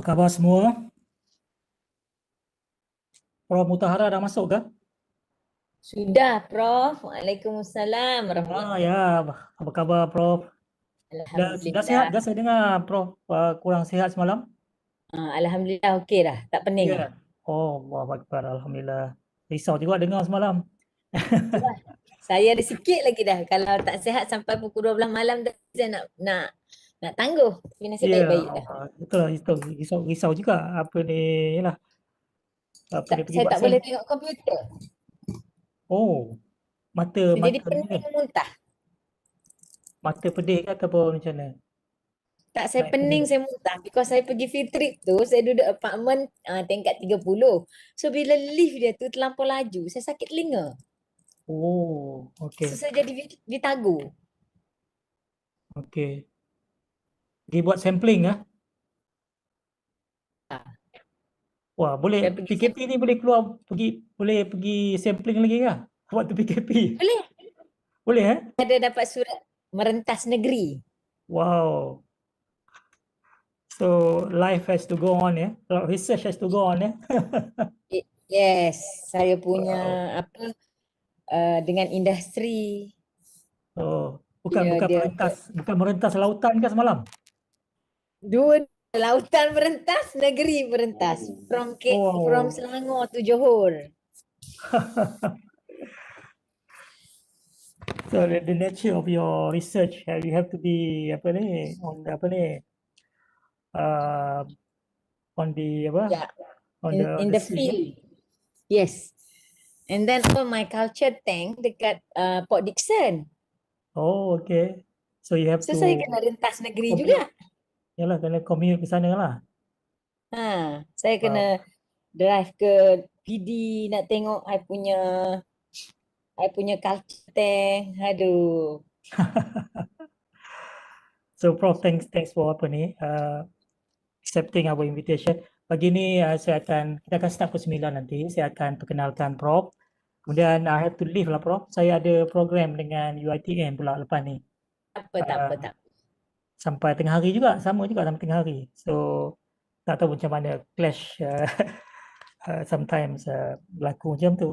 Khabar semua? Prof Mutahara dah masuk ke? Sudah, Prof. Waalaikumsalam warahmatullahi Ya, apa khabar Prof? Dah sihat? Alhamdulillah. Dah saya dengar Prof kurang sihat semalam? Alhamdulillah okey dah. Tak pening dah. Ya. Oh, Allahu Akbar, Alhamdulillah. Risau juga dengar semalam. Itulah. Saya ada sikit lagi dah. Kalau tak sihat sampai pukul 12 malam dah saya nak tangguh. Tapi nasib Ya, baik-baik dah. betul lah, itu risau juga apa ni lah. Apa Tak, ni pergi saya buat tak boleh tengok komputer. Oh, mata Saya jadi mata ni ke? pening muntah. Mata pedih ke ataupun macam mana? Tak, saya Naik pening, pening. saya muntah. Because saya pergi field trip tu, saya duduk apartmen tingkat 30. So bila lift dia tu terlampau laju, saya sakit telinga. Oh, So okey. saya jadi ditagu. Okey. Pergi buat sampling ah. Ah, Wah, boleh Saya pergi PKP ni boleh keluar boleh pergi sampling lagi ke? Waktu PKP. boleh. Boleh eh? Ada dapat surat merentas negeri. Wow. So life has to go on ya. Research has to go on ya. Yes, saya punya Wow. dengan industri Oh, bukan dia bukan dia bukan merentas lautan ke semalam? dua lautan merentas, negeri merentas. From Oh. Selangor to Johor. So the nature of your research you have to be apa ni uh, on the apa Yeah, on in the the sea ya. field. Yes. And then all my culture tank dekat Port Dickson. Oh, okay. So you have So to saya kena rentas negeri commute. juga. Yalah, kena commute ke sana lah. Saya Wow. kena drive ke PD nak tengok I punya culture tank. Aduh. So Prof, thanks for apa ni accepting our invitation. Pagi ni kita akan start pukul 9 nanti. Saya akan perkenalkan Prof. Kemudian I have to leave lah Prof. Saya ada program dengan UiTM pula lepas ni. Tak apa. Sampai tengah hari juga, sama juga sampai tengah hari. So tak tahu macam mana clash sometimes berlaku macam tu.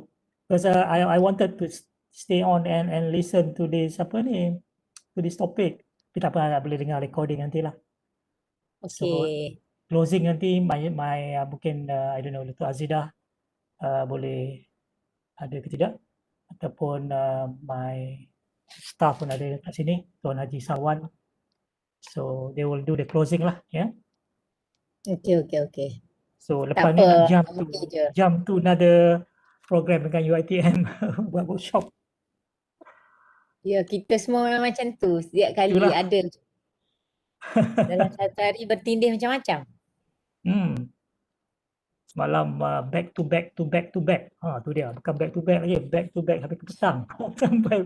Because I wanted to stay on and listen to this to this topic. Tapi tak apa, boleh dengar recording nantilah. So Okay. closing nanti mungkin I don't know Dato' Azidah boleh ada ke tidak, ataupun my staff pun ada kat sini, Tuan Haji Sawan. So they will do the closing lah ya. Okay. So Tak lepas ni nak apa. Okay je. jump to another program dengan UiTM buat workshop. Ya, kita semua memang macam tu. Setiap kali Itulah. ada. Dalam satu hari bertindih macam-macam. Semalam back to back. Tu dia, bukan back to back lagi, back to back sampai ke petang. Sampai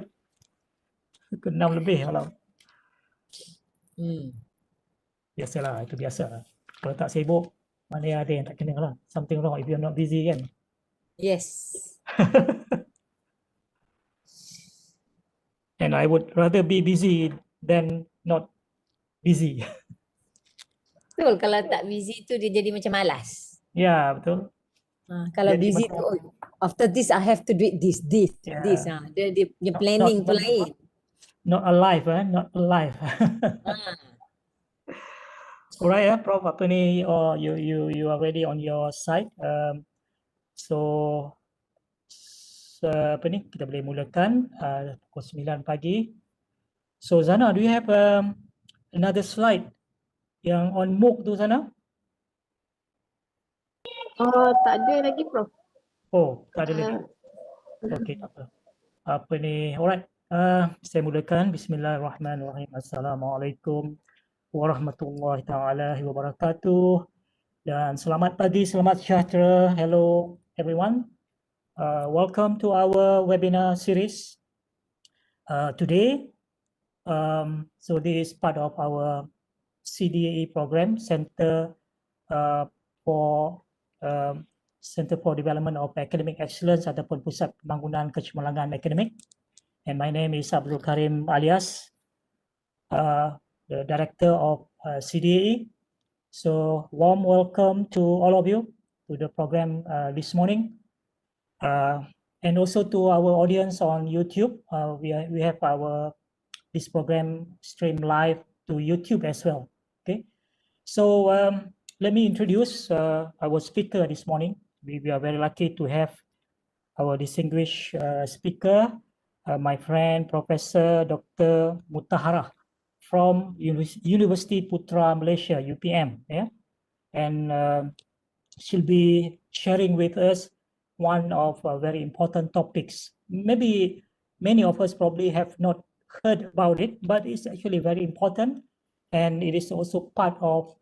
ke 6 lebih malam. Biasalah, itu biasa. Kalau tak sibuk, mana ada yang tak kena lah. Something wrong if you're not busy kan. Yes. And I would rather be busy than not busy. Betul, kalau tak busy tu dia jadi macam malas. Ya, betul. Kalau Jadi busy macam, tu, after this I have to do it this. yeah. Dia punya planning tu lain. Not alive, not alive. Alright ya, Prof, apa ni, you are ready on your side. So apa ni, kita boleh mulakan pukul 9 pagi. So Zana, do you have another slide yang on MOOC tu Zana? Tak ada lagi Prof. Oh, tak ada lagi. Okey, tak apa. Apa ni, alright. Saya mulakan. Bismillahirrahmanirrahim. Assalamualaikum warahmatullahi taala wabarakatuh. Dan selamat pagi, selamat sejahtera. Hello everyone. Welcome to our webinar series. Today, so this is part of our CDAE program, for Center for Development of Academic Excellence ataupun Pusat Pembangunan Kecemerlangan Akademik. And my name is Abdul Karim alias the director of CDAE. So warm welcome to all of you to the program this morning. And also to our audience on YouTube. We have this program stream live to YouTube as well. Okay. So let me introduce our speaker this morning. We are very lucky to have our distinguished speaker, my friend, Professor Dr. Mutahara from University Putra Malaysia, UPM. Yeah, and she'll be sharing with us one of very important topics. Maybe many of us probably have not heard about it, but it's actually very important, and it is also part of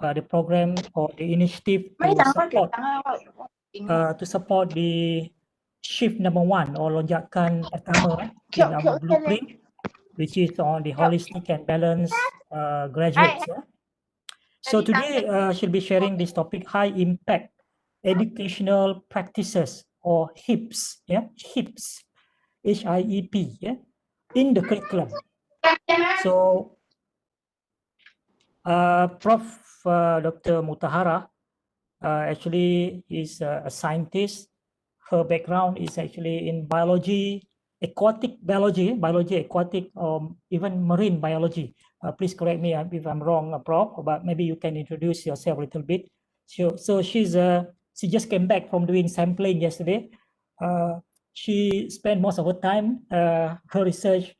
the program or the initiative to support the shift number 1 or lonjakan pertama in our blueprint, which is on the holistic and balanced graduates. Yeah? So today she'll be sharing this topic, high impact educational practices or HIEPs, yeah, HIEPs, HIEP, yeah, in the curriculum. So Prof. Dr. Mutahara actually is a scientist. Her background is actually in biology, aquatic biology, aquatic, even marine biology. Please correct me if I'm wrong, Prof, but maybe you can introduce yourself a little bit. So she just came back from doing sampling yesterday. She spent most of her time, her research,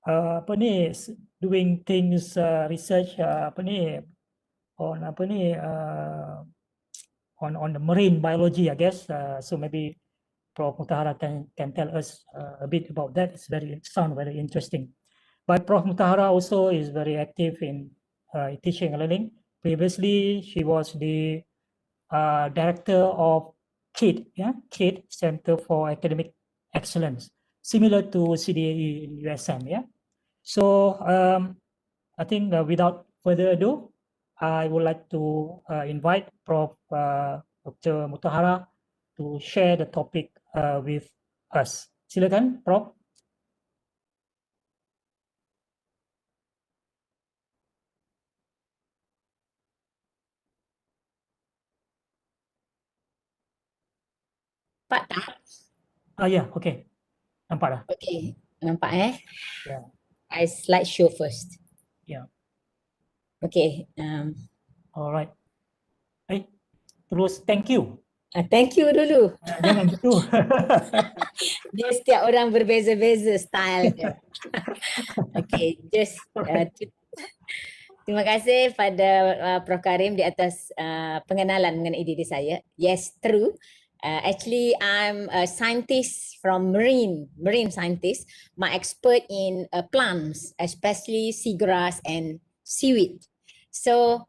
apa ni, doing things, research, apa ni, on apa ni, on the marine biology, I guess. So maybe Prof. Mutahara can tell us a bit about that. It's sound very interesting. But Prof. Mutahara also is very active in teaching and learning. Previously, she was the director of KID, yeah, KID, Center for Academic Excellence, similar to CDAE in USM, yeah. So I think without further ado, I would like to invite Prof. Dr. Mutahara to share the topic with us. Silakan, Prof. Nampak tak? Ya, okay. Nampak dah. Okay, nampak Ya. I slideshow first. Ya. Okay. Alright. Terus thank you. Thank you dulu. Jangan gitu. Dia setiap orang berbeza-beza style dia. Okay, just terima kasih pada Prof. Karim di atas pengenalan mengenai diri saya. Yes, true. Actually, I'm a scientist from marine scientist. My expert in plants, especially seagrass and seaweed. So,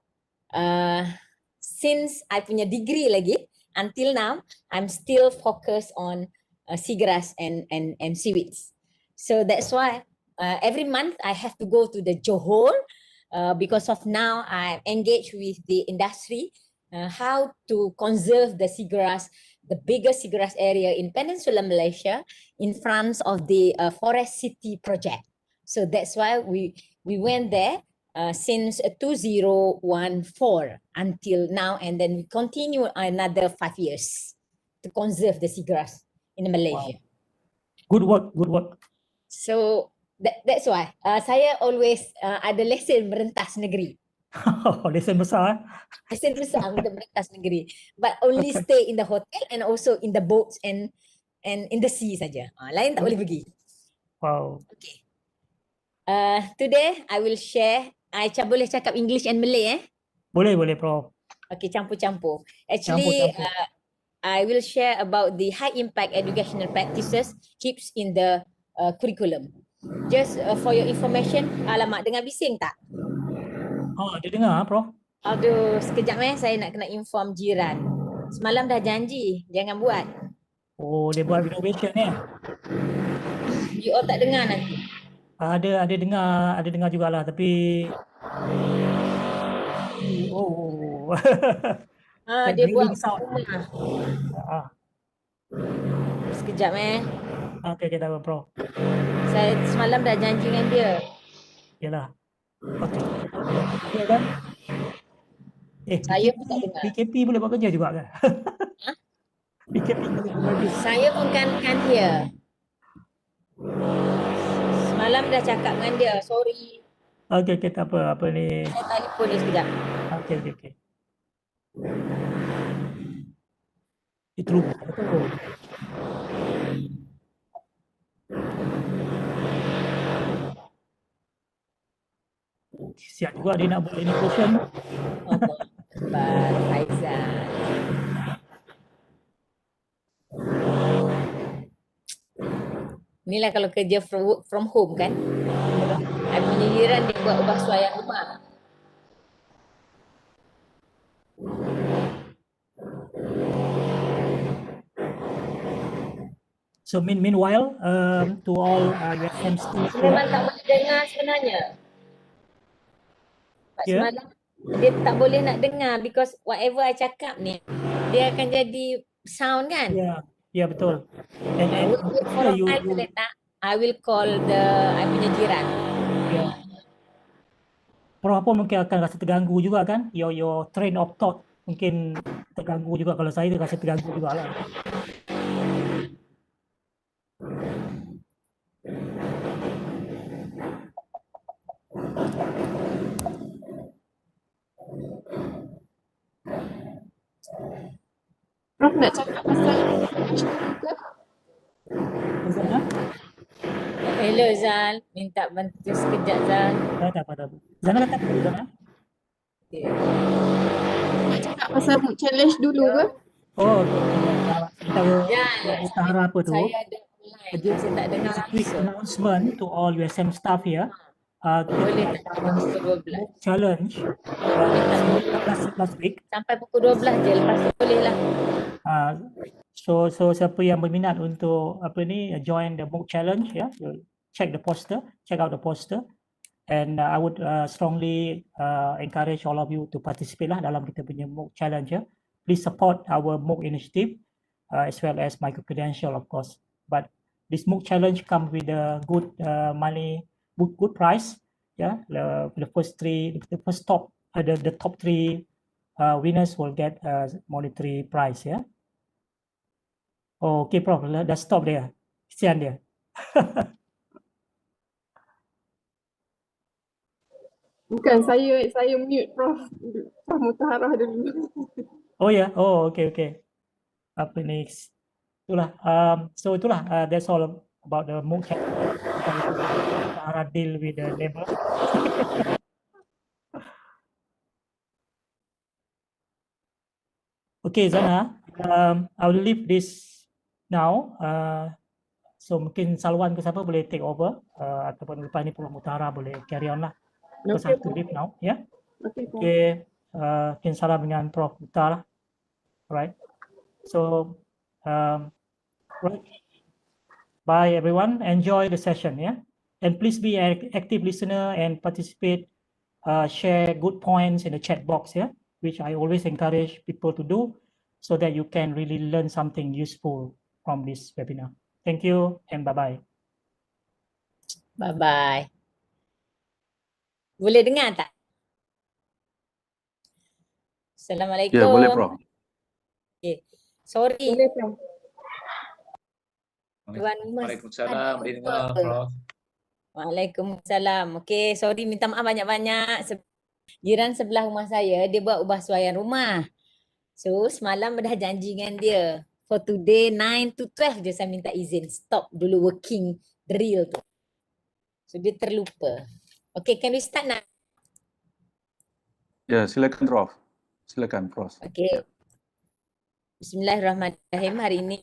since I punya degree lagi, until now, I'm still focused on seagrass and seaweeds. So that's why every month I have to go to the Johor because of now I'm engaged with the industry, how to conserve the seagrass, the biggest seagrass area in Peninsular Malaysia in front of the Forest City project. So that's why we went there since 2014 until now, and then we continue another 5 years to conserve the seagrass in Malaysia. Wow. Good work, good work. So that's why saya always ada lesen merentas negeri. Lesen besar. Lesen besar untuk merentas negeri. But only stay in the hotel and also in the boats and in the sea saja. Lain tak boleh pergi. Wow. Okay. Today I will share. I boleh cakap English and Malay Boleh, Prof. Okay, campur-campur. Actually, I will share about the high impact educational practices HIEPs in the curriculum. Just for your information, alamak, dengar bising tak? Dia dengar, Prof. Aduh, sekejap saya nak kena inform jiran. Semalam dah janji, jangan buat. Oh, dia buat renovation You all tak dengar nanti? Ada dengar jugalah, tapi Dia buat sound. rumah. Sekejap Okay, tak apa, Prof. Saya semalam dah janji dengan dia. Yalah. Okay. Okay, kan? Saya pun tak dengar. PKP boleh buat kerja juga kan? Ha? PKP boleh buat kerja. Saya pun kan hear. Semalam dah cakap dengan dia, sorry. Okey, tak apa. Apa ni? Saya telefon dia sekejap. Okey. Itu rumah apa tu? Siap juga dia nak buat any portion. Allah Akbar, Faizal. Inilah kalau kerja from home kan. I punya jiran dia buat ubah suaian rumah. So meanwhile, to all USM staff Memang tak boleh dengar sebenarnya. Sebab Ya. semalam dia tak boleh nak dengar because whatever I cakap ni dia akan jadi sound kan. Ya betul. And Wait for a you while boleh tak? I will call I punya jiran. ya. Prof pun mungkin akan rasa terganggu juga kan? Your train of thought mungkin terganggu juga. Kalau saya rasa terganggu juga lah. Prof nak cakap pasal ke? Zana? Hello Zal, minta bantu sekejap Zal. Tak apa. Zana kata apa Zana? Okay. Nak cakap pasal mood challenge dulu ke? Oh, okey. Sementara Ya, setara apa tu? saya ada online, saya tak dengar Just a quick langsung. announcement to all USM staff here. Kita Boleh telah tak sampai pukul 12? book challenge last week. Sampai pukul 12 je, lepas tu boleh lah. So siapa yang berminat untuk apa ni join the book challenge ya, check out the poster and I would strongly encourage all of you to participate lah dalam kita punya MOOC challenge ya. Please support our MOOC initiative as well as micro credential of course. But this MOOC challenge comes with a good money, good price. Yeah, the first top, the top 3 winners will get monetary prize ya. Oh, okay Prof, dah stop dia. Kesian dia. Bukan, saya mute Prof. Prof Mutaharah dulu. Oh ya, okay. Apa ni? Itulah. So itulah. That's all about the MOOC challenge. Cara deal with the neighbor. Okay, Zana. I will leave this now. So mungkin Salwan ke siapa boleh take over ataupun lepas ni Prof Mutara boleh carry on lah. Because I have to leave now. Yeah. Okay, Prof. Okay. Mungkin salam dengan Prof Mutara lah. Alright. So, right. Bye everyone. Enjoy the session, yeah. And please be an active listener and participate. Share good points in the chat box, yeah, which I always encourage people to do, so that you can really learn something useful from this webinar. Thank you and bye bye. Bye bye. Boleh dengar tak? Assalamualaikum. Ya, boleh Prof. Okay. Sorry. Boleh, Prof. Waalaikumsalam, boleh dengar Prof. Waalaikumsalam. Okay, sorry minta maaf banyak-banyak. Jiran sebelah rumah saya, dia buat ubah suaian rumah. So, semalam dah janji dengan dia. For today, 9 to 12 je saya minta izin. Stop dulu working drill tu. So, dia terlupa. Okay, can we start now? Ya, silakan Prof. Silakan Prof. Okay. Bismillahirrahmanirrahim. Hari ini,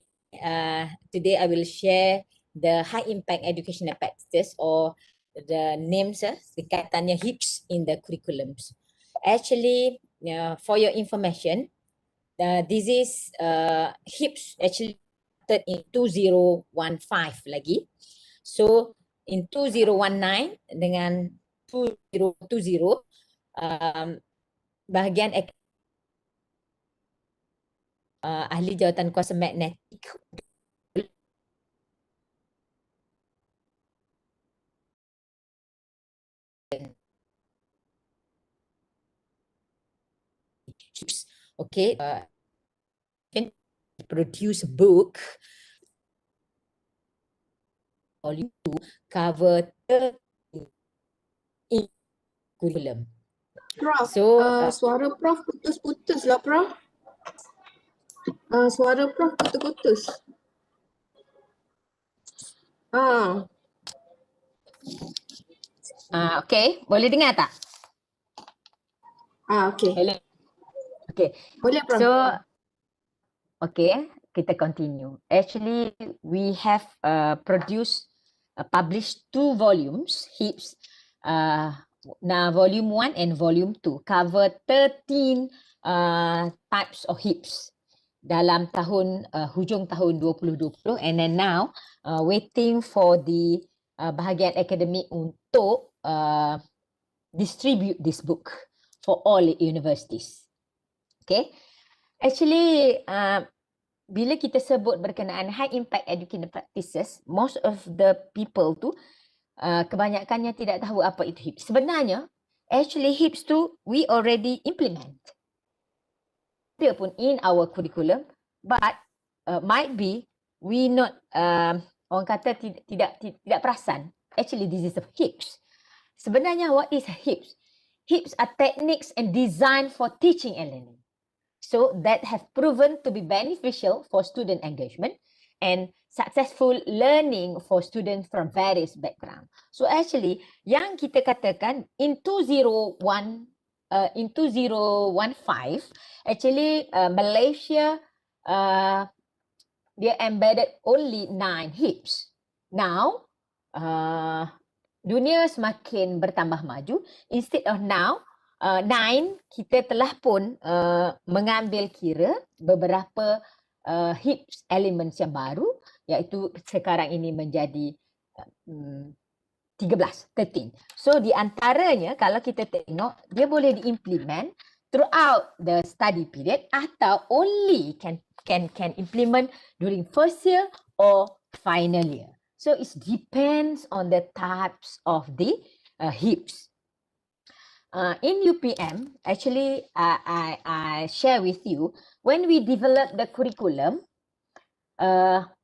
today I will share the high impact educational practices or the names, singkatannya HIEPs in the curriculums. Actually, for your information, this is HIEPs actually started in 2015 lagi. So in 2019 dengan 2020 bahagian ahli jawatan kuasa magnetik HIEPs. Okay, can produce a book volume 2 cover 30 in curriculum. Prof, So suara Prof putus-putus lah Prof. Suara Prof putus-putus. okay, boleh dengar tak? Okay. Hello. Okay. Boleh Prof. So okay, kita continue. Actually, we have published 2 volumes, HIEPs. Now, volume 1 and volume 2 cover 13 types of HIEPs dalam hujung tahun 2020, and then now waiting for the bahagian akademik untuk distribute this book for all universities. Okay. Actually, bila kita sebut berkenaan high impact educational practices, most of the people tu kebanyakannya tidak tahu apa itu HIEPs. Sebenarnya, actually HIEPs tu we already implement. Dia pun in our curriculum, but might be we not orang kata tidak perasan. Actually, this is a HIEPs. Sebenarnya, what is HIEPs? HIEPs are techniques and design for teaching and learning. So that have proven to be beneficial for student engagement and successful learning for students from various backgrounds. So actually, yang kita katakan in 2015, actually Malaysia dia embedded only 9 HIEPs. Now, dunia semakin bertambah maju. Instead of now, 9, kita telah pun mengambil kira beberapa HIEPs elements yang baru, iaitu sekarang ini menjadi 13. So di antaranya kalau kita tengok, dia boleh diimplement throughout the study period atau only can implement during first year or final year. So it depends on the types of the HIEPs. In UPM, actually, I share with you, when we develop the curriculum,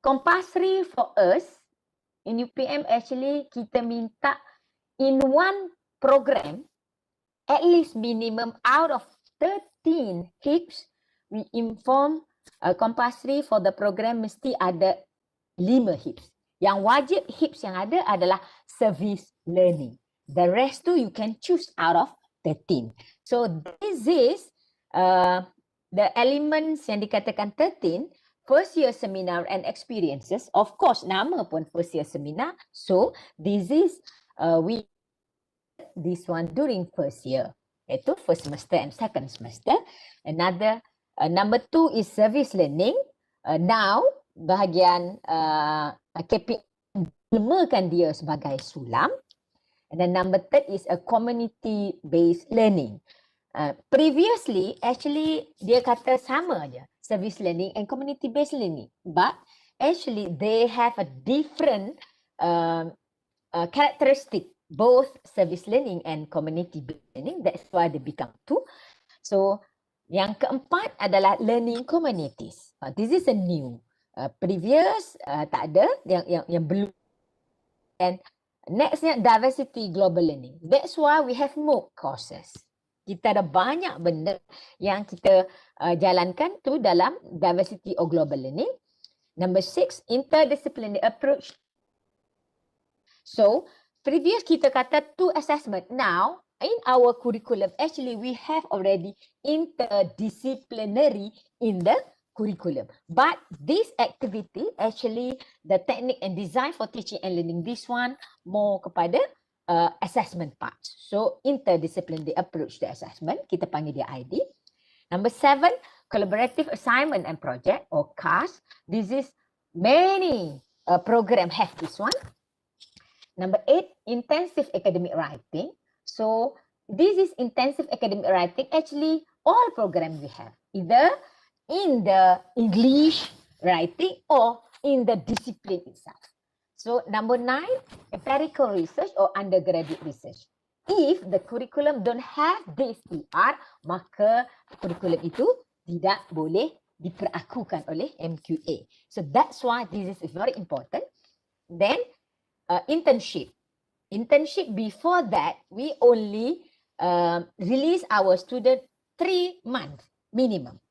compulsory for us, in UPM, actually, kita minta in one program, at least minimum out of 13 HIEPs, we inform compulsory for the program mesti ada 5 HIEPs. Yang wajib HIEPs yang ada adalah service learning. The rest tu you can choose out of 13. So this is the elements yang dikatakan 13, first year seminar and experiences. Of course, nama pun first year seminar. So this is this one during first year, iaitu first semester and second semester. Another number 2 is service learning. Now bahagian KPI melemakkan dia sebagai sulam. And then number 3 is a community-based learning. Previously, actually, dia kata sama aja, service learning and community-based learning. But actually, they have a different characteristic, both service learning and community-based learning. That's why they become 2. So, yang keempat adalah learning communities. This is a new. Previous tak ada, yang belum. And nextnya diversity global learning. That's why we have MOOC courses. Kita ada banyak benda yang kita jalankan tu dalam diversity or global learning. Number 6, interdisciplinary approach. So, previous kita kata 2 assessment. Now, in our curriculum, actually we have already interdisciplinary in the curriculum. But this activity, actually the technique and design for teaching and learning, this one more kepada assessment part. So interdisciplinary approach to assessment, kita panggil dia ID. Number 7, collaborative assignment and project or CAS. This is many program have this one. Number 8, intensive academic writing. So this is intensive academic writing. Actually, all programs we have either in the English writing or in the discipline itself. So number 9, empirical research or undergraduate research. if the curriculum don't have this PR, maka curriculum itu tidak boleh diperakukan oleh MQA. So that's why this is very important. Then internship. Internship, before that, we only release our student 3 months minimum.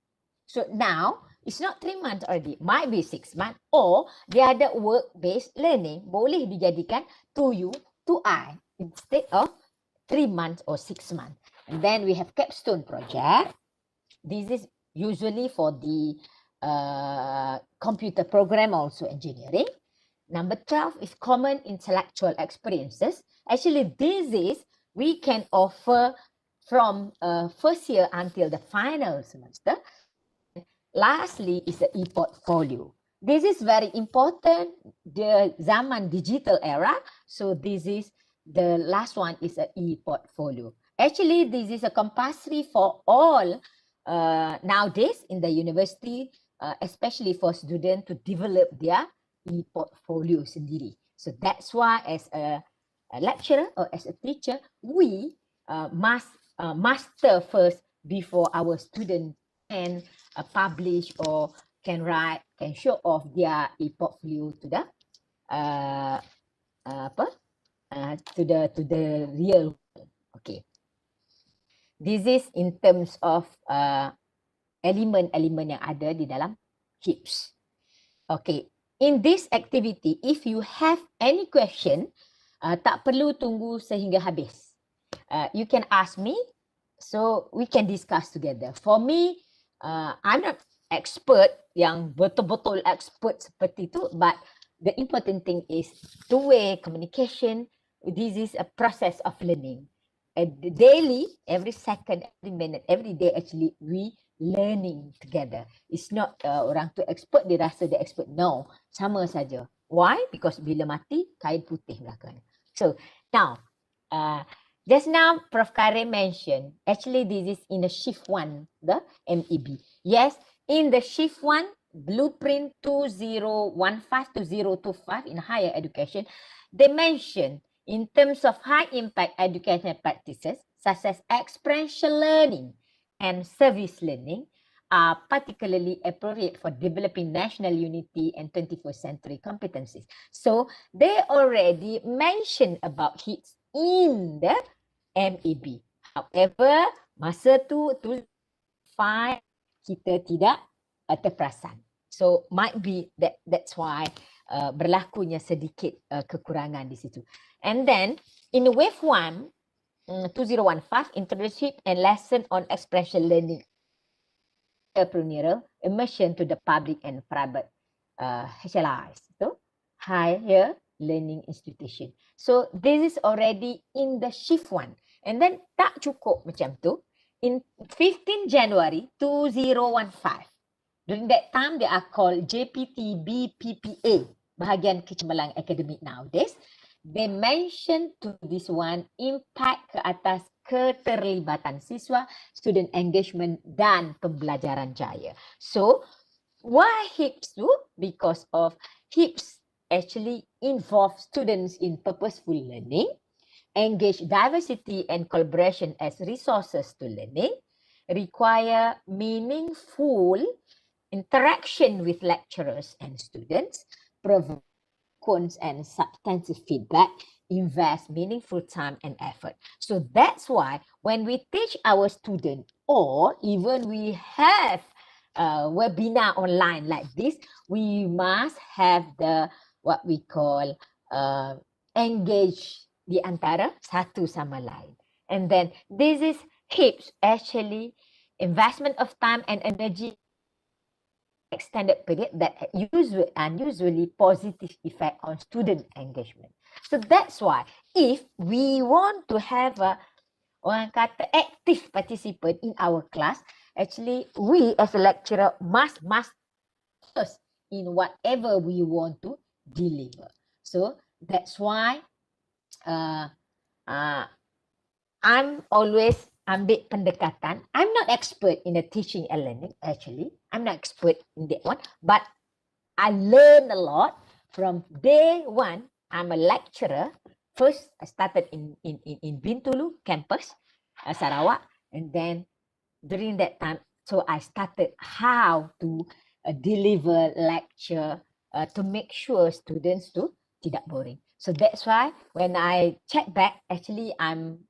So now, it's not 3 months already, might be 6 months, or the other work-based learning boleh dijadikan to you, to I, instead of 3 months or 6 months. And then we have capstone project. This is usually for the computer program, also engineering. Number 12 is common intellectual experiences. Actually, this is, we can offer from first year until the final semester. Lastly is the e-portfolio. This is very important, the zaman digital era. So this is the last one is an e-portfolio. Actually, this is a compulsory for all nowadays in the university, especially for students to develop their e-portfolio sendiri. So that's why as a lecturer or as a teacher, we must master first before our students can publish or can write, can show off their e-portfolio to the to the real world. Okay. This is in terms of elemen-elemen yang ada di dalam HIEPs. Okay. In this activity, if you have any question, tak perlu tunggu sehingga habis. You can ask me, so we can discuss together. For me, I'm not expert yang betul-betul expert seperti itu, but the important thing is two-way communication. This is a process of learning. Daily, every second, every minute, every day, actually, we learning together. It's not orang tu expert, dia rasa dia expert. No, sama saja. Why? Because bila mati, kain putih belakang. So, now, just now, Prof. Karim mentioned, actually this is in the shift 1, the MEB. Yes, in the shift 1, blueprint 2015-2025 in higher education, they mentioned in terms of high impact educational practices, such as experiential learning and service learning, are particularly appropriate for developing national unity and 21st century competencies. So they already mentioned about HIEPs in the MEB. However, masa tu kita tidak terperasan. So might be that's why berlakunya sedikit kekurangan di situ. And then in wave 1, 2015, internship and lesson on expression learning, entrepreneurial immersion to the public and private HLIs, so higher learning institution. So this is already in the shift 1. And then tak cukup macam tu, in 15 January 2015, during that time they are called JPT-BPPA, bahagian kecemerlang akademik nowadays. They mention to this one impact ke atas keterlibatan siswa, student engagement dan pembelajaran jaya. So why HIEPs do? Because of HIEPs actually involve students in purposeful learning, engage diversity and collaboration as resources to learning, require meaningful interaction with lecturers and students, provide and substantive feedback, invest meaningful time and effort. So that's why when we teach our students, or even we have webinar online like this, we must have the what we call engage di antara satu sama lain. And then this is HIEPs, actually investment of time and energy extended period that usually positive effect on student engagement. So that's why if we want to have a orang kata active participant in our class, actually we as a lecturer must first in whatever we want to deliver. So that's why I'm always ambil pendekatan. I'm not expert in the teaching and learning, actually. I'm not expert in that one, but I learn a lot from day one. I'm a lecturer. first I started in Bintulu campus, Sarawak, and then during that time, so I started how to deliver lecture to make sure students to tidak boring. So that's why when I check back, actually I'm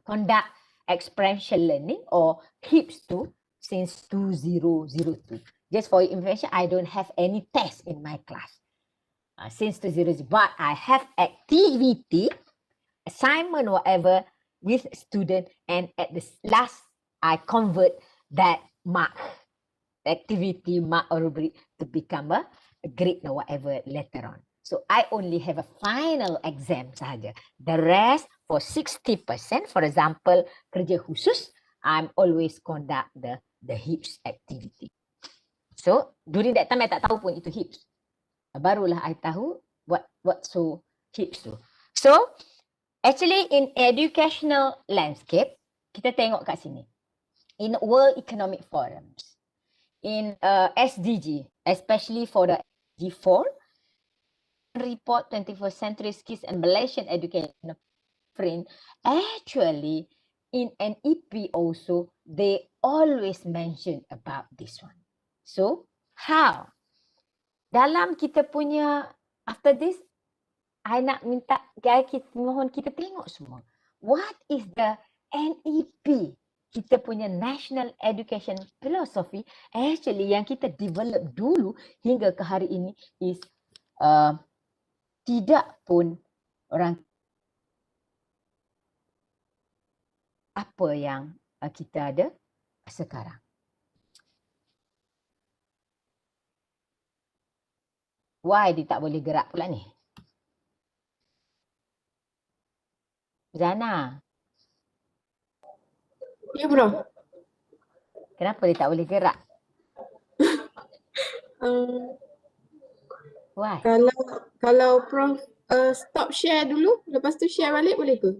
conduct experiential learning or HIEPs too since 2002. Just for your information, I don't have any test in my class since 2002, but I have activity, assignment, whatever with student, and at the last I convert that mark, activity mark or rubric to become a grade or whatever later on. So I only have a final exam sahaja. The rest for 60%, for example, kerja khusus, I'm always conduct the HIEPs activity. So during that time I tak tahu pun itu HIEPs. Barulah I tahu what so HIEPs tu. So actually in educational landscape, kita tengok kat sini. In World Economic Forums, in SDG, especially for the SDG 4, report 21st century skills and Malaysian education frame, actually in an EP also, they always mention about this one. So, how? Dalam kita punya, after this, I nak minta, mohon kita tengok semua. What is the NEP? Kita punya National Education Philosophy, actually yang kita develop dulu hingga ke hari ini is tidak pun orang apa yang kita ada sekarang. Why dia tak boleh gerak pula ni? Zana. Ya, bro. Kenapa dia tak boleh gerak? Why? Kalau Prof stop share dulu, lepas tu share balik boleh ke?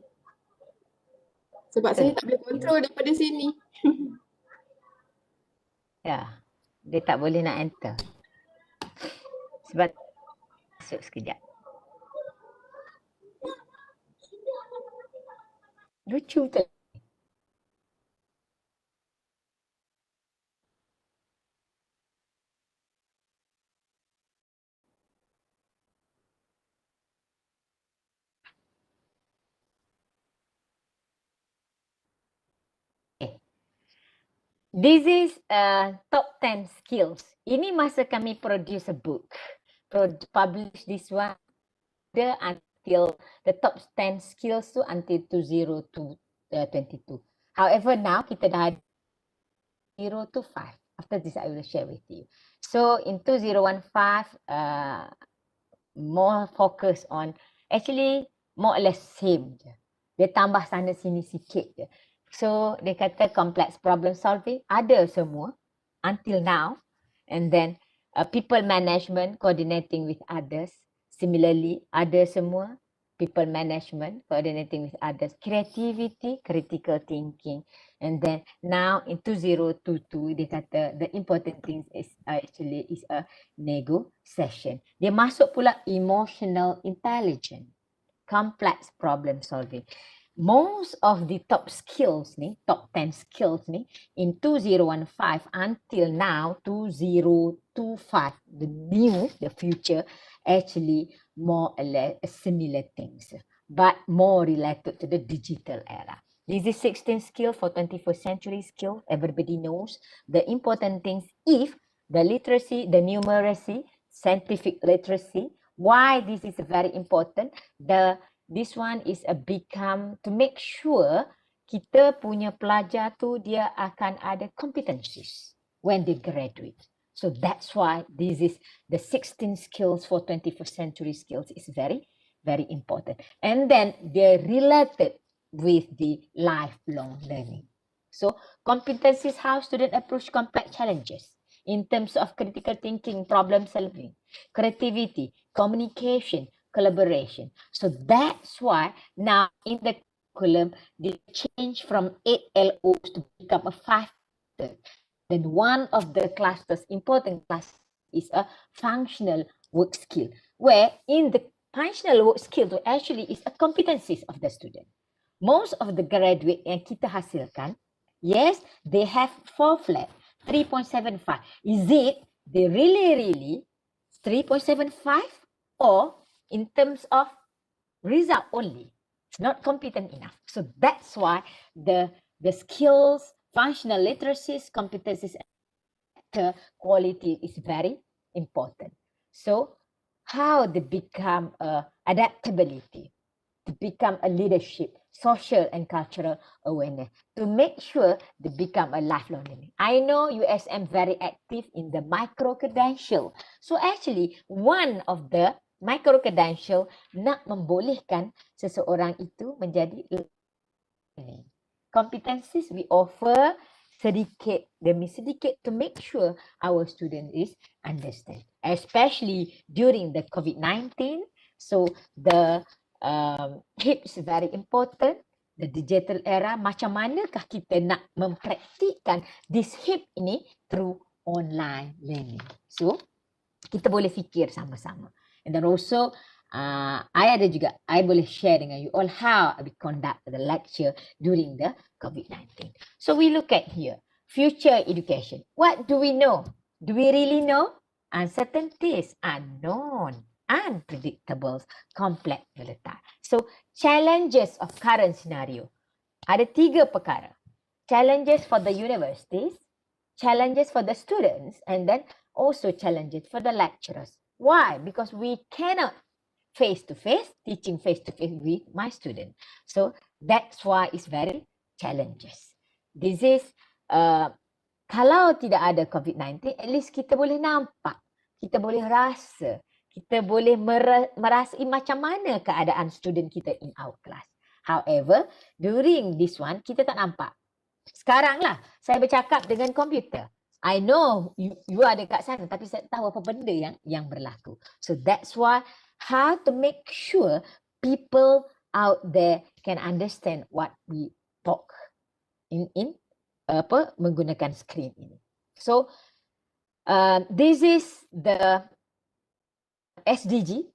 Sebab saya tak boleh control daripada sini. Ya, dia tak boleh nak enter. Sebab masuk sekejap. Lucu tak? This is top 10 skills. Ini masa kami produce a book. Publish this one until the top 10 skills tu until 2022. However, now kita dah 0 to 5. After this, I will share with you. So in 2015, more focus on, actually more or less same je. Dia tambah sana sini sikit je. So dia kata complex problem solving ada semua until now, and then people management, coordinating with others, similarly ada semua, people management, coordinating with others, creativity, critical thinking, and then now in 2022 dia kata the important thing is actually is a negotiation. Dia masuk pula emotional intelligence, complex problem solving. Most of the top skills ni, top 10 skills ni, in 2015 until now, 2025, the future, actually more or less similar things, but more related to the digital era. This is 16 skill for 21st century skill. Everybody knows the important things if the literacy, the numeracy, scientific literacy. Why this is very important? This one is a become to make sure kita punya pelajar tu dia akan ada competencies when they graduate. So that's why this is the 16 skills for 21st century skills is very, very important. And then they're related with the lifelong learning. So competencies, how students approach complex challenges in terms of critical thinking, problem solving, creativity, communication, collaboration. So that's why now in the curriculum, they change from 8 LOs to become a 5. Then one of the clusters, important class, is a functional work skill, where in the functional work skill tu actually is a competencies of the student. Most of the graduate yang kita hasilkan, yes, they have 4 flat, 3.75. Is it they really 3.75 or in terms of result only? It's not competent enough. So that's why the skills, functional literacies, competencies, and quality is very important. So how they become adaptability, to become a leadership, social and cultural awareness, to make sure they become a lifelong learning. I know USM very active in the micro credential. So actually one of the micro credential nak membolehkan seseorang itu menjadi learning. Competencies we offer sedikit demi sedikit to make sure our student is understand, especially during the COVID-19. So the HIEPs very important. The digital era, macam manakah kita nak mempraktikkan this HIEP ini through online learning. So kita boleh fikir sama-sama. And then also I boleh share dengan you all how we conduct the lecture during the COVID-19. So we look at here, future education. What do we know? Do we really know? Uncertainties, unknown, unpredictables, complex, volatile. So challenges of current scenario. Ada 3 perkara. Challenges for the universities, challenges for the students, and then also challenges for the lecturers. Why? Because we cannot face-to-face, teaching face-to-face with my student. So that's why it's very challenges. This is, kalau tidak ada COVID-19, at least kita boleh nampak, kita boleh rasa, kita boleh merasai macam mana keadaan student kita in our class. However, during this one, kita tak nampak. Sekarang lah, saya bercakap dengan komputer. I know you ada kat sana, tapi saya tahu apa benda yang berlaku. So that's why how to make sure people out there can understand what we talk in menggunakan screen ini. So this is the SDG.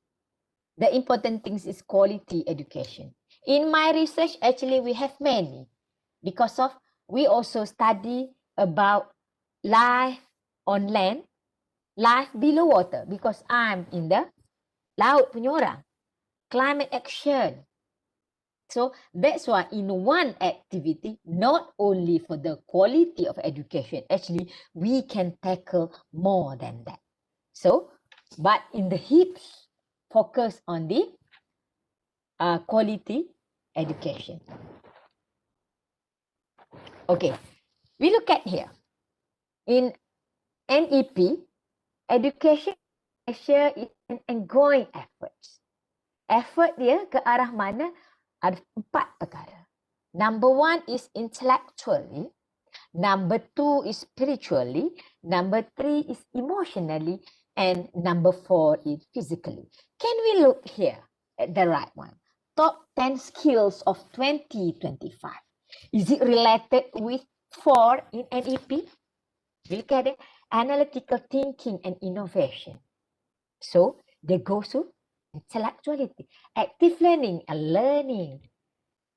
The important things is quality education. In my research, actually we have many, because of we also study about life on land, life below water, because I'm in the laut punya orang, climate action. So that's why in one activity, not only for the quality of education, actually we can tackle more than that. So, but in the HIEPs, focus on the quality education. Okay, we look at here. In NEP, education is an ongoing effort. Effort dia ke arah mana? Ada 4 perkara. Number 1 is intellectually. Number 2 is spiritually. Number 3 is emotionally. And number 4 is physically. Can we look here at the right one? Top 10 skills of 2025. Is it related with 4 in NEP? We look at it. Analytical thinking and innovation. So they go to intellectuality, active learning and learning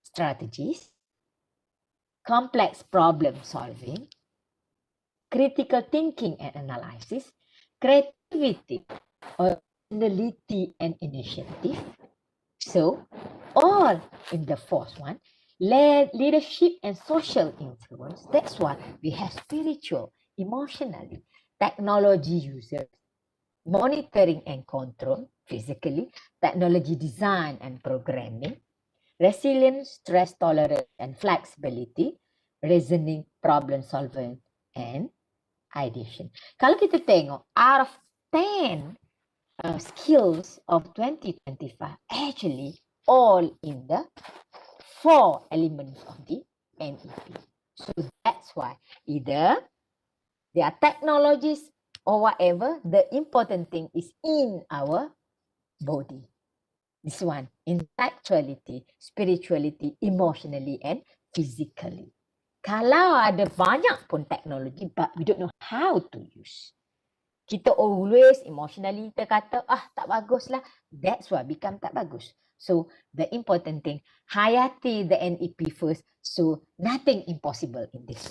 strategies, complex problem solving, critical thinking and analysis, creativity, originality and initiative. So all in the 4th one, leadership and social influence. That's why we have spiritual, emotionally, technology users, monitoring and control, physically, technology design and programming, resilience, stress tolerance and flexibility, reasoning, problem solving, and ideation. Kalau kita tengok, out of 10 skills of 2025, actually all in the 4 elements of the NEP. So that's why either they are technologies or whatever, the important thing is in our body. This one, intellectuality, spirituality, emotionally, and physically. Kalau ada banyak pun teknologi, but we don't know how to use. kita always emotionally kita kata, tak bagus lah. That's why become tak bagus. So the important thing, hayati the NEP first. So nothing impossible in this.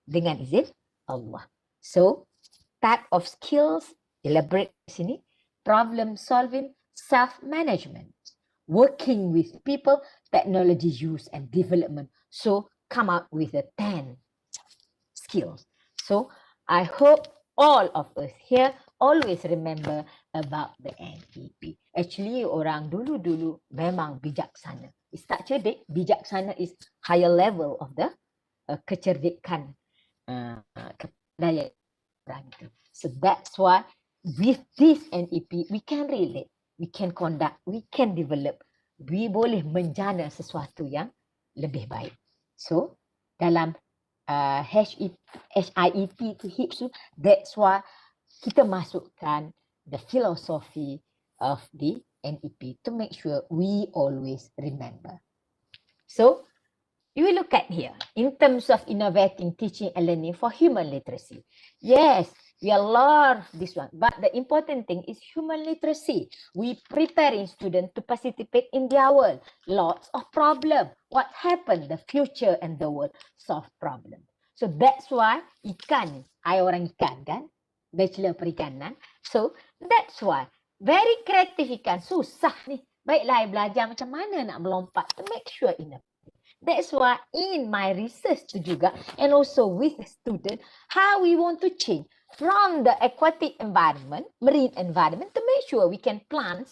Dengan izin Allah. So type of skills, elaborate sini, problem solving, self-management, working with people, technology use and development. So come up with the 10 skills. So I hope all of us here always remember about the NEP. Actually, orang dulu-dulu memang bijaksana. It's tak cerdik, bijaksana is higher level of the kecerdikan daya orang itu. So that's why with this NEP, we can relate, we can conduct, we can develop, we boleh menjana sesuatu yang lebih baik. So dalam HIEP to HIEPs, that's why kita masukkan the philosophy of the NEP to make sure we always remember. So you will look at here in terms of innovating teaching and learning for human literacy. Yes, we are love this one, but the important thing is human literacy. We preparing students to participate in their world. Lots of problem. What happened? The future and the world solve problem. So that's why ikan, I orang ikan kan, bachelor perikanan. So that's why very kreatif ikan, susah ni. Baiklah, I belajar macam mana nak melompat to make sure enough. That's why in my research tu juga, and also with the student, how we want to change from the aquatic environment, marine environment, to make sure we can plant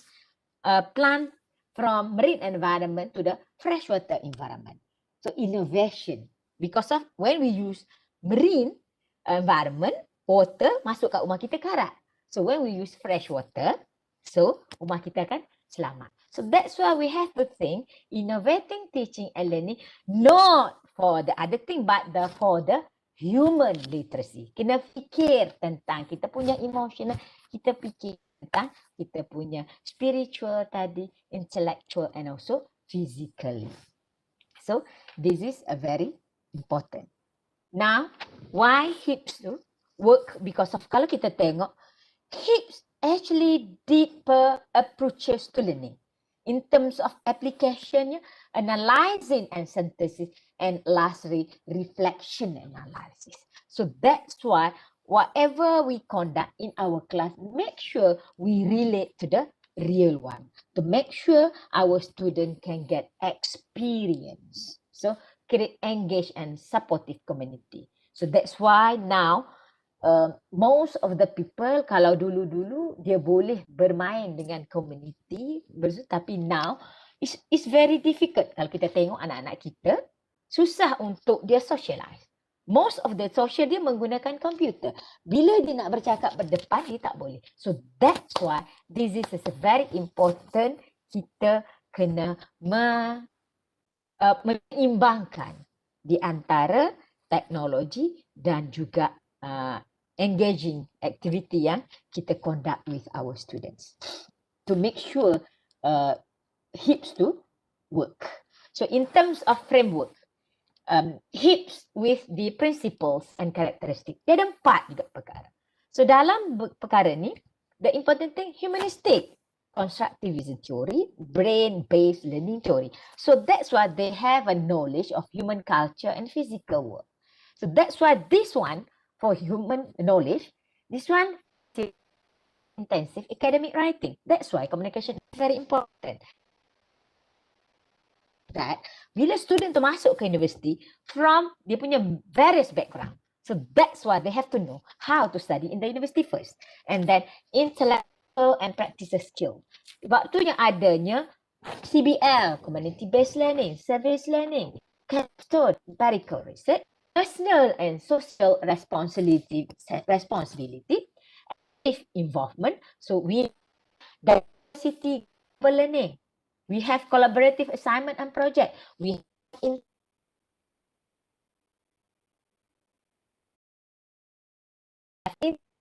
from marine environment to the freshwater environment. So innovation, because of when we use marine environment, water masuk kat rumah kita karat. So when we use fresh water, so rumah kita akan selamat. So that's why we have to think innovating teaching and learning not for the other thing but for the human literacy. Kena fikir tentang kita punya emotional, kita fikir tentang kita punya spiritual tadi, intellectual and also physically. So this is a very important. Now, why HIEPs tu work? Because of kalau kita tengok, HIEPs actually deeper approaches to learning. In terms of application, analyzing and synthesis, and lastly, reflection analysis. So that's why whatever we conduct in our class, make sure we relate to the real one, to make sure our student can get experience. So create engaged and supportive community. So that's why now, most of the people kalau dulu-dulu dia boleh bermain dengan community, tapi now it's very difficult. Kalau kita tengok anak-anak kita, susah untuk dia socialize. Most of the social dia menggunakan komputer. Bila dia nak bercakap berdepan, dia tak boleh. So that's why this is a very important, kita kena mengimbangkan di antara teknologi dan juga engaging activity yang kita conduct with our students to make sure HIEPs to work. So in terms of framework, HIEPs with the principles and characteristics, dia ada 4 juga perkara. So dalam perkara ni, the important thing, humanistic, constructivism theory, brain-based learning theory. So that's why they have a knowledge of human culture and physical world. So that's why this one, for human knowledge, this one intensive academic writing. That's why communication is very important. That bila student tu masuk ke university from dia punya various background. So that's why they have to know how to study in the university first. And then intellectual and practical skill. Sebab tu yang adanya CBL, community based learning, service learning, capstone, empirical research, personal and social responsibility, active involvement. So we diversity learning. We have collaborative assignment and project. We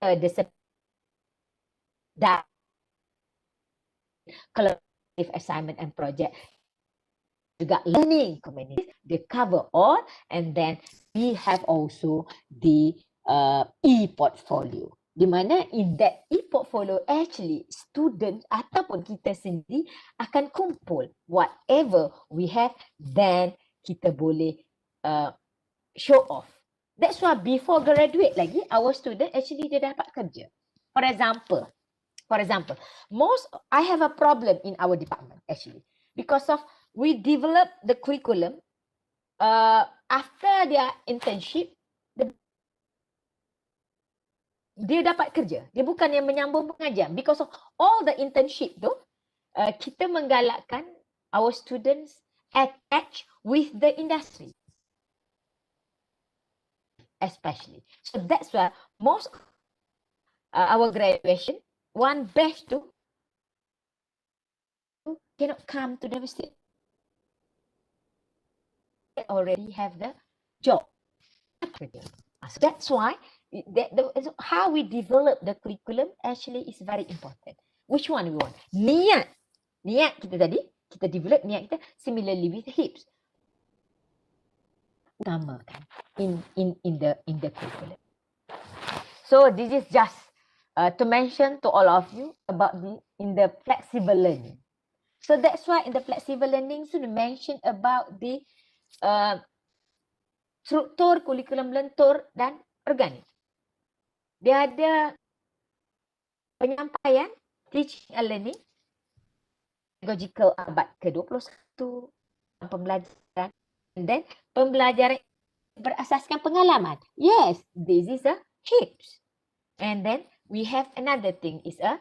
have that collaborative assignment and project. Juga learning community, they cover all, and then we have also the e-portfolio. Di mana in that e-portfolio actually student ataupun kita sendiri akan kumpul whatever we have, then kita boleh show off. That's why before graduate lagi, our student actually dia dapat kerja. For example, I have a problem in our department actually because of we develop the curriculum after their internship, dia dapat kerja. Dia bukan yang menyambung pengajian. Because of all the internship tu, kita menggalakkan our students attach with the industry. Especially. So that's why most our graduation, one batch tu cannot come to the university. They already have the job. So that's why how we develop the curriculum actually is very important. Which one we want? Niat kita tadi, kita develop niat kita. Similarly with HIEPs, utamakan in the curriculum. So this is just to mention to all of you about in the flexible learning. So that's why in the flexible learning, so we mention about the struktur kurikulum lentur dan organik. Dia ada penyampaian teaching and learning pedagogical abad ke-21, pembelajaran, and then pembelajaran berasaskan pengalaman. Yes, this is a HIEPs. And then we have another thing is a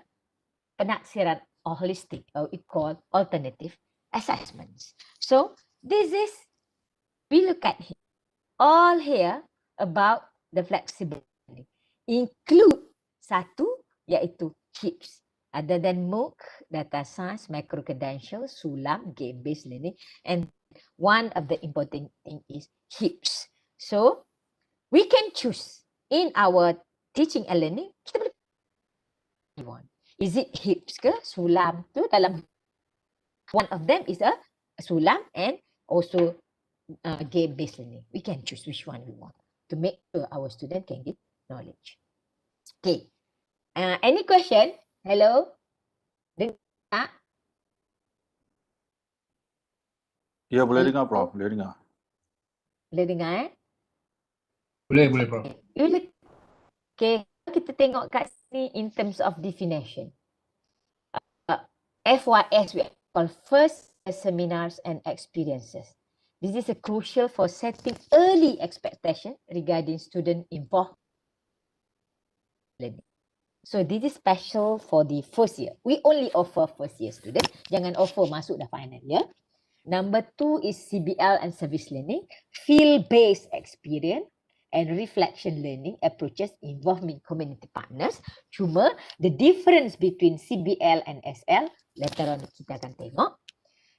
penaksiran or holistic, or it called alternative assessments. So this is, we look at here, all here about the flexibility. Include satu iaitu HIEPs. Other than MOOC, data science, micro credentials, SULAM, game-based learning, and one of the important thing is HIEPs. So we can choose in our teaching and learning. Kita boleh is it HIEPs ke SULAM tu dalam one of them is a SULAM and also game-based learning. We can choose which one we want to make sure our student can get knowledge. Okay. Any question? Hello? Dengar? Ya, boleh dengar, Prof. Boleh dengar. Boleh dengar Boleh, Prof. Okay, kita tengok kat sini in terms of definition. FYS we call first seminars and experiences. This is a crucial for setting early expectation regarding student involved learning. So this is special for the first year. We only offer first year student. Jangan offer masuk dah final year. Number 2 is CBL and service learning, field-based experience and reflection learning approaches involving community partners. Cuma the difference between CBL and SL, later on kita akan tengok.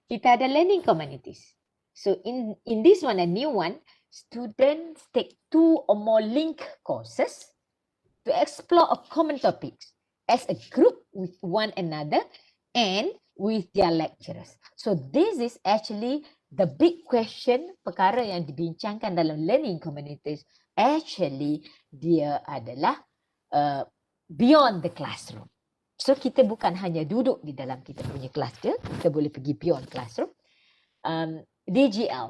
Kita ada learning communities. So in this one, a new one, students take 2 or more link courses to explore a common topics as a group with one another and with their lecturers. So this is actually the big question, perkara yang dibincangkan dalam learning communities. Actually, dia adalah beyond the classroom. So kita bukan hanya duduk di dalam kita punya kelas je, kita boleh pergi beyond classroom. DGL,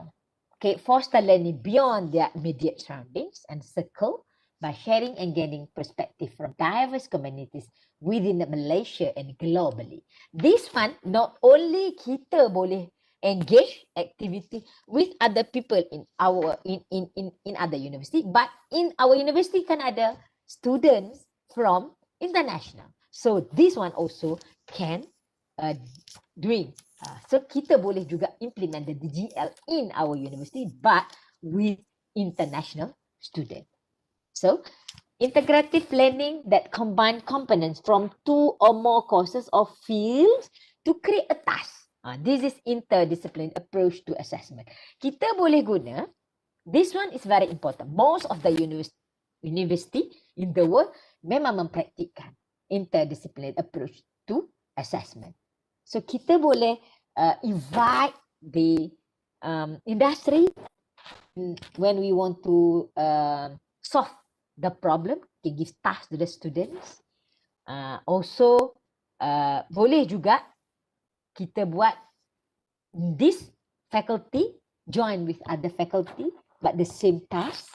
okay, foster learning beyond their immediate surroundings and circle by sharing and gaining perspective from diverse communities within Malaysia and globally. This one, not only kita boleh engage activity with other people in our in other university, but in our university kan ada students from international. So this one also can doing. So kita boleh juga implement the DGL in our university, but with international students. So, integrative learning that combine components from 2 or more courses or fields to create a task. This is interdisciplinary approach to assessment. Kita boleh guna, this one is very important. Most of the university in the world memang mempraktikkan interdisciplinary approach to assessment. So, kita boleh invite the industry when we want to solve the problem, okay, give tasks to the students. Also, boleh juga kita buat this faculty join with other faculty but the same task.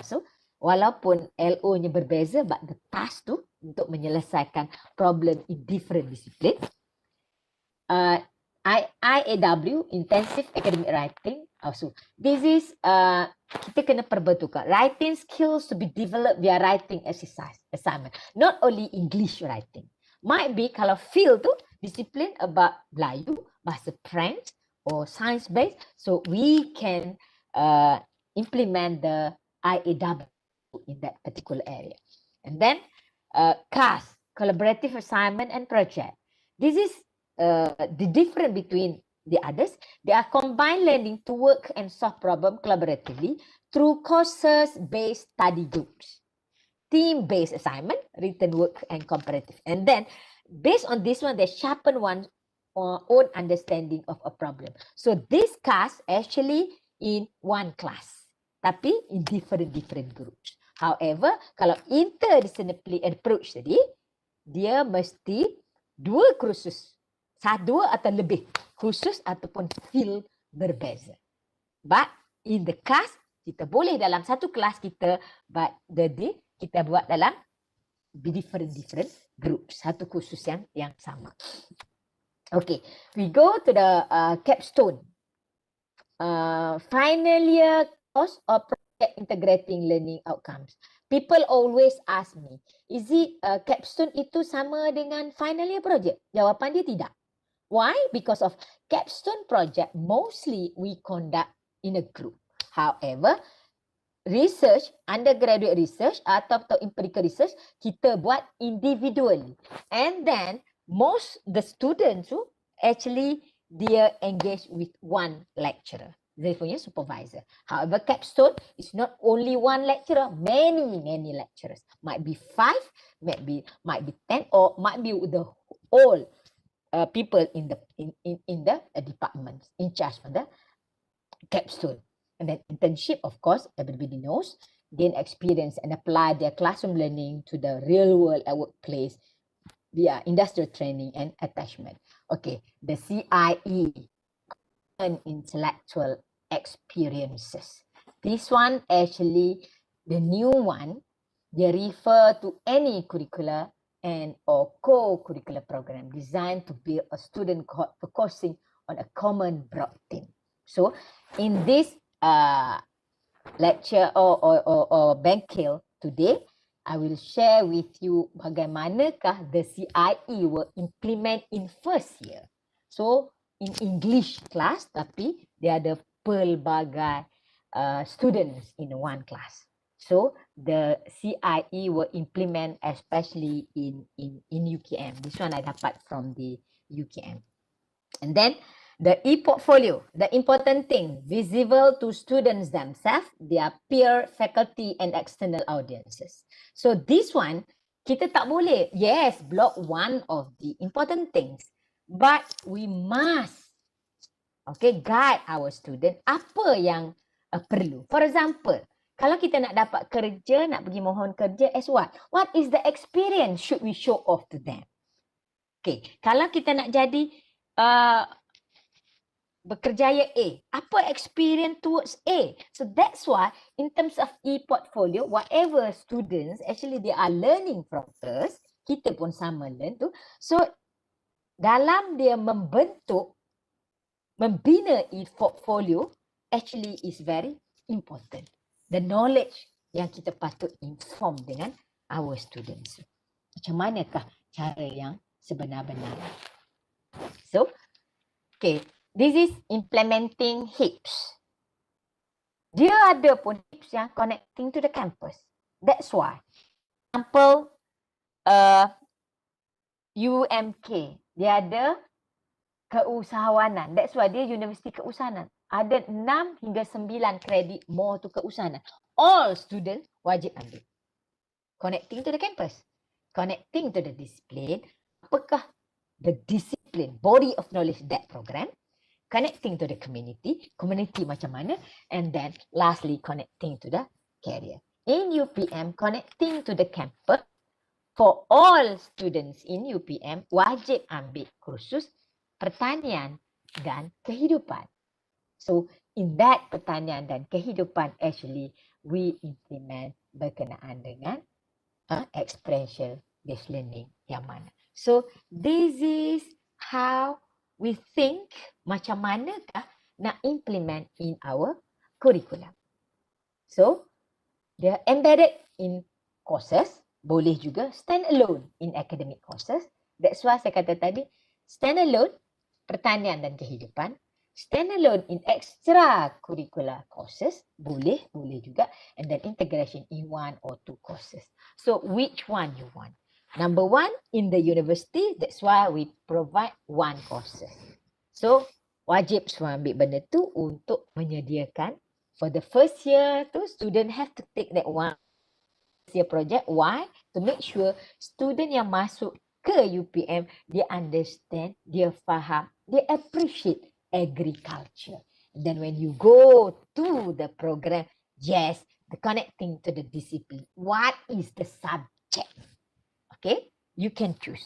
So, walaupun LO-nya berbeza but the task tu untuk menyelesaikan problem in different discipline. IAW, Intensive Academic Writing. Also, this is kita kena perbetulkan. Writing skills to be developed via writing exercise assignment. Not only English writing. Might be kalau field tu discipline about Melayu, bahasa French or science based. So we can implement the IAW in that particular area. And then CAS, Collaborative Assignment and Project. This is the difference between the others. They are combined learning to work and solve problem collaboratively through courses-based study groups, team-based assignment, written work, and comparative. And then, based on this one, they sharpen one's own understanding of a problem. So this class actually in one class, tapi in different groups. However, kalau interdisciplinary approach tadi, dia mesti dua kursus, dua atau lebih khusus ataupun field berbeza. But in the class, kita boleh dalam satu kelas kita, but kita buat dalam different groups, satu khusus yang sama. Okay, we go to the capstone. Final year course or project integrating learning outcomes. People always ask me, is it capstone itu sama dengan final year project? Jawapan dia tidak. Why? Because of capstone project mostly we conduct in a group. However, research, undergraduate research atau empirical research kita buat individually. And then most the students who actually dia engage with one lecturer. Dia punya supervisor. However, capstone is not only one lecturer, many lecturers. Might be 5, might be 10, or might be the whole people in the department in charge of the capstone. And then internship, of course, everybody knows, gain experience and apply their classroom learning to the real world at workplace via industrial training and attachment. Okay, the CIE, and intellectual experiences. This one actually, the new one, they refer to any curricular and or co-curricular program designed to build a student focusing on a common broad theme. So in this lecture or Bankil today, I will share with you bagaimanakah the CIE will implement in first year. So in English class, tapi dia ada pelbagai students in one class. So the CIE will implement especially in UKM. This one I dapat from the UKM. And then the e-portfolio, the important thing, visible to students themselves, their peer, faculty, and external audiences. So this one, kita tak boleh, yes, block one of the important things, but we must, okay, guide our student apa yang perlu. For example, kalau kita nak dapat kerja, nak pergi mohon kerja as what? What is the experience should we show off to them? Okay, kalau kita nak jadi berkerjaya A, apa experience towards A? So that's why in terms of e-portfolio, whatever students actually they are learning from us, kita pun sama learn tu. So dalam dia membina e-portfolio actually is very important. The knowledge yang kita patut inform dengan our students. Macam manakah cara yang sebenar-benar? So, okay, this is implementing HIEPs. Dia ada pun HIEPs yang connecting to the campus. That's why. Example, UMK, dia ada keusahawanan. That's why dia universiti keusahawanan. Ada 6 hingga 9 kredit more to keusahawanan. All students wajib ambil. Connecting to the campus. Connecting to the discipline. Apakah the discipline, body of knowledge that program? Connecting to the community. Community macam mana? And then lastly, connecting to the career. in UPM connecting to the campus for all students in UPM wajib ambil kursus pertanian dan kehidupan. So in that pertanian dan kehidupan actually we implement berkenaan dengan experiential based learning yang mana. So this is how we think macam manakah nak implement in our curriculum. So they are embedded in courses, boleh juga stand alone in academic courses. That's why saya kata tadi, stand alone pertanian dan kehidupan, stand alone in extracurricular courses, boleh juga, and then integration in 1 or 2 courses. So which one you want? Number 1 in the university, that's why we provide 1 courses. So wajib semua ambil benda tu untuk menyediakan for the first year tu student have to take that 1 year project. Why? To make sure student yang masuk ke UPM dia understand, dia faham, dia appreciate agriculture. And then when you go to the program, yes, the connecting to the discipline. What is the subject? Okay, you can choose.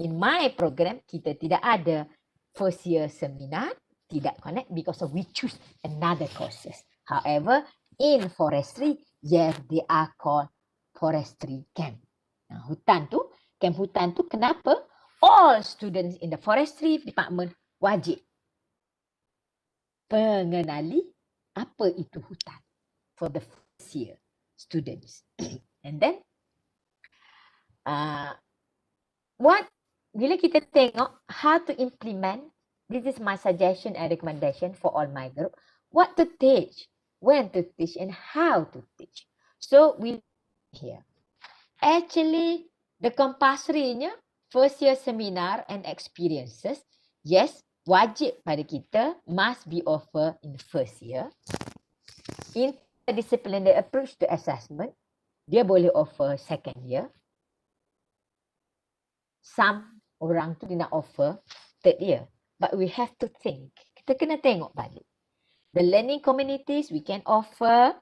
In my program, kita tidak ada first year seminar, tidak connect because of we choose another courses. However, in forestry, yes, they are called forestry camp. Nah, camp hutan tu kenapa? All students in the forestry department wajib mengenali apa itu hutan for the first year students. And then, bila kita tengok how to implement, this is my suggestion and recommendation for all my group, what to teach, when to teach, and how to teach. So we here. Actually, the compulsory-nya first year seminar and experiences, yes, wajib pada kita, must be offered in first year. Interdisciplinary approach to assessment, dia boleh offer second year. Some orang tu dia nak offer third year. But we have to think. Kita kena tengok balik. The learning communities we can offer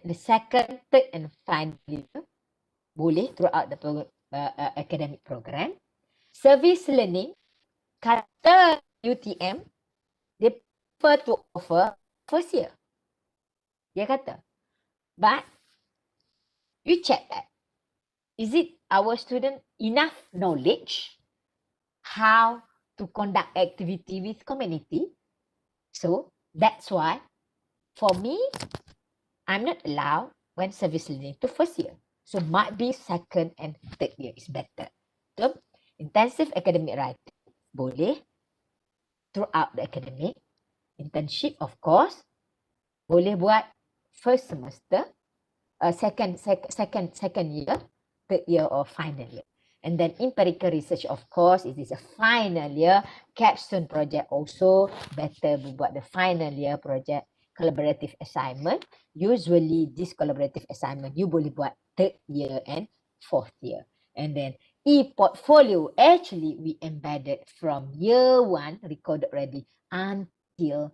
the second, third and final year. Boleh throughout the academic program. Service learning, kata UTM, they prefer to offer first year. Dia kata. But, you check that. Is it our student enough knowledge how to conduct activity with community? So, that's why, for me, I'm not allowed when service learning to first year. So, might be second and third year is better. So, intensive academic writing, boleh throughout the academic. Internship, of course, boleh buat first semester, second year, third year or final year. And then empirical research, of course, it is a final year. Capstone project also better buat the final year project. Collaborative assignment, usually this collaborative assignment you boleh buat third year and fourth year. And then e-portfolio, actually we embedded from year 1 recorded already until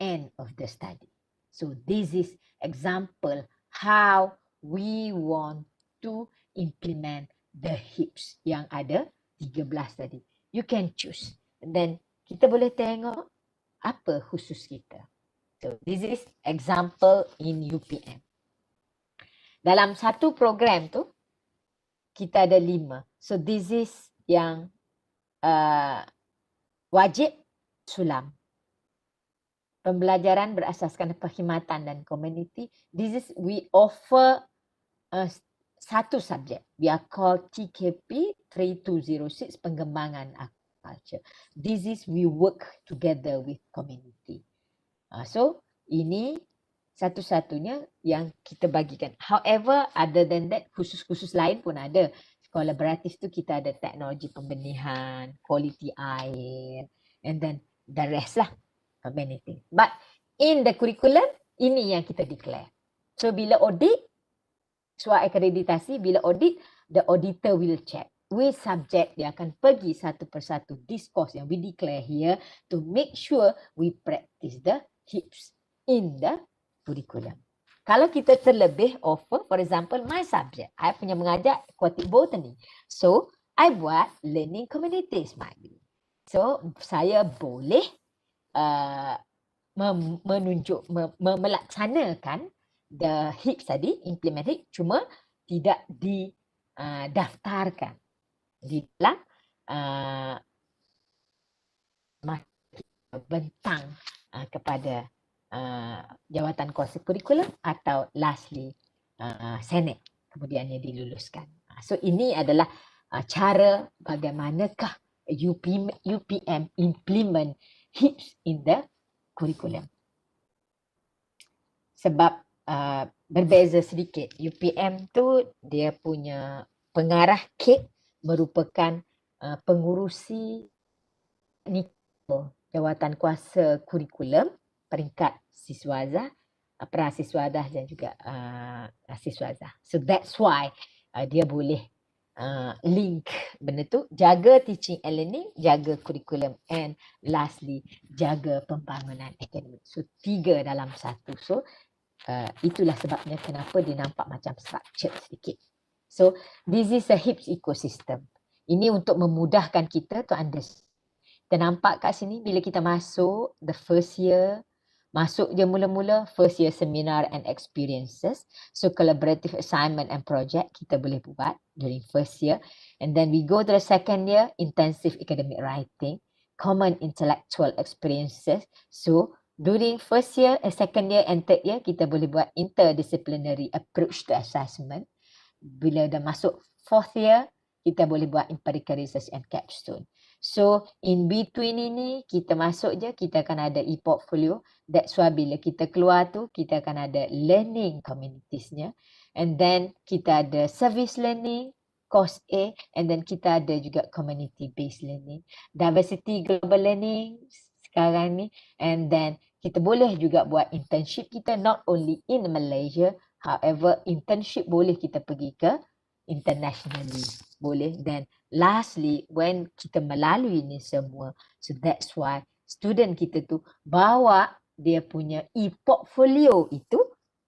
end of the study. So this is example how we want to implement the HIEPs yang ada 13 tadi. You can choose. And then kita boleh tengok apa khusus kita. So this is example in UPM. Dalam satu program tu, kita ada 5. So this is yang wajib sulam. Pembelajaran berasaskan perkhidmatan dan community. This is we offer satu subjek. We are called TKP 3206 pengembangan agriculture. This is we work together with community. So ini satu-satunya yang kita bagikan. However, other than that, khusus-khusus lain pun ada. Kolaboratif tu kita ada teknologi pembenihan, quality air, and then the rest lah. Many things. But in the curriculum, ini yang kita declare. So bila audit, suai akreditasi, bila audit, the auditor will check. Which subject dia akan pergi satu persatu this course yang we declare here to make sure we practice the HIEPs in the curriculum. Kalau kita terlebih offer, for example, my subject, I punya mengajar aquatic botany. So, I buat learning communities, maybe. So, saya boleh melaksanakan the HIEPs tadi, implement HIEPs, cuma tidak didaftarkan di dalam bentang kepada jawatan kuasa kurikulum atau lastly Senate kemudiannya diluluskan. So ini adalah cara bagaimanakah UPM implement HIEPs in the curriculum. Sebab berbeza sedikit. UPM tu dia punya pengarah KIP merupakan pengurusi jawatan kuasa kurikulum peringkat siswaza, prasiswadah dan juga siswaza. So that's why dia boleh link benda tu, jaga teaching and learning, jaga kurikulum, and lastly jaga pembangunan akademik. So 3 dalam 1. So itulah sebabnya kenapa dia nampak macam structured sedikit. So this is a HIEPs ecosystem. Ini untuk memudahkan kita to understand. Kita nampak kat sini bila kita masuk the first year, masuk je mula-mula first year seminar and experiences. So collaborative assignment and project kita boleh buat during first year. And then we go to the second year, intensive academic writing, common intellectual experiences. So during first year, second year and third year kita boleh buat interdisciplinary approach to assessment. Bila dah masuk fourth year, kita boleh buat empirical research and capstone. So in between ini kita masuk je, kita akan ada e-portfolio. That's why bila kita keluar tu kita akan ada learning communitiesnya, and then kita ada service learning, course A, and then kita ada juga community based learning, diversity global learning sekarang ni, and then kita boleh juga buat internship kita not only in Malaysia, however internship boleh kita pergi ke internationally, boleh. Then lastly, when kita melalui ni semua, so that's why student kita tu bawa dia punya e-portfolio itu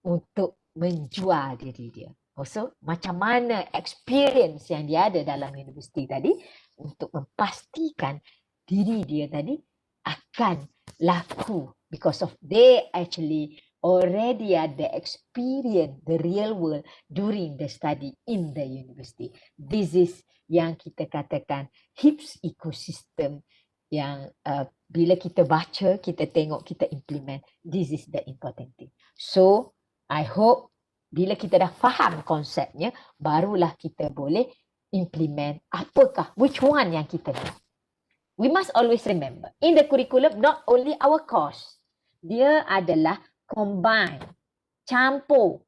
untuk menjual diri dia. Also, macam mana experience yang dia ada dalam universiti tadi untuk memastikan diri dia tadi akan laku because of they actually already ada experience the real world during the study in the university. This is yang kita katakan HIEPs ecosystem yang bila kita baca, kita tengok, kita implement, this is the important thing. So, I hope bila kita dah faham konsepnya, barulah kita boleh implement apakah, which one yang kita nak. We must always remember, in the curriculum, not only our course, dia adalah combine, campur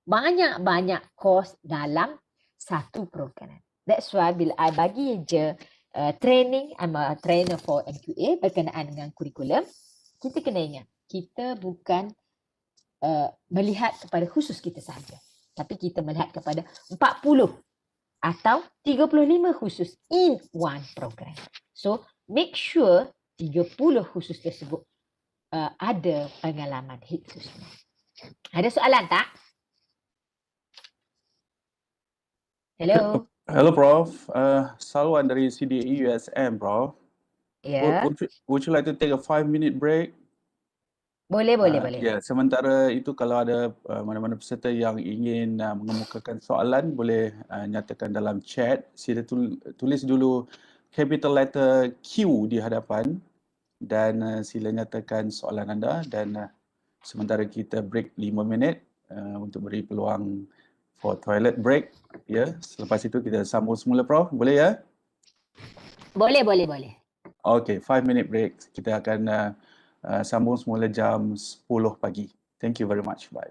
banyak-banyak course dalam satu program. That's why bila I bagi je training, I'm a trainer for MQA berkenaan dengan kurikulum, kita kena ingat, kita bukan melihat kepada khusus kita sahaja, tapi kita melihat kepada 40 atau 35 khusus in one program. So make sure 30 khusus tersebut ada pengalaman HIEPs. Ada soalan tak? Hello. Hello, Prof. Salwan dari CDE USM, Prof. Ya. Would you like to take a 5-minute break? Boleh. Ya, sementara itu kalau ada mana-mana peserta yang ingin mengemukakan soalan, boleh nyatakan dalam chat. Sila tulis dulu capital letter Q di hadapan dan sila nyatakan soalan anda, dan sementara kita break 5 minit untuk beri peluang for toilet break. Ya, selepas itu kita sambung semula, Prof. Boleh ya? Boleh. Okay, 5-minute break. Kita akan sambung semula jam 10 pagi. Thank you very much. Bye.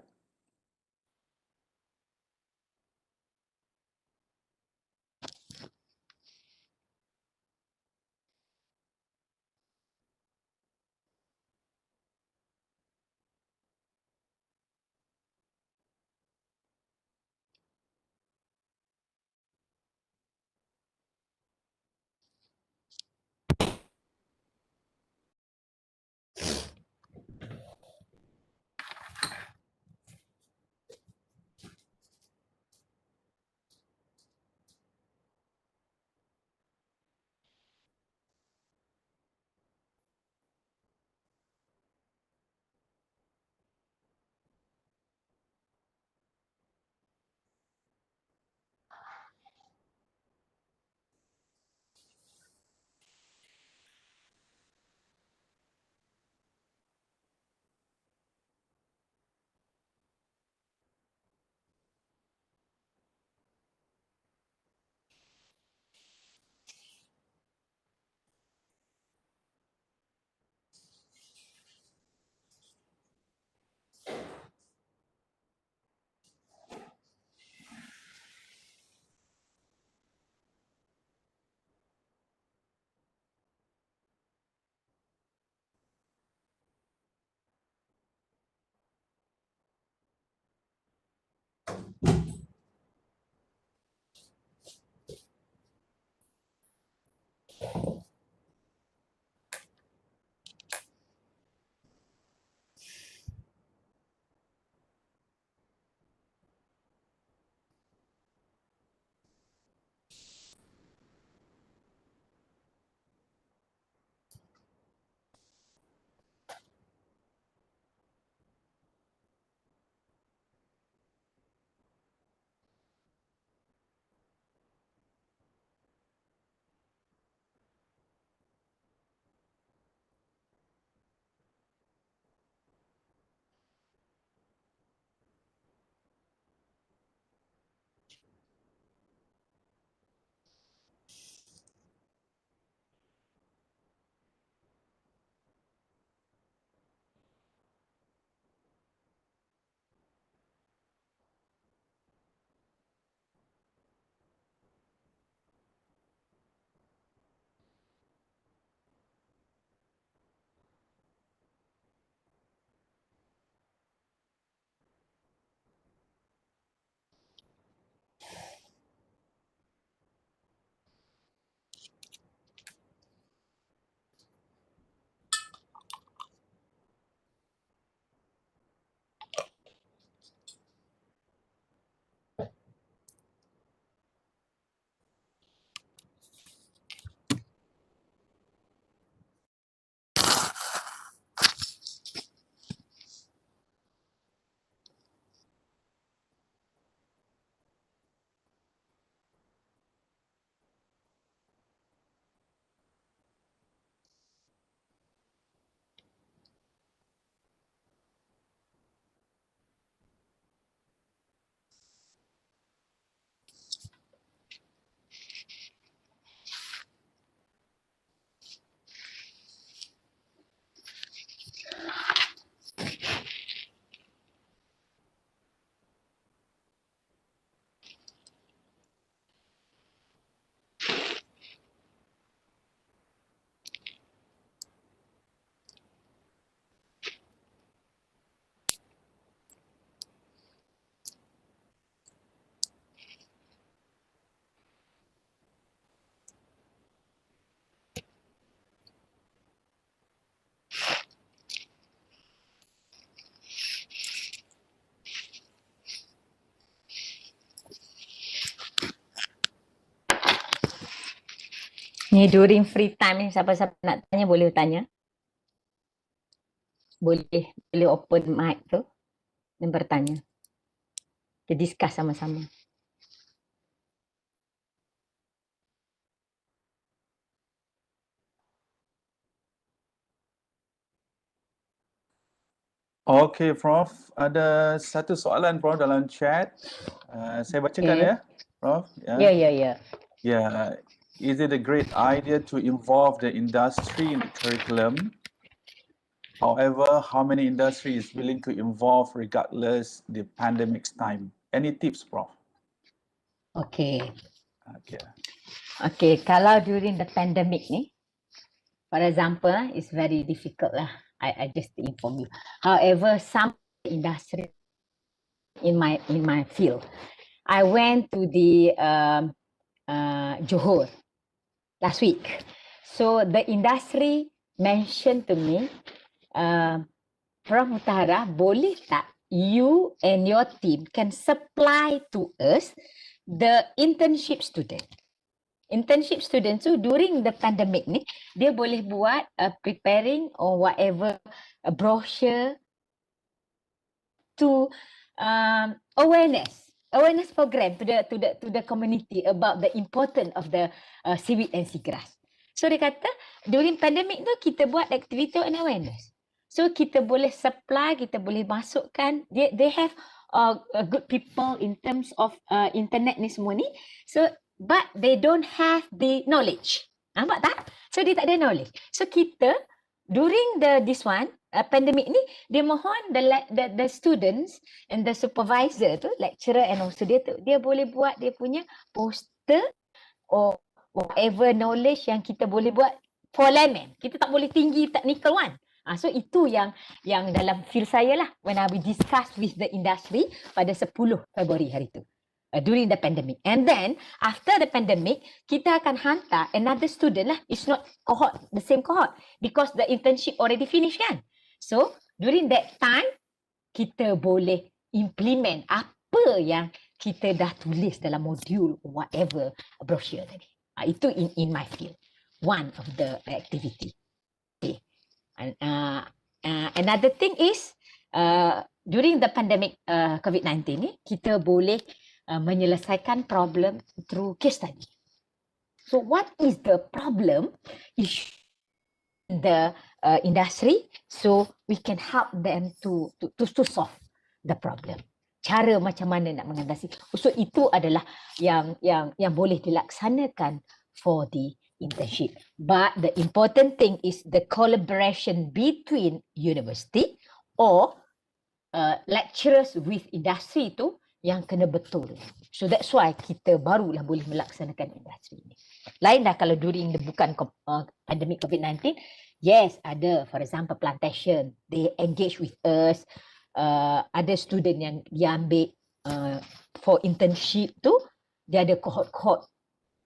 Ni during free time ni siapa-siapa nak tanya boleh tanya. Boleh open mic tu dan bertanya. Kita discuss sama-sama. Okay, Prof. Ada satu soalan, Prof, dalam chat. Saya bacakan Okay. ya, Prof. Ya. Yeah. Is it a great idea to involve the industry in the curriculum? However, how many industry is willing to involve regardless the pandemic's time? Any tips, Prof? Okay. Okay. Okay, kalau during the pandemic ni, for example, it's very difficult lah. I just inform you. However, some industry in my field, I went to the Johor last week. So the industry mentioned to me, Prof Mutahara, boleh tak you and your team can supply to us the internship student? Internship students tu during the pandemic ni, dia boleh buat preparing or whatever a brochure to awareness program to the community about the importance of the seaweed and seagrass. So dia kata during pandemic tu kita buat activity and awareness. So kita boleh supply, kita boleh masukkan, they have good people in terms of internet ni semua ni. So but they don't have the knowledge. Nampak tak? So dia tak ada knowledge. So kita during this one pandemic ni, dia mohon the students and the supervisor tu, lecturer and also dia boleh buat dia punya poster or whatever knowledge yang kita boleh buat for layman. Kita tak boleh tinggi technical one. So itu yang dalam field saya lah when I will discuss with the industry pada 10 Februari hari tu. During the pandemic. And then, after the pandemic, kita akan hantar another student lah. It's not cohort, the same cohort. Because the internship already finished kan. So, during that time, kita boleh implement apa yang kita dah tulis dalam modul, whatever, brochure tadi. Itu in my field. One of the activity. Okay. Another thing is, during the pandemic COVID-19 ni, kita boleh menyelesaikan problem through case study. So what is the problem issue in the industry? So we can help them to solve the problem. Cara macam mana nak mengatasi. So itu adalah yang boleh dilaksanakan for the internship. But the important thing is the collaboration between university or lecturers with industry tu yang kena betul. So that's why kita barulah boleh melaksanakan industri ini. Lain dah kalau during the bukan pandemic COVID-19, yes ada for example plantation, they engage with us, ada student yang dia ambil for internship tu, dia ada cohort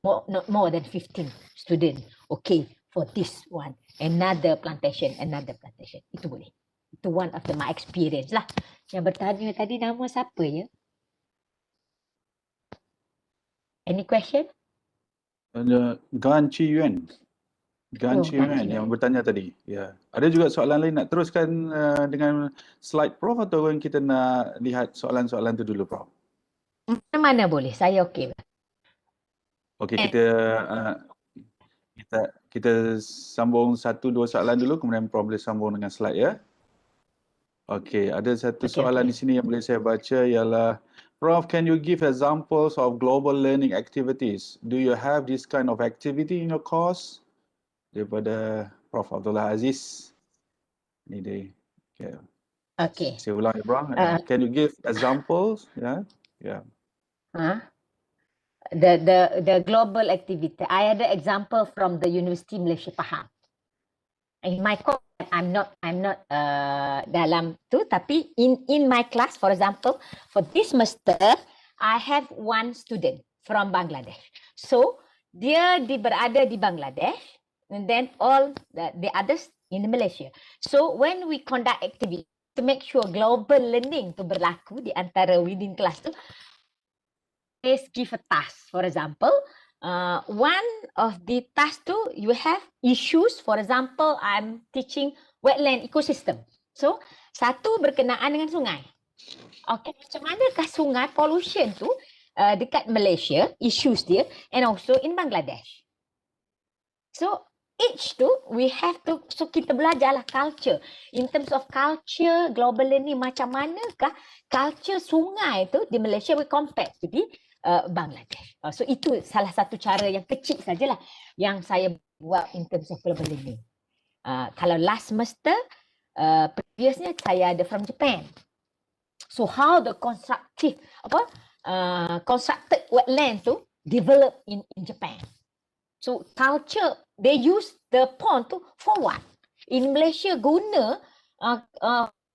not more than 15 student. Okay, for this one, another plantation. Itu boleh. Itu one of my experience lah. Yang bertanya tadi nama siapa ya? Any question? Gan Chi Yuan. Gan Chi Yuan yang bertanya tadi. Ya. Ada juga soalan lain, nak teruskan dengan slide Prof atau kita nak lihat soalan-soalan tu dulu Prof? Mana boleh, saya okey. Okey, kita sambung 1-2 soalan dulu, kemudian Prof boleh sambung dengan slide ya. Okey, ada satu soalan di sini yang boleh saya baca ialah, Prof, can you give examples of global learning activities? Do you have this kind of activity in your course? Daripada Prof Abdullah Aziz. Ini dia. Okay. Saya ulang ya, Prof. Can you give examples? Yeah. The global activity. I had an example from the University Malaysia Pahang. In my course, I'm not dalam tu, tapi in my class, for example, for this semester, I have one student from Bangladesh. So dia berada di Bangladesh, and then all the others in Malaysia. So when we conduct activity to make sure global learning tu berlaku di antara within class tu, let's give a task. For example, one of the tasks tu you have issues. For example, I'm teaching wetland ecosystem. So satu berkenaan dengan sungai. Okay, macam manakah sungai pollution tu dekat Malaysia, issues dia, and also in Bangladesh. So each tu we have to, so kita belajarlah culture. In terms of culture, global ni macam manakah culture sungai tu di Malaysia we compare to di Bangladesh. So itu salah satu cara yang kecil sajalah yang saya buat in terms of global learning. Kalau last semester, previously saya ada from Japan. So how the constructed wetland tu develop in Japan. So culture, they use the pond tu for what? In Malaysia guna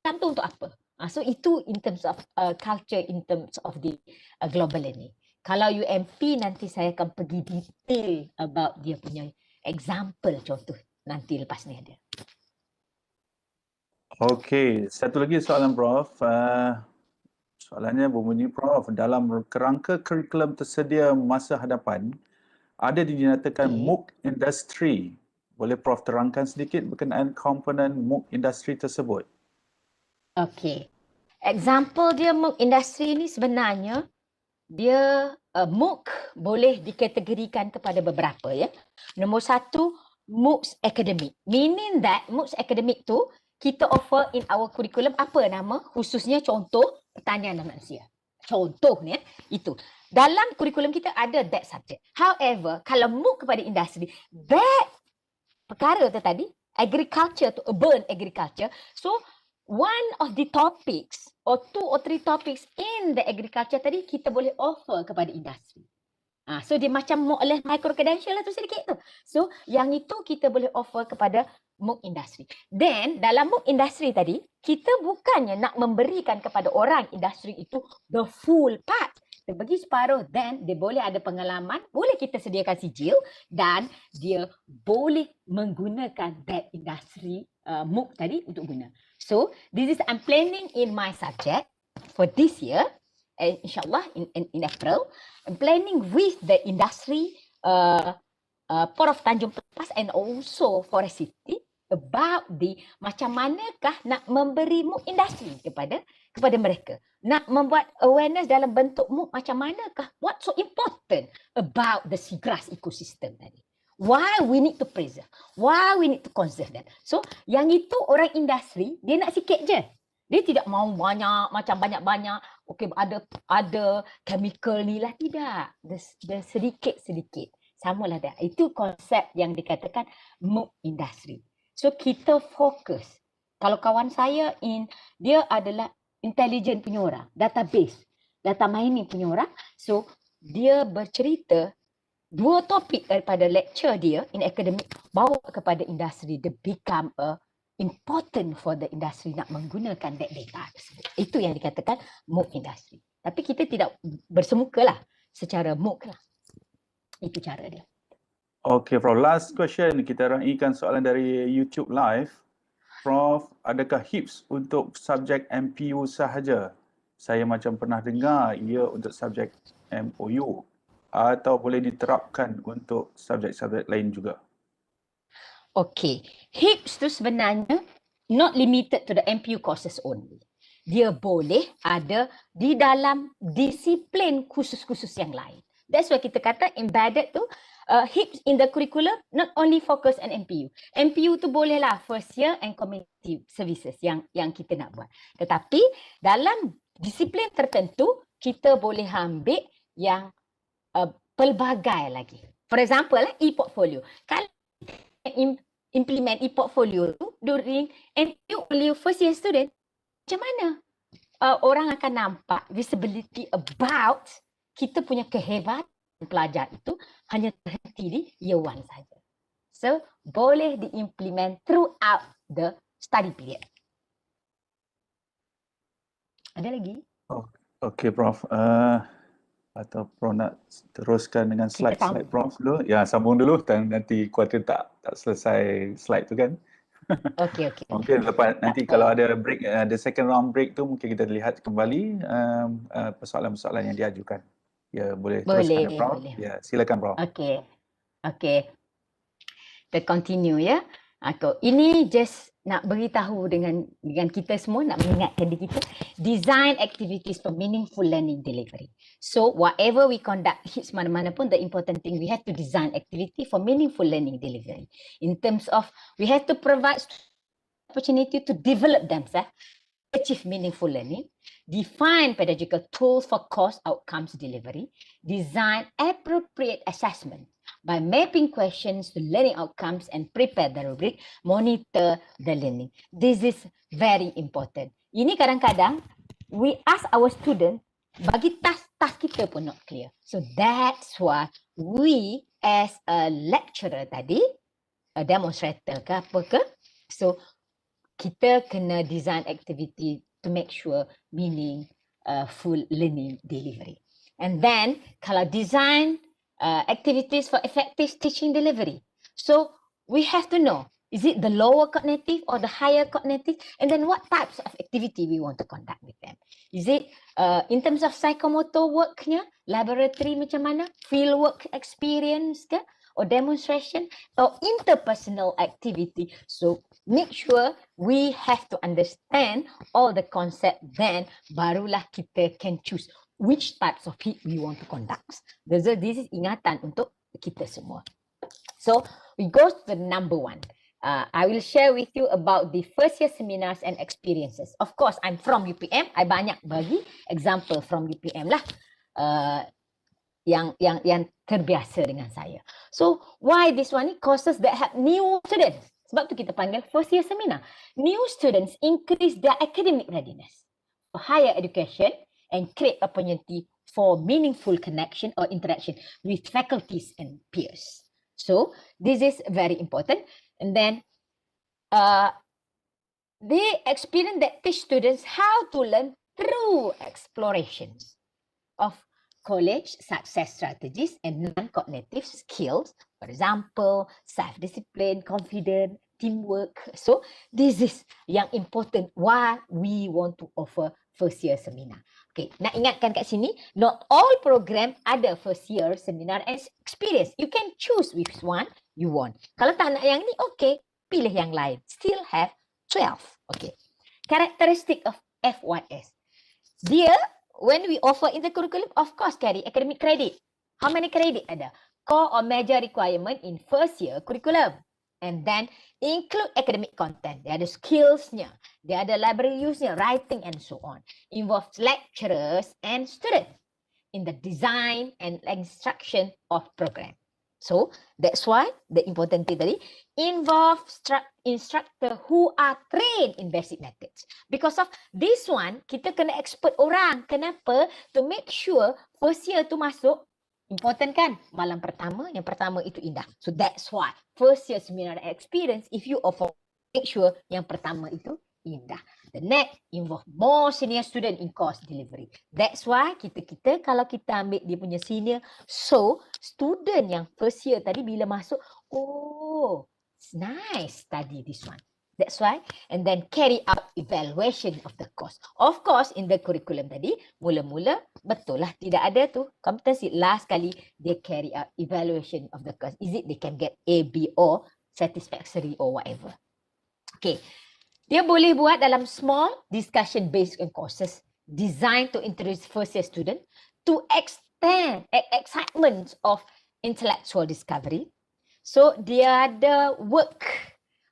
tu untuk apa? So itu in terms of culture, in terms of the global learning. Kalau UMP nanti saya akan pergi detail about dia punya example contoh nanti lepas ni ada. Okey, satu lagi soalan Prof. Soalannya berbunyi, Prof, dalam kerangka kurikulum tersedia masa hadapan, ada dinyatakan MOOC industri. Boleh Prof terangkan sedikit berkenaan komponen MOOC industri tersebut? Okey. Example dia MOOC industri ni sebenarnya dia MOOC boleh dikategorikan kepada beberapa ya. Nombor satu, MOOC academic. Meaning that MOOC academic tu kita offer in our curriculum apa nama? Khususnya contoh pertanian dan manusia. Contohnya itu. Dalam kurikulum kita ada that subject. However, kalau MOOC kepada industri, that perkara tu tadi, agriculture tu, urban agriculture. So, one of the topics or 2 or 3 topics in the agriculture tadi kita boleh offer kepada industri. So dia macam more or less micro credential lah tu sedikit tu. So yang itu kita boleh offer kepada MOOC industri. Then dalam MOOC industri tadi kita bukannya nak memberikan kepada orang industri itu the full part. Kita bagi separuh, then dia boleh ada pengalaman, boleh kita sediakan sijil dan dia boleh menggunakan that industri MOOC tadi untuk guna. So this is I'm planning in my subject for this year, and insyaAllah in April, I'm planning with the industry Port of Tanjung Lepas and also Forest City about the macam manakah nak memberi MOOC industri kepada mereka. Nak membuat awareness dalam bentuk MOOC macam manakah, what's so important about the seagrass ecosystem tadi. Why we need to preserve, why we need to conserve that. So yang itu orang industri dia nak sikit je. Dia tidak mahu banyak, macam banyak-banyak. Okey, ada chemical ni lah. Tidak. Dia sedikit-sedikit. Samalah dah. Itu konsep yang dikatakan MOOC industri. So kita fokus. Kalau kawan saya dia adalah intelligent punya orang, database, data mining punya orang. So dia bercerita 2 topik daripada lecture dia in academic bawa kepada industri. Dia become important for the industry nak menggunakan that data tersebut. Itu yang dikatakan MOOC industri. Tapi kita tidak bersemukalah secara MOOC lah. Itu cara dia. Okay, Prof. Last question. Kita raikan soalan dari YouTube Live. Prof, adakah HIEPs untuk subjek MPU sahaja? Saya macam pernah dengar ia untuk subjek MOU atau boleh diterapkan untuk subjek-subjek lain juga? Okay, HIEPs tu sebenarnya not limited to the MPU courses only. Dia boleh ada di dalam disiplin khusus-khusus yang lain. That's why kita kata embedded tu HIEPs in the curriculum not only focus on MPU. MPU tu bolehlah first year and community services yang kita nak buat. Tetapi dalam disiplin tertentu kita boleh ambil yang pelbagai lagi. For example, e-portfolio. Kalau implement e-portfolio tu during MPU only first year student, macam mana orang akan nampak visibility about kita punya kehebatan pelajar itu hanya terhenti di year 1 saja. So, boleh diimplement throughout the study period. Ada lagi? Okay, Prof. Atau Prof nak teruskan dengan slide-slide Prof dulu? Ya, sambung dulu. Nanti kuarter tak selesai slide tu kan? Okay. Mungkin lepas nanti kalau ada break, ada second round break tu mungkin kita lihat kembali persoalan-persoalan yang diajukan. Ya, boleh teruskan ya, Prof. Boleh. Ya, silakan Prof. Okay. Kita continue ya. Ini just nak beritahu dengan kita semua, nak mengingatkan diri kita, design activities for meaningful learning delivery. So whatever we conduct, HIEPs mana-mana pun, the important thing, we have to design activity for meaningful learning delivery. In terms of, we have to provide opportunity to develop themselves, achieve meaningful learning, define pedagogical tools for course outcomes delivery, design appropriate assessment by mapping questions to learning outcomes and prepare the rubric, monitor the learning. This is very important. Ini kadang-kadang we ask our student, bagi task kita pun not clear. So that's why we as a lecturer tadi, a demonstrator ke apa ke, so kita kena design activity to make sure full learning delivery. And then kalau design activities for effective teaching delivery. So we have to know, is it the lower cognitive or the higher cognitive? And then what types of activity we want to conduct with them? Is it in terms of psychomotor worknya, laboratory macam mana, field work experience ke, or demonstration, or interpersonal activity? So make sure we have to understand all the concept, then barulah kita can choose which types of HIEP we want to conduct. This is ingatan untuk kita semua. So we go to the number one. I will share with you about the first year seminars and experiences. Of course, I'm from UPM. I banyak bagi example from UPM lah. Yang terbiasa dengan saya. So why this one? Courses that have new students. Sebab tu kita panggil first year seminar. New students increase their academic readiness for higher education and create opportunity for meaningful connection or interaction with faculties and peers. So this is very important. And then they experience that teach students how to learn through explorations of college success strategies and non-cognitive skills. For example, self-discipline, confidence, teamwork. So this is yang important why we want to offer first year seminar. Okay, nak ingatkan kat sini, not all program ada first year seminar and experience. You can choose which one you want. Kalau tak nak yang ni, okay, pilih yang lain. Still have 12. Okay. Characteristic of FYS. Dia, when we offer in the curriculum, of course carry academic credit. How many credit ada? Core or major requirement in first year curriculum. And then include academic content. Dia ada skillsnya. Dia ada library use-nya, writing and so on. Involves lecturers and students in the design and instruction of program. So that's why the important thing tadi involve instructor who are trained in basic methods. Because of this one, kita kena expert orang. Kenapa? To make sure first year tu masuk. Important kan? Malam pertama, yang pertama itu indah. So that's why first year seminar experience, if you offer, make sure yang pertama itu indah. The next involve more senior student in course delivery. That's why kita kalau kita ambil dia punya senior, so student yang first year tadi bila masuk, oh, it's nice study this one. That's why, and then carry out evaluation of the course. Of course, in the curriculum tadi, mula-mula betul lah tidak ada tu competency. Last kali dia carry out evaluation of the course. Is it they can get A, B, or satisfactory or whatever. Okay, dia boleh buat dalam small discussion based on courses designed to introduce first year student to extend excitement of intellectual discovery. So dia ada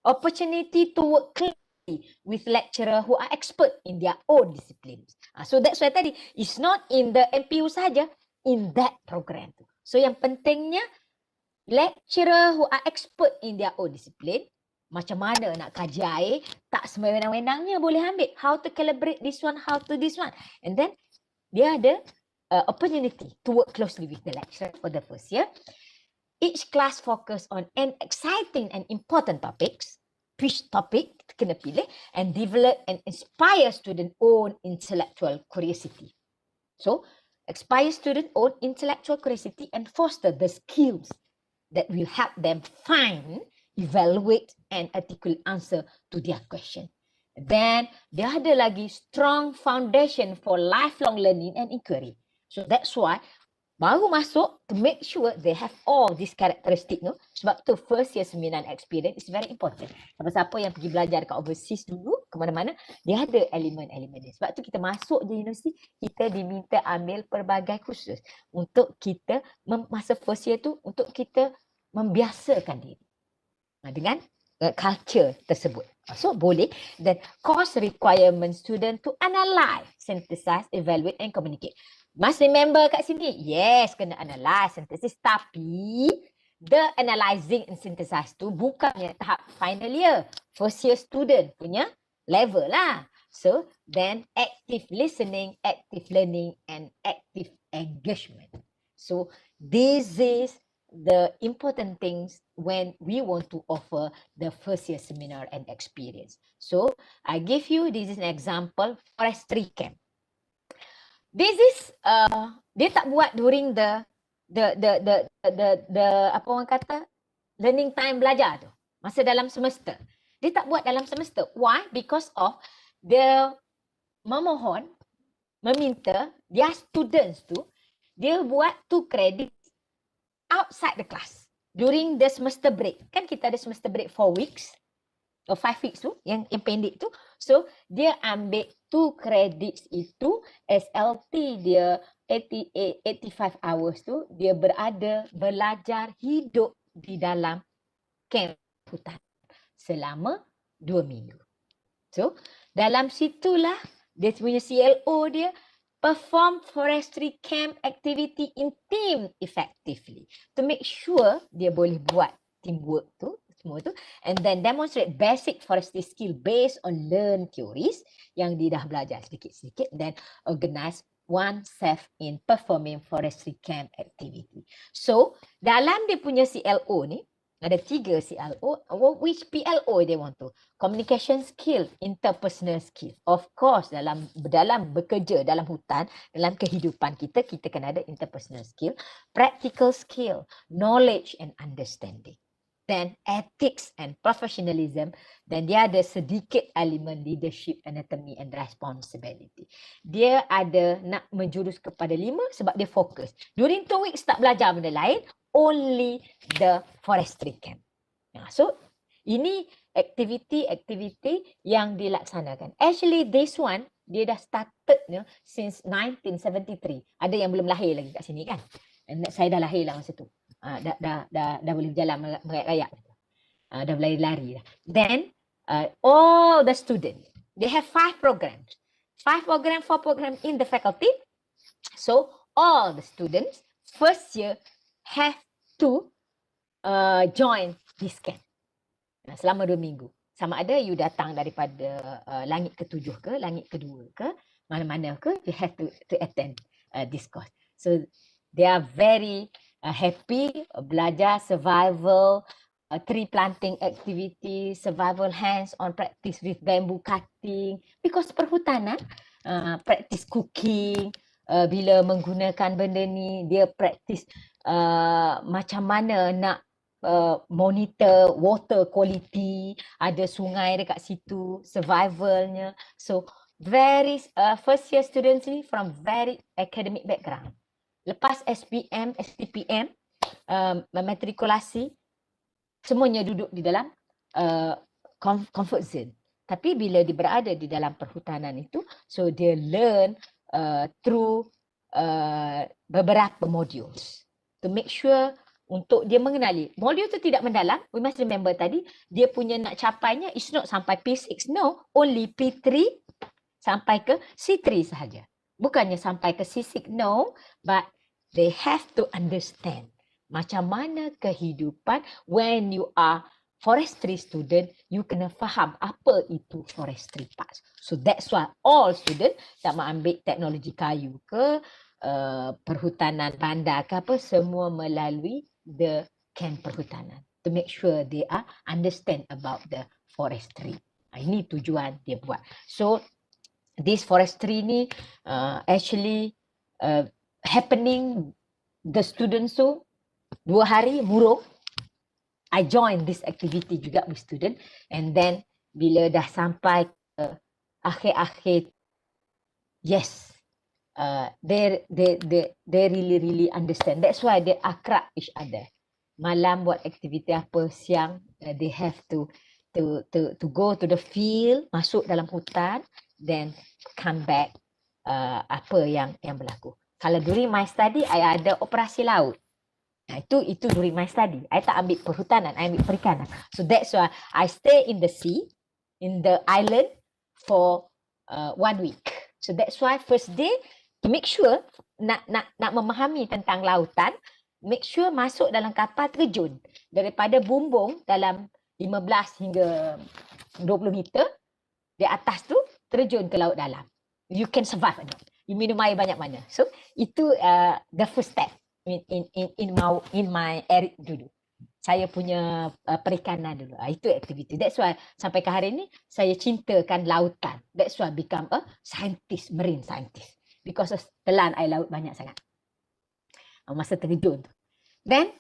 opportunity to work closely with lecturer who are expert in their own disciplines. So that's why tadi, it's not in the MPU saja, in that program. So yang pentingnya, lecturer who are expert in their own discipline, macam mana nak kaji air, tak sewenang-wenangnya boleh ambil. How to calibrate this one, how to this one. And then, dia ada opportunity to work closely with the lecturer for the first year. Each class focus on an exciting and important topics, which topic kena pilih, and develop and inspire student own intellectual curiosity. So, inspire student own intellectual curiosity and foster the skills that will help them find, evaluate, and articulate answer to their question. Then, dia ada lagi strong foundation for lifelong learning and inquiry. So that's why Baru masuk to make sure they have all these characteristic tu. Sebab tu first year seminar experience is very important. Siapa yang pergi belajar dekat overseas dulu, ke mana-mana, dia ada elemen-elemen ni. Sebab tu kita masuk di universiti, kita diminta ambil pelbagai kursus untuk kita masa first year tu, untuk kita membiasakan diri dengan culture tersebut. So boleh. Then course requirement student to analyze, synthesize, evaluate and communicate. Must remember kat sini, yes, kena analyze, synthesis, tapi the analyzing and synthesize tu bukannya tahap final year, first year student punya level lah. So then active listening, active learning and active engagement. So this is the important things when we want to offer the first year seminar and experience. So I give you, this is an example, forestry camp. This is dia tak buat during the apa orang kata, learning time belajar tu, masa dalam semester. Dia tak buat dalam semester. Why? Because of dia memohon, meminta dia students tu, dia buat 2 credit outside the class during the semester break. Kan kita ada semester break 4 weeks or 5 weeks tu, yang pendek tu. So dia ambil 2 credits itu, SLT dia 85 hours tu, dia belajar hidup di dalam camp hutan selama 2 minggu. So dalam situlah dia punya CLO dia perform forestry camp activity in team effectively to make sure dia boleh buat teamwork tu semua tu, and then demonstrate basic forestry skill based on learned theories yang dia dah belajar sedikit-sedikit, then organize oneself in performing forestry camp activity. So dalam dia punya CLO ni ada 3 CLO. Which PLO they want to? Communication skill, interpersonal skill. Of course, dalam bekerja dalam hutan, dalam kehidupan kita kena ada interpersonal skill, practical skill, knowledge and understanding. Then ethics and professionalism. Dan dia ada sedikit elemen leadership, anatomy and responsibility. Dia ada nak menjurus kepada 5 sebab dia fokus. During 2 weeks tak belajar benda lain, only the forestry camp. So ini aktiviti yang dilaksanakan. Actually this one dia dah started since 1973. Ada yang belum lahir lagi kat sini kan. Saya dah lahir lah masa tu. Dah boleh berjalan merayak-rayak. Dah lari-lari dah. Then all the students, they have 5 programs. 4 program in the faculty. So all the students first year have to join this camp selama 2 minggu. Sama ada you datang daripada langit ke-7 ke, langit ke-2 ke, mana-mana ke, you have to attend this course. So they are very happy belajar survival, tree planting activity, survival hands-on practice with bamboo cutting, because perhutanan, practice cooking, bila menggunakan benda ni, dia practice macam mana nak monitor water quality, ada sungai dekat situ, survivalnya. So very first year students ni from very academic background. Lepas SPM, STPM, matrikulasi, semuanya duduk di dalam comfort zone. Tapi bila dia berada di dalam perhutanan itu, so dia learn through beberapa modules to make sure untuk dia mengenali. Modul tu tidak mendalam. We must remember tadi, dia punya nak capainya is not sampai P6. No, only P3 sampai ke C3 sahaja. Bukannya sampai ke C6. No, but they have to understand macam mana kehidupan when you are forestry student, you kena faham apa itu forestry parts. So that's why all student sama ambil teknologi kayu ke, perhutanan bandar ke apa, semua melalui the camp perhutanan to make sure they are understand about the forestry. Ini tujuan dia buat. So this forestry ni actually happening, the students tu 2 hari murung. I join this activity juga with student, and then bila dah sampai ke akhir-akhir, yes, they really understand. That's why they akrab each other. Malam buat aktiviti apa, siang they have to go to the field, masuk dalam hutan, then come back, apa yang berlaku. Kalau during my study, I ada operasi laut. Nah, itu during my study. I tak ambil perhutanan, I ambil perikanan. So that's why I stay in the sea, in the island for 1 week. So that's why first day to make sure nak memahami tentang lautan, make sure masuk dalam kapal terjun daripada bumbung dalam 15 hingga 20 meter di atas tu terjun ke laut dalam. You can survive or not. You minum air banyak mana. So itu the first step in my area dulu. Saya punya perikanan dulu. Itu aktiviti. That's why sampai ke hari ini saya cintakan lautan. That's why become a scientist, marine scientist. Because of telan air laut banyak sangat. Masa terjun tu. Then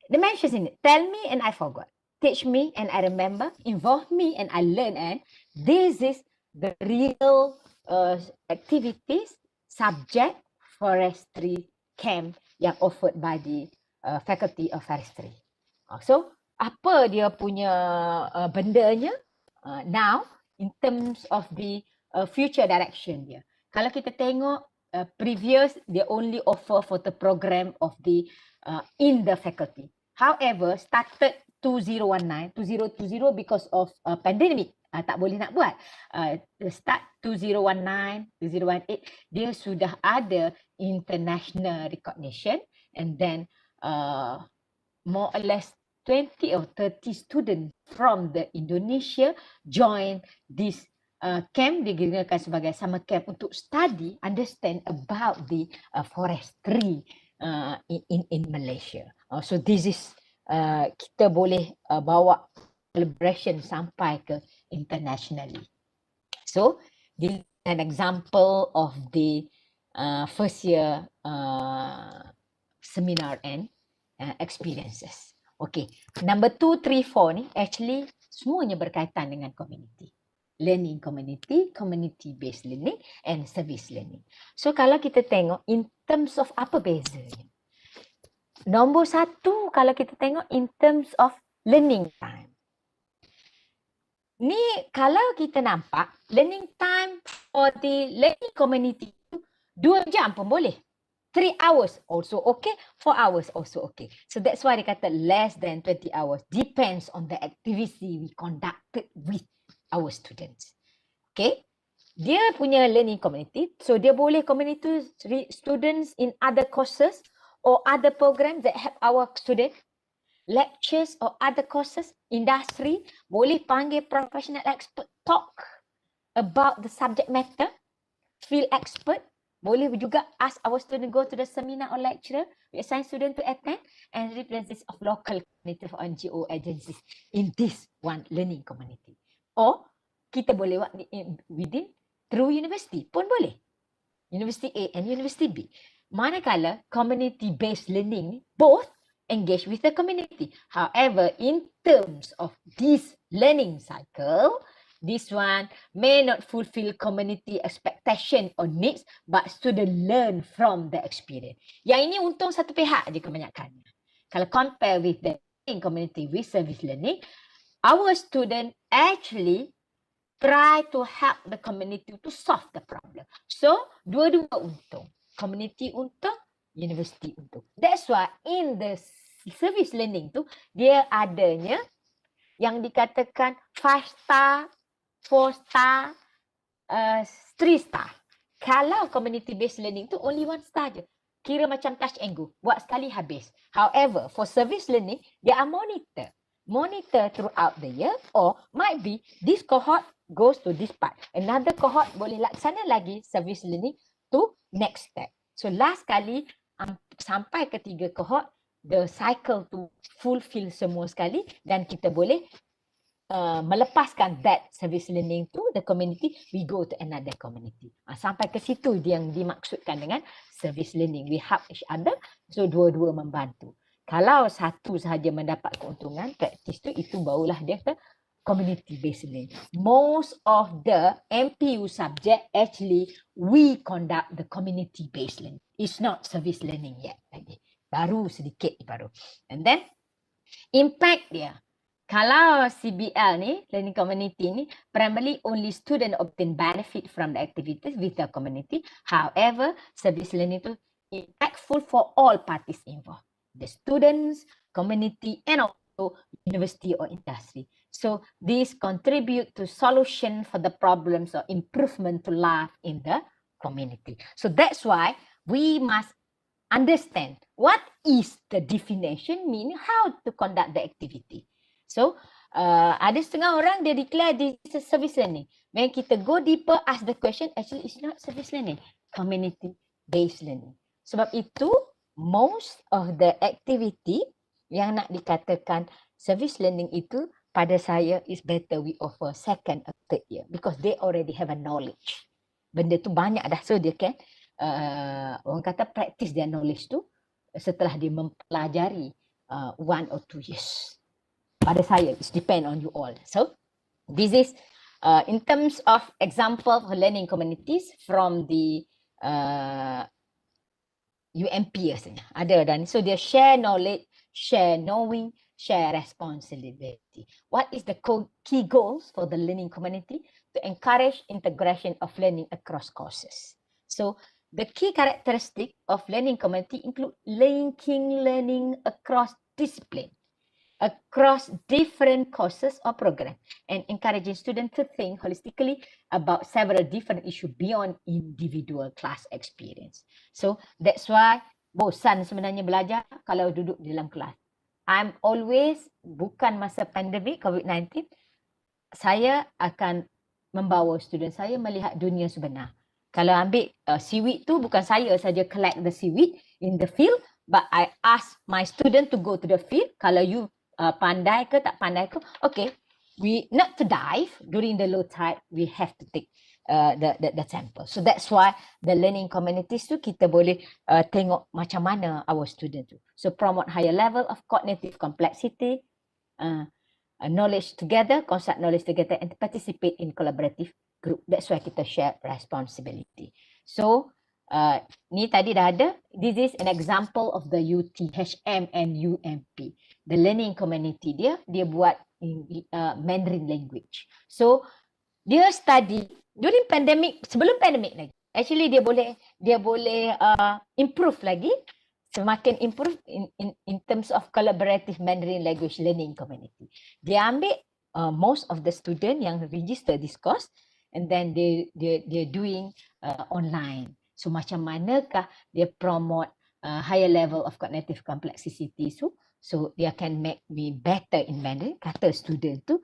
the mentions in it, tell me and I forgot. Teach me and I remember. Involve me and I learn. And this is the real activities, subject, forestry camp yang offered by the Faculty of Forestry. So, apa dia punya bendanya now in terms of the future direction dia. Kalau kita tengok previous, they only offer for the program of the in the faculty. However, started 2019, 2020 because of pandemic. Tak boleh nak buat. Start 2019, 2018, dia sudah ada international recognition, and then more or less 20 or 30 students from the Indonesia join this camp, digunakan sebagai summer camp untuk study, understand about the forestry in Malaysia. So this is kita boleh bawa celebration sampai ke internationally. So this is an example of the first year seminar and experiences. Okay, number 2, 3, 4 ni actually semuanya berkaitan dengan community. Learning community, community-based learning and service learning. So kalau kita tengok in terms of apa bezanya. Nombor 1 kalau kita tengok in terms of learning time. Ni kalau kita nampak learning time for the learning community 2 jam pun boleh. 3 hours also okay, 4 hours also okay. So that's why dia kata less than 20 hours. Depends on the activity we conducted with our students. Okay. Dia punya learning community. So dia boleh community students in other courses or other programs that help our students. Lectures or other courses, industry, boleh panggil professional expert talk about the subject matter, field expert, boleh juga ask our student go to the seminar or lecture, we assign student to attend, and representatives of local community or NGO agencies in this one learning community. Or kita boleh buat within through university pun boleh. University A and University B. Manakala community-based learning both engage with the community. However, in terms of this learning cycle, this one may not fulfill community expectation or needs, but student learn from the experience. Yang ini untung satu pihak je kebanyakannya. Kalau compare with the learning community with service learning, our student actually try to help the community to solve the problem. So, dua-dua untung. Community untung, university untung. That's why in the service learning tu, dia adanya yang dikatakan 5 star, 4 star, 3 star. Kalau community based learning tu only 1 star je. Kira macam touch and go. Buat sekali habis. However, for service learning, they are monitor. Monitor throughout the year, or might be this cohort goes to this part. Another cohort boleh laksana lagi service learning to next step. So last kali sampai ke 3 cohort, the cycle to fulfill semua sekali, dan kita boleh melepaskan that service learning to the community, we go to another community. Sampai ke situ yang dimaksudkan dengan service learning. We help each other, so dua-dua membantu. Kalau satu sahaja mendapat keuntungan, praktis tu itu barulah dia community-based learning. Most of the MPU subject actually we conduct the community-based learning. It's not service learning yet lagi. Baru sedikit baru. And then impact dia. Kalau CBL ni, learning community ni, primarily only student obtain benefit from the activities with the community. However, service learning tu impactful for all parties involved. The students, community, and also university or industry. So these contribute to solution for the problems or improvement to life in the community. So that's why we must understand what is the definition, mean how to conduct the activity. So ada setengah orang dia declare this is a service learning. When kita go deeper, ask the question, actually it's not service learning, community based learning. Sebab itu most of the activity yang nak dikatakan service learning itu, pada saya is better we offer second or third year because they already have a knowledge. Benda tu banyak dah, so dia kan orang kata practice their knowledge tu setelah dia mempelajari 1 or 2 years. Pada saya, it depend on you all. So this is in terms of example of learning communities from the UMP rasanya. Ada dan so dia share knowledge, share knowing, share responsibility. What is the key goals for the learning community? To encourage integration of learning across courses. So the key characteristic of learning community include linking learning across discipline, across different courses or programs, and encouraging students to think holistically about several different issues beyond individual class experience. So that's why bosan sebenarnya belajar kalau duduk di dalam kelas. I'm always, bukan masa pandemik COVID-19, saya akan membawa student saya melihat dunia sebenar. Kalau ambil seaweed tu, bukan saya saja collect the seaweed in the field, but I ask my student to go to the field. Kalau you pandai ke tak pandai ke, okay, we not to dive during the low tide, we have to take the sample. So that's why the learning communities tu kita boleh tengok macam mana our student tu. So promote higher level of cognitive complexity, knowledge together, concept knowledge together, and participate in collaborative group. That's why kita share responsibility. So ni tadi dah ada. This is an example of the UTHM and UMP. The learning community dia buat in Mandarin language. So dia study during pandemic, sebelum pandemic lagi. Actually dia boleh improve lagi, semakin improve in terms of collaborative Mandarin language learning community. Dia ambil most of the student yang register this course, and then they're doing online. So macam manakah dia promote higher level of cognitive complexity so they can make me better in Mandarin. Kata student tu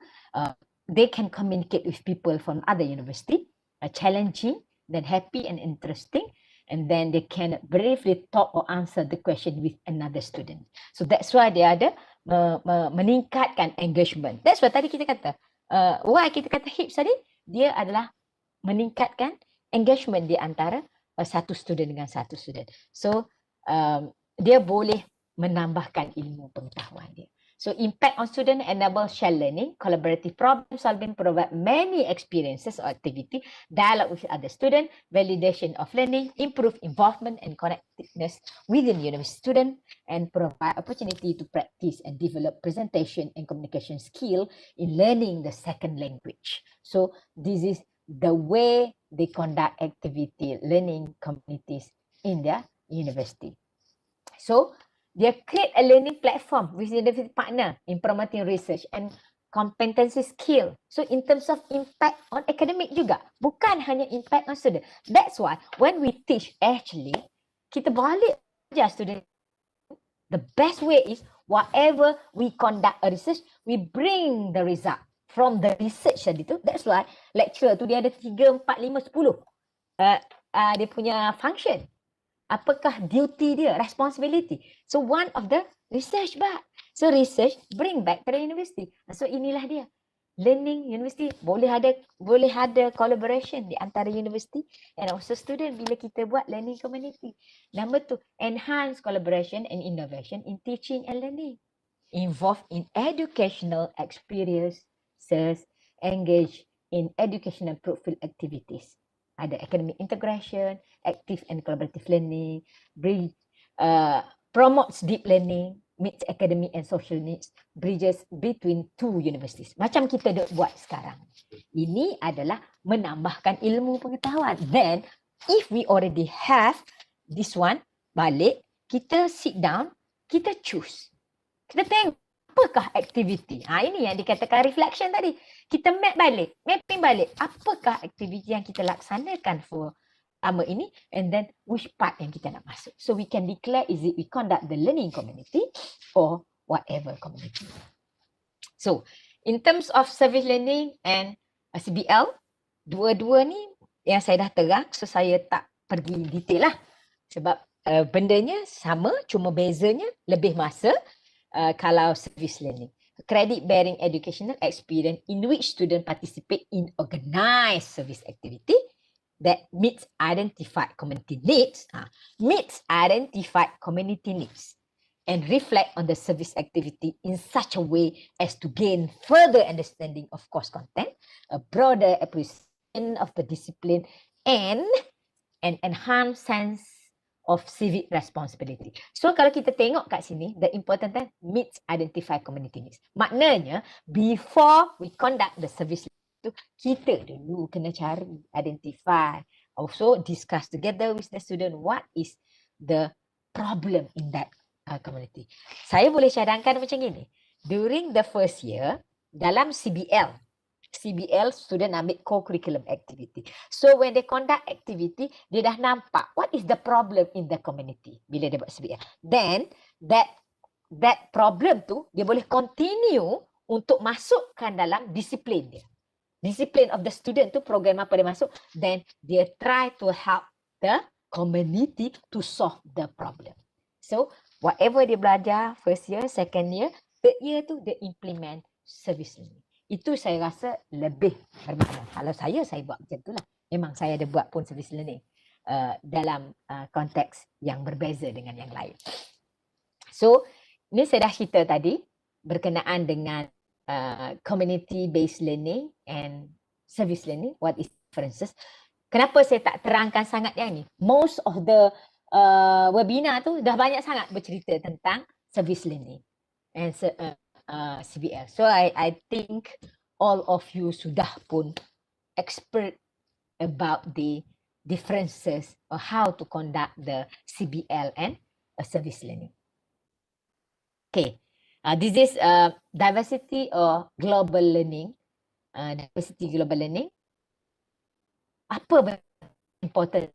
they can communicate with people from other university, challenging, then happy and interesting, and then they can briefly talk or answer the question with another student. So that's why dia ada meningkatkan engagement. That's why tadi kita kata why kita kata HIEPs tadi, dia adalah meningkatkan engagement di antara satu student dengan satu student. So dia boleh menambahkan ilmu pengetahuan dia. So impact on student enable shared learning, collaborative problem solving, provide many experiences or activity, dialogue with other student, validation of learning, improve involvement and connectedness within university student, and provide opportunity to practice and develop presentation and communication skill in learning the second language. So this is the way they conduct activity learning communities in their university. So they create a learning platform with university partner in promoting research and competency skill. So in terms of impact on academic juga, bukan hanya impact on student. That's why when we teach, actually kita balik ajar student. The best way is whatever we conduct a research, we bring the result from the research tadi tu. That's why lecturer tu dia ada 3, 4, 5, 10 dia punya function. Apakah duty dia, responsibility. So one of the research back. So research bring back to the university. So inilah dia. Learning university boleh ada collaboration di antara university and also student bila kita buat learning community. Number 2, enhance collaboration and innovation in teaching and learning. Involved in educational experience services engage in educational profile activities. Ada academic integration, active and collaborative learning, promotes deep learning, meets academic and social needs, bridges between two universities. Macam kita dah buat sekarang. Ini adalah menambahkan ilmu pengetahuan. Then, if we already have this one, balik, kita sit down, kita choose. Kita tengok apakah aktiviti. Ini yang dikatakan reflection tadi. Kita mapping balik. Apakah aktiviti yang kita laksanakan for pertama ini, and then which part yang kita nak masuk. So we can declare, is it we conduct the learning community or whatever community. So in terms of service learning and CBL, dua-dua ni yang saya dah terang, so saya tak pergi detail lah. Sebab bendanya sama, cuma bezanya lebih masa kalau service learning. Credit bearing educational experience in which student participate in organized service activity that meets identified community needs, and reflect on the service activity in such a way as to gain further understanding of course content, a broader appreciation of the discipline, and an enhanced sense of civic responsibility. So kalau kita tengok kat sini, the important thing meets identified community needs. Maknanya, before we conduct the service tu, kita dulu kena cari, identify, also discuss together with the student what is the problem in that community. Saya boleh cadangkan macam gini. During the first year, dalam CBL student ambil co-curriculum activity. So when they conduct activity, dia dah nampak what is the problem in the community bila dia buat CBL. Then that problem tu dia boleh continue untuk masukkan dalam disiplin dia. Discipline of the student tu program apa dia masuk, then dia try to help the community to solve the problem. So whatever dia belajar first year, second year, third year tu dia implement service learning. Itu saya rasa lebih bermakna. Kalau saya buat macam tu lah. Memang saya ada buat pun service learning dalam konteks yang berbeza dengan yang lain. So ni saya dah cerita tadi berkenaan dengan community based learning and service learning, what is differences. Kenapa saya tak terangkan sangat yang ni? Most of the webinar tu dah banyak sangat bercerita tentang service learning and CBL. So I think all of you sudah pun expert about the differences or how to conduct the CBL and service learning. Okay. This is diversity or global learning. Diversity global learning. Apa important?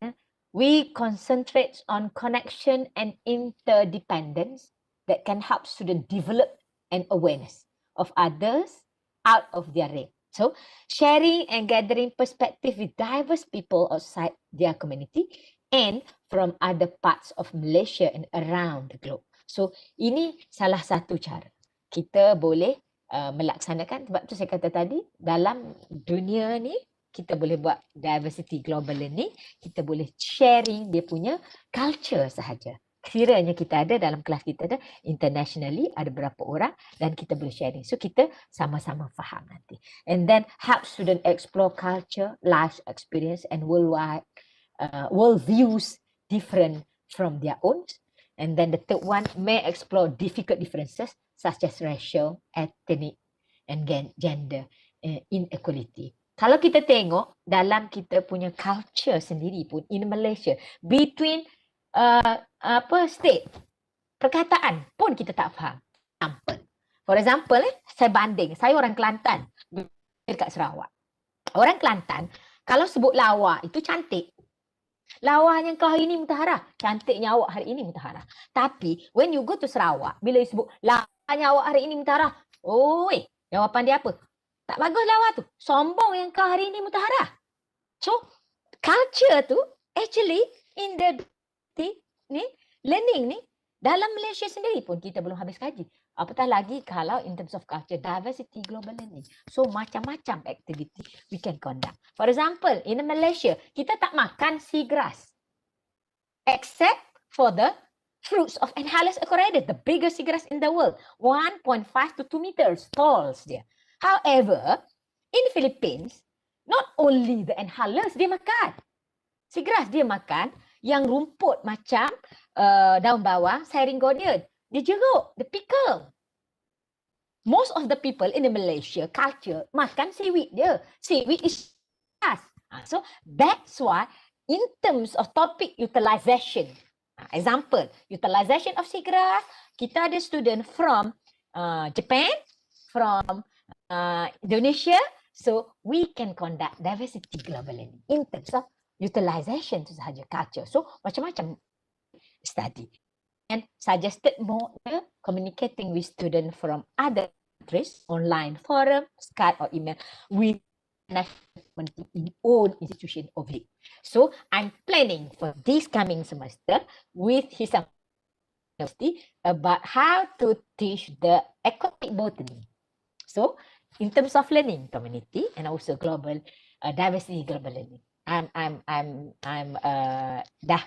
We concentrate on connection and interdependence that can help students develop an awareness of others out of their range. So, sharing and gathering perspective with diverse people outside their community and from other parts of Malaysia and around the globe. So, ini salah satu cara kita boleh melaksanakan. Sebab tu saya kata tadi, dalam dunia ni, kita boleh buat diversity global learning, kita boleh sharing dia punya culture sahaja. Kiranya kita ada dalam kelas kita ada internationally ada berapa orang dan kita boleh sharing. So kita sama-sama faham nanti. And then help student explore culture, life experience and worldwide world views different from their own. And then the third one may explore difficult differences such as racial, ethnic and gender inequality. Kalau kita tengok dalam kita punya culture sendiri pun in Malaysia between state, perkataan pun kita tak faham. For example, saya banding, saya orang Kelantan dekat Sarawak. Orang Kelantan kalau sebut lawa itu cantik. Lawanya kau hari ini Mutahara, cantiknya awak hari ini Mutahara. Tapi when you go to Sarawak, bila you sebut lawanya awak hari ini Mutahara, oi, jawapan dia apa? Tak bagus lawa tu. Sombong yang kau hari ini Mutahara. So, culture tu actually in the learning ni dalam Malaysia sendiri pun kita belum habis kaji. Apatah lagi kalau in terms of culture, diversity, global learning. So macam-macam activity we can conduct. For example, in Malaysia, kita tak makan seagrass. Except for the fruits of Enhalus acorata, the biggest seagrass in the world. 1.5 to 2 meters tall dia. However, in Philippines, not only the enhalers dia makan. Seagrass dia makan yang rumput macam daun bawang, syringonian. Dia jeruk, dia pickle. Most of the people in the Malaysia culture makan seaweed dia. Seaweed is grass. So that's why in terms of topic utilization, example, utilization of seagrass, kita ada student from Japan, from Indonesia, so we can conduct diversity global learning in terms of utilization tu sahaja culture. So macam-macam study. And suggested more communicating with students from other countries, online forum, Skype or email with national in own institution of it. So I'm planning for this coming semester with his university about how to teach the aquatic botany. So in terms of learning community and also global diversity global learning, I'm dah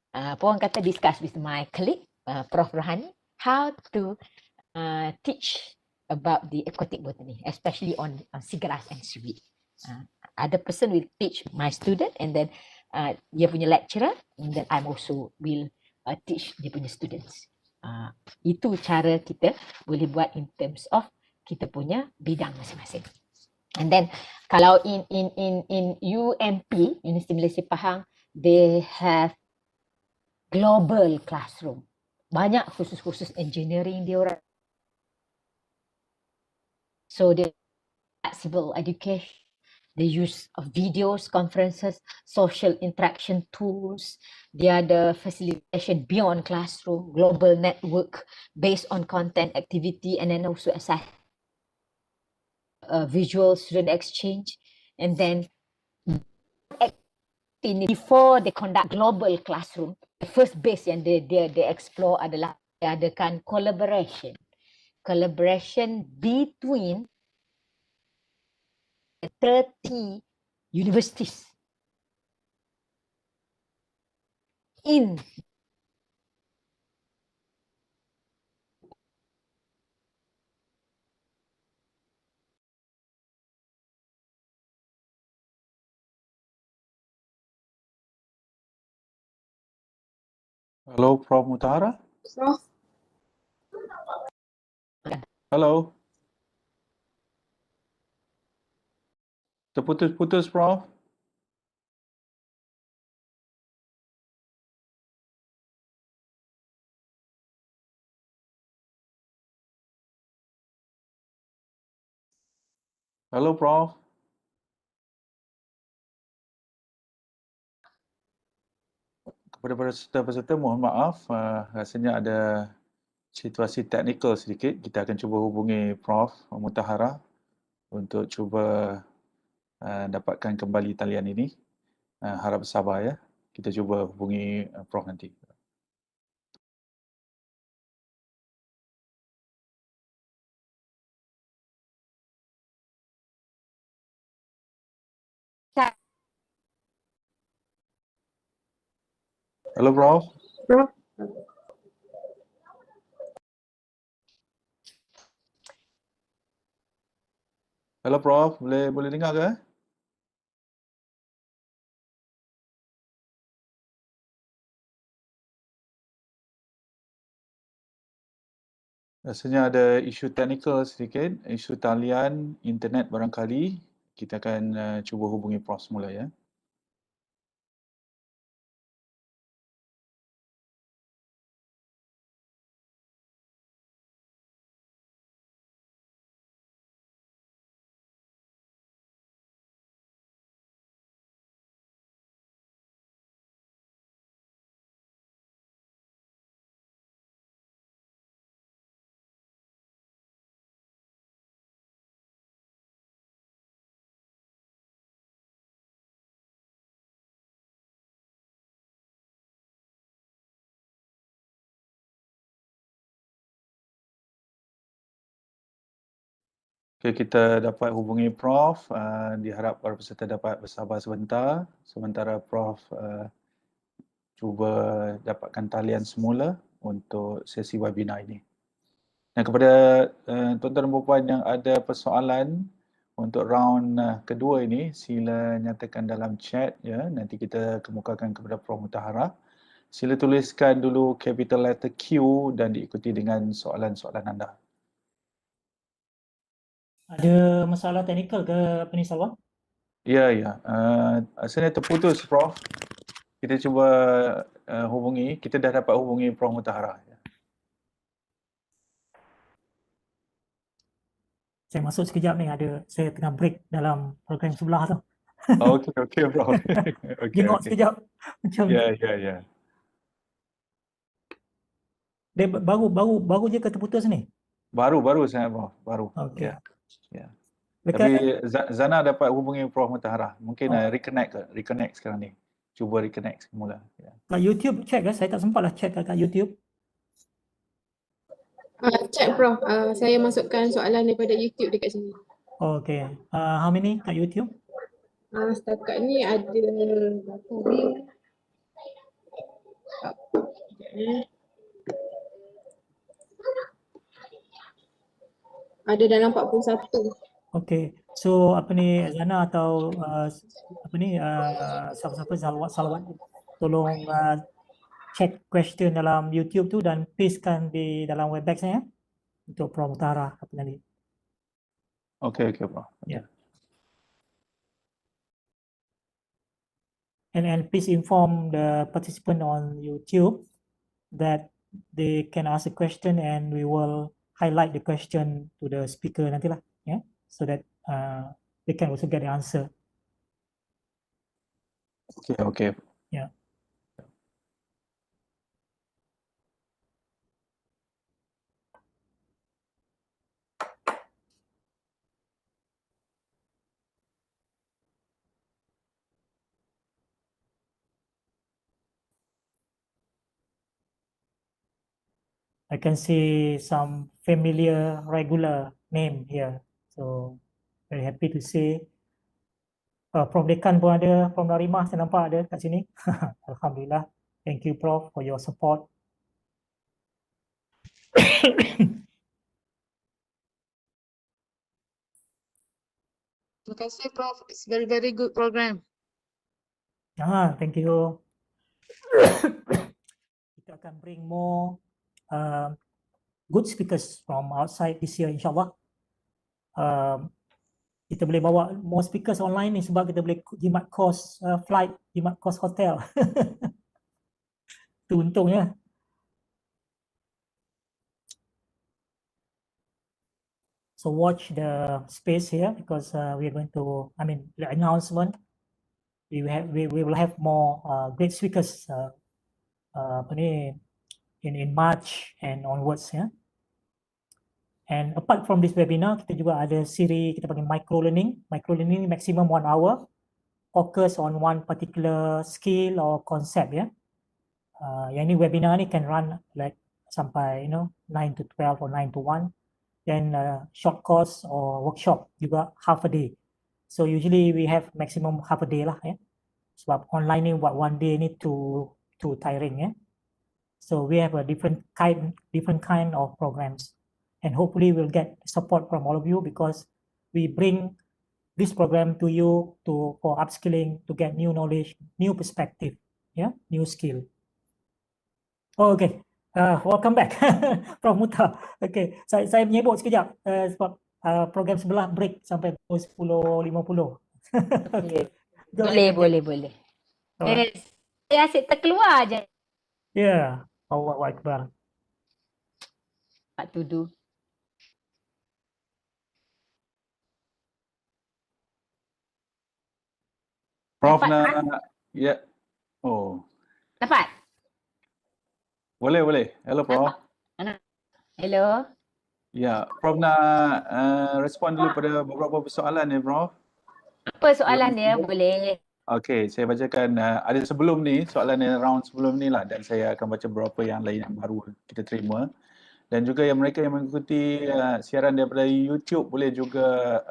apa orang kata discuss with my colleague Prof Rohani how to teach about the aquatic botany, especially on seagrass and seaweed. Other person will teach my student and then dia punya lecturer, and then I'm also will teach dia punya students. Itu cara kita boleh buat in terms of kita punya bidang masing-masing. And then kalau in UMP, Universiti Malaysia Pahang, they have global classroom. Banyak khusus-khusus engineering dia orang. So the flexible education, the use of videos, conferences, social interaction tools, the other facilitation beyond classroom, global network based on content activity, and then also aside visual student exchange, and then before they conduct global classroom, the first base yang they explore adalah adakan collaboration between 30 universities in Halo Prof Mutahara? Prof, Halo? Terputus-putus Prof? Halo Prof? Kepada peserta-peserta mohon maaf, rasanya ada situasi teknikal sedikit. Kita akan cuba hubungi Prof Mutahara untuk cuba dapatkan kembali talian ini. Harap bersabar ya. Kita cuba hubungi Prof nanti. Halo Prof. Prof. Halo Prof, boleh dengar ke? Rasanya ada isu teknikal sedikit, isu talian internet barangkali. Kita akan cuba hubungi Prof semula ya. Okay, kita dapat hubungi Prof. Diharap para peserta dapat bersabar sebentar. Sementara Prof cuba dapatkan talian semula untuk sesi webinar ini. Dan kepada tuan-tuan dan puan yang ada persoalan untuk round kedua ini, sila nyatakan dalam chat ya. Nanti kita kemukakan kepada Prof Mutahara. Sila tuliskan dulu capital letter Q dan diikuti dengan soalan-soalan anda. Ada masalah teknikal ke apa ni Salwan? Ya, ya. Saya terputus Prof. Kita cuba hubungi. Kita dah dapat hubungi Prof Mutahara. Saya masuk sekejap ni, saya tengah break dalam program sebelah tu. Okey Prof. Jengok Okey. sekejap. Macam Ya. dia baru je ke terputus ni? Baru sangat Prof. Baru. Okey. Ya. Dekat Tapi Zana dapat hubungi Prof Mutahara. Mungkin Oh. reconnect sekarang ni. Cuba reconnect semula. Ya. kat YouTube check ke? Saya tak sempat lah check kat YouTube. Chat Prof, saya masukkan soalan daripada YouTube dekat sini. Okey. How many kat YouTube? Setakat ni ada berapa ni? Ada dalam 41. Okey. So apa ni Zana atau siapa-siapa Salwan tolong check question dalam YouTube tu dan pastekan di dalam Webex ya untuk Prof Mutahara apa tadi. Okey Prof. Ya. And please inform the participant on YouTube that they can ask a question and we will highlight the question to the speaker nantilah ya, so that they can also get the answer. Okey. Yeah. I can see some familiar regular name here, so very happy to see. Prof Dekan pun ada, Prof Narimah saya nampak ada kat sini. Alhamdulillah. Thank you Prof for your support. Terima kasih Prof. It's very good program. Thank you. Kita akan bring more good speakers from outside this year insyaAllah. Kita boleh bawa more speakers online ni sebab kita boleh jimat kos flight, jimat kos hotel. Itu untungnya. So watch the space here because we are going to, the announcement, we will have more great speakers in March and onwards ya. And apart from this webinar, kita juga ada siri kita panggil micro learning maximum 1 hour, focus on one particular skill or concept ya. Yang ni webinar ni can run like sampai 9 to 12 or 9 to 1. Then short course or workshop juga half a day. So usually we have maximum half a day lah ya. Sebab online ni buat 1 day ni too tiring ya. So we have a different kind of programs. And hopefully we'll get support from all of you because we bring this program to you for upskilling, to get new knowledge, new perspective, yeah, new skill. Oh, okay. Welcome back, Prof Muta. Okay, saya menyebut sekejap sebab program sebelah break sampai 10.50. Okay. Boleh. Saya asyik terkeluar je. Ya, Allahu Akbar. What to do? Prof Dapat, nak ya. Oh. Dapat? Boleh. Hello Prof. Hello. Ya, Prof nak respon dulu pada beberapa persoalan ni Prof. Apa soalan dia? Boleh. Okey, saya bacakan ada sebelum ni, soalan yang round sebelum ni lah dan saya akan baca beberapa yang lain yang baru kita terima. Dan juga yang mereka yang mengikuti siaran daripada YouTube boleh juga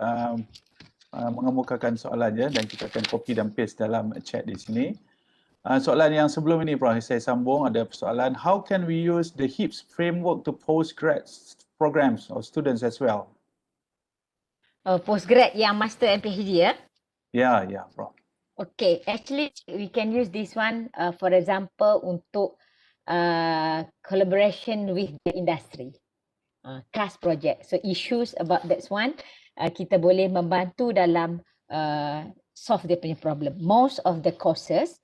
mengemukakan soalannya dan kita akan copy dan paste dalam chat di sini. Soalan yang sebelum ini Prof, saya sambung ada persoalan, how can we use the HIEPs framework to postgrad programs or students as well? Postgrad yang master and PhD ya. Yeah, Prof. Okay, actually we can use this one for example untuk collaboration with the industry. Class project. So issues about that one, kita boleh membantu dalam solve dia punya problem. Most of the courses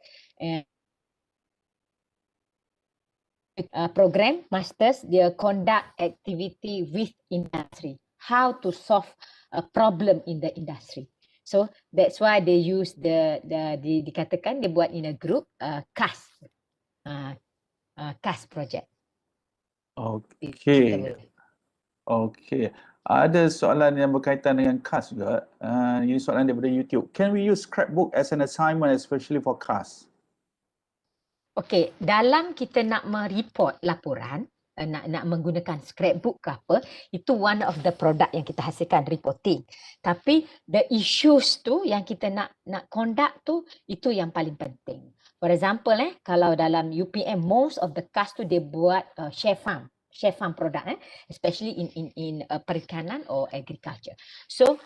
program masters dia conduct activity with industry. How to solve a problem in the industry. So that's why they use dikatakan dia buat in a group CAS CAS project. Okay. Okay. Ada soalan yang berkaitan dengan CAS juga. Ini soalan daripada YouTube. Can we use scrapbook as an assignment especially for CAS? Okay, dalam kita nak mereport laporan, nak menggunakan scrapbook ke apa, itu one of the product yang kita hasilkan reporting. Tapi the issues tu yang kita nak conduct tu, itu yang paling penting. For example, kalau dalam UPM, most of the CAS tu dia buat share farm product, especially in perikanan or agriculture. So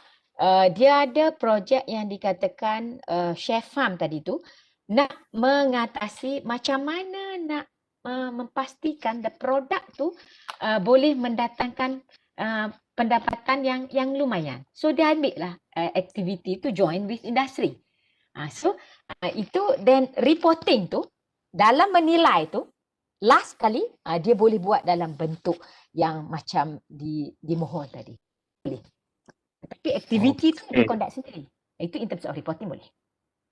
dia ada projek yang dikatakan share farm tadi tu, nak mengatasi macam mana nak memastikan the produk tu boleh mendatangkan pendapatan yang lumayan. So dia ambil lah aktiviti tu join with industry. Itu then reporting tu dalam menilai tu last kali dia boleh buat dalam bentuk yang macam dimohon tadi. Boleh. Tapi aktiviti tu dia conduct sendiri. Itu in terms of reporting boleh.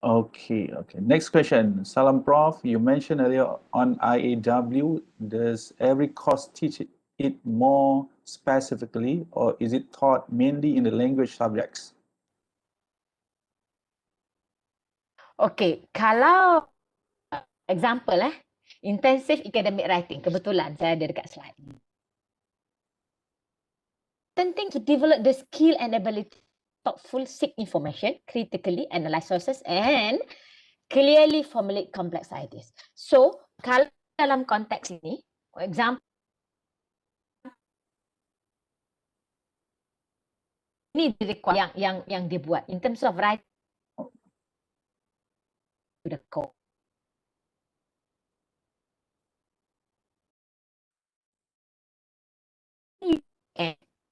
Okay. Next question. Salam Prof. You mentioned earlier on IAW. Does every course teach it more specifically, or is it taught mainly in the language subjects? Okay, kalau example intensive academic writing, kebetulan saya ada dekat slide. Penting to develop the skill and ability thoughtful seek information, critically analyze sources and clearly formulate complex ideas. So, kalau dalam konteks ini, for example, ini yang dia buat in terms of writing the code.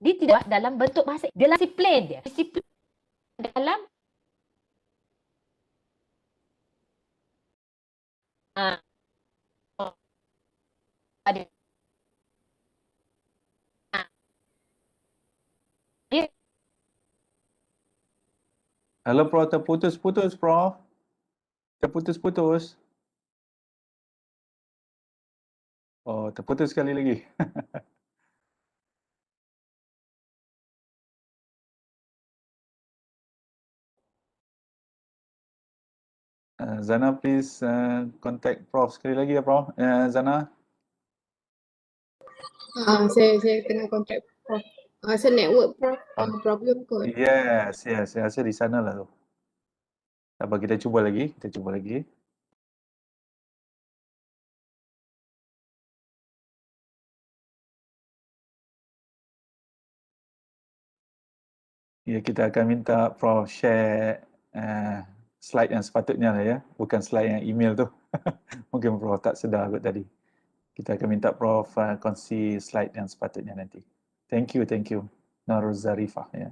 Dia tidak dalam bentuk bahasa, dia disiplin dia. Disiplin dalam Hello Prof, terputus-putus Prof. Terputus-putus. Oh, terputus sekali lagi. Zana, please contact Prof sekali lagi ya Prof. Zana. Saya tengah contact Prof. Saya network Prof. Problem kot. Yes. Saya rasa di sana lah tu. Apa kita cuba lagi? Ya, kita akan minta Prof share slide yang sepatutnya lah ya. Bukan slide yang email tu. Mungkin Prof tak sedar kot tadi. Kita akan minta Prof kongsi slide yang sepatutnya nanti. Thank you. Nur Zarifah ya.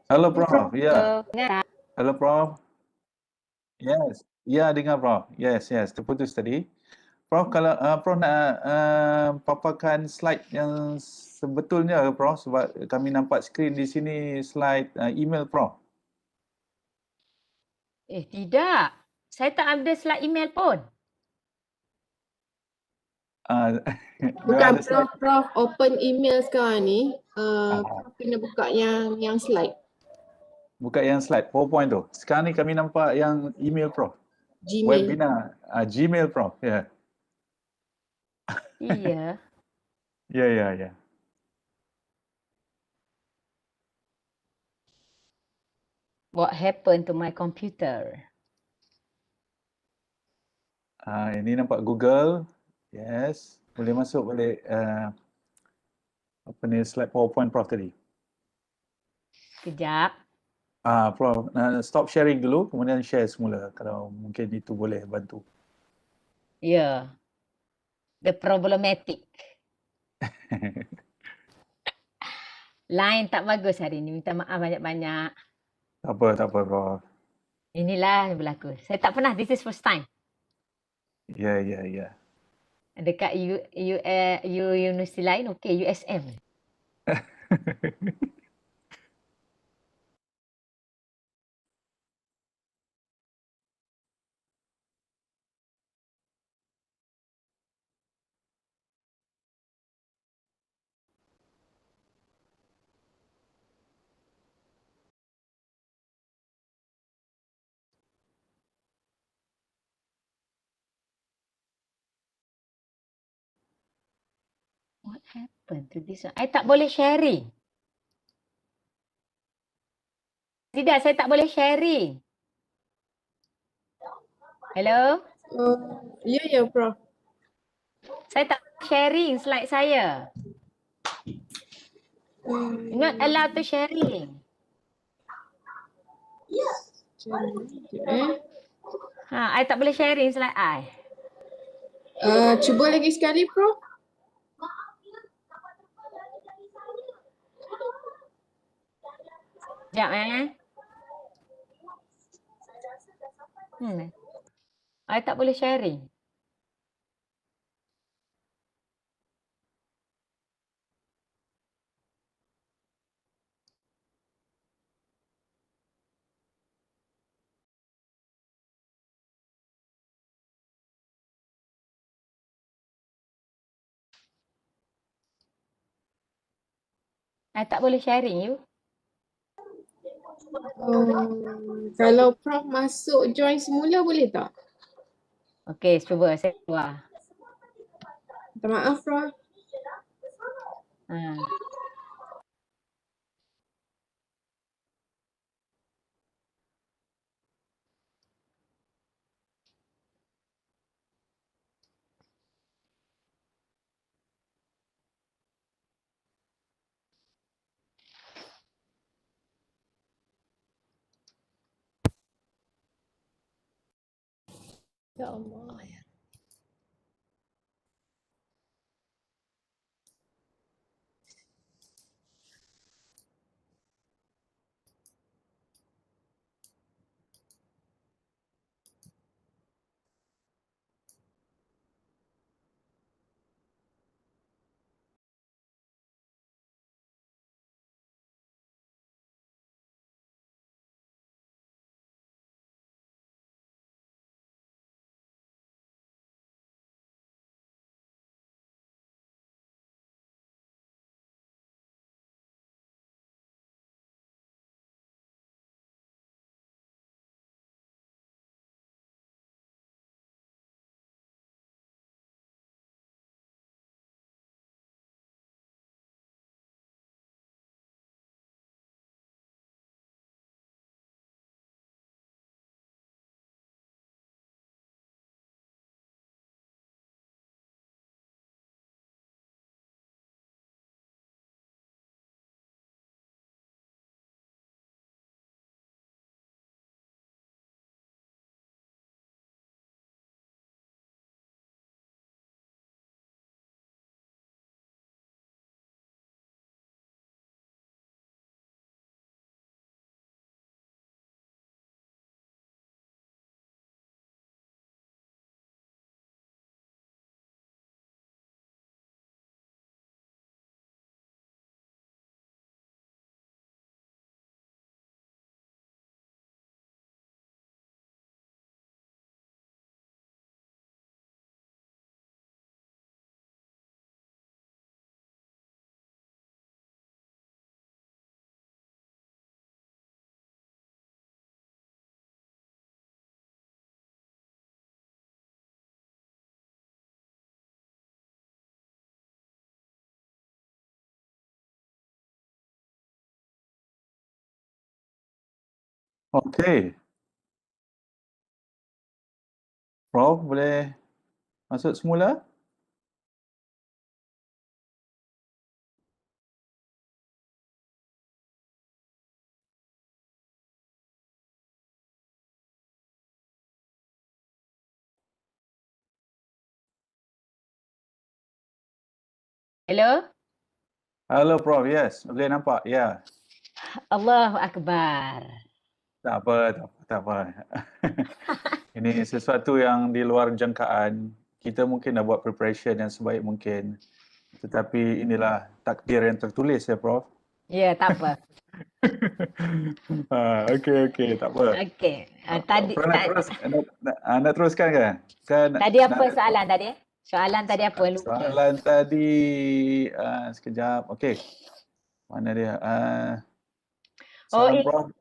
Halo Prof. Ya. Halo Prof. Yes. Ya, dengar Prof. Yes. Terputus tadi. Prof, kalau Prof nak paparkan slide yang sebetulnya Prof, sebab kami nampak skrin di sini slide email Prof. Tidak. Saya tak ada slide email pun. Bukan ada slide. Prof open email sekarang ni. Ah, Prof kena buka yang slide. buka yang slide PowerPoint tu. Sekarang ni kami nampak yang email Prof. Gmail. Webinar Gmail Prof. Ya. Iya. Ya. What happened to my computer? Ini nampak Google. Yes. Boleh masuk balik apa ni slide PowerPoint Prof tadi. Kejap. Prof, stop sharing dulu, kemudian share semula kalau mungkin itu boleh bantu. Ya. The problematic. Line tak bagus hari ni. Minta maaf banyak-banyak. Tak apa Prof. Inilah yang berlaku. Saya tak pernah. This is first time. Ya. Dekat universiti lain, okey, USM. What happened to this one? I tak boleh sharing. Tidak, saya tak boleh sharing. Hello? Ya Prof. Saya tak boleh sharing slide saya. Not allowed to sharing. I tak boleh sharing slide I. Cuba lagi sekali Prof. Sekejap I tak boleh sharing. I tak boleh sharing you. Kalau Prof masuk join semula boleh tak? Okey, cuba saya keluar. Minta maaf Prof. Ha. Ya Allah. Okey. Prof boleh masuk semula? Hello? Halo Prof, yes, boleh nampak? Ya. Allahu Akbar. Tak apa, tak apa, tak apa. Ini sesuatu yang di luar jangkaan. Kita mungkin dah buat preparation yang sebaik mungkin. Tetapi inilah takdir yang tertulis ya Prof. Ya, tak apa. Okey, tak apa. Okey. Prof nak terus, nak teruskan ke? Tadi apa soalan tadi? Soalan tadi apa? Lupa. Soalan tadi, sekejap. Okey. Mana dia? Oh, Soalan Prof.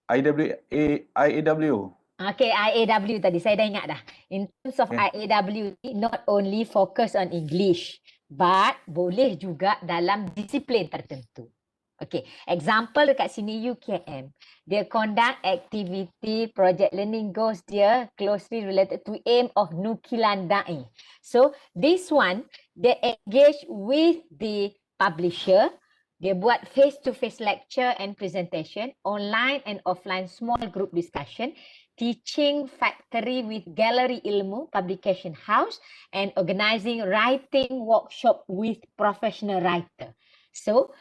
IAW. Okay, IAW tadi saya dah ingat dah. In terms of Okay. IAW, not only focus on English, but boleh juga dalam disiplin tertentu. Okay, example dekat sini UKM. Dia conduct activity, project learning goals dia closely related to aim of nukilan da'i. So, this one, they engage with the publisher. Dia buat face-to-face lecture and presentation, online and offline small group discussion, teaching factory with gallery ilmu, publication house, and organizing writing workshop with professional writer. So,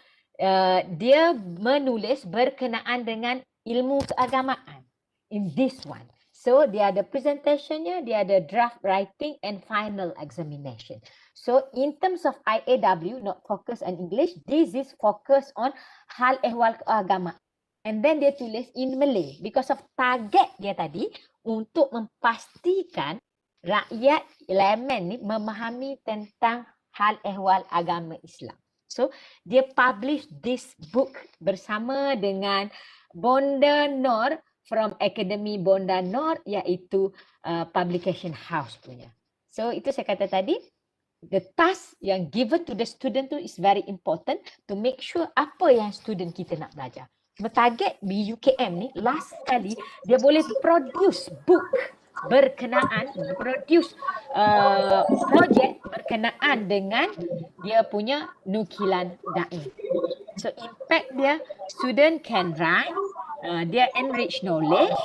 dia menulis berkenaan dengan ilmu keagamaan in this one. So, dia ada presentationnya, dia ada draft writing and final examination. So, in terms of IAW, not focus on English, this is focus on hal ehwal keagamaan. And then dia tulis in Malay because of target dia tadi untuk memastikan rakyat layman ni memahami tentang hal ehwal agama Islam. So, dia publish this book bersama dengan Bonda Nor from Academy Bonda Nor, iaitu publication house punya. So, itu saya kata tadi, the task yang given to the student tu is very important to make sure apa yang student kita nak belajar. Target di UKM ni, last kali dia boleh produce book berkenaan, produce project berkenaan dengan dia punya nukilan da'i. So impact dia, student can write, dia enrich knowledge,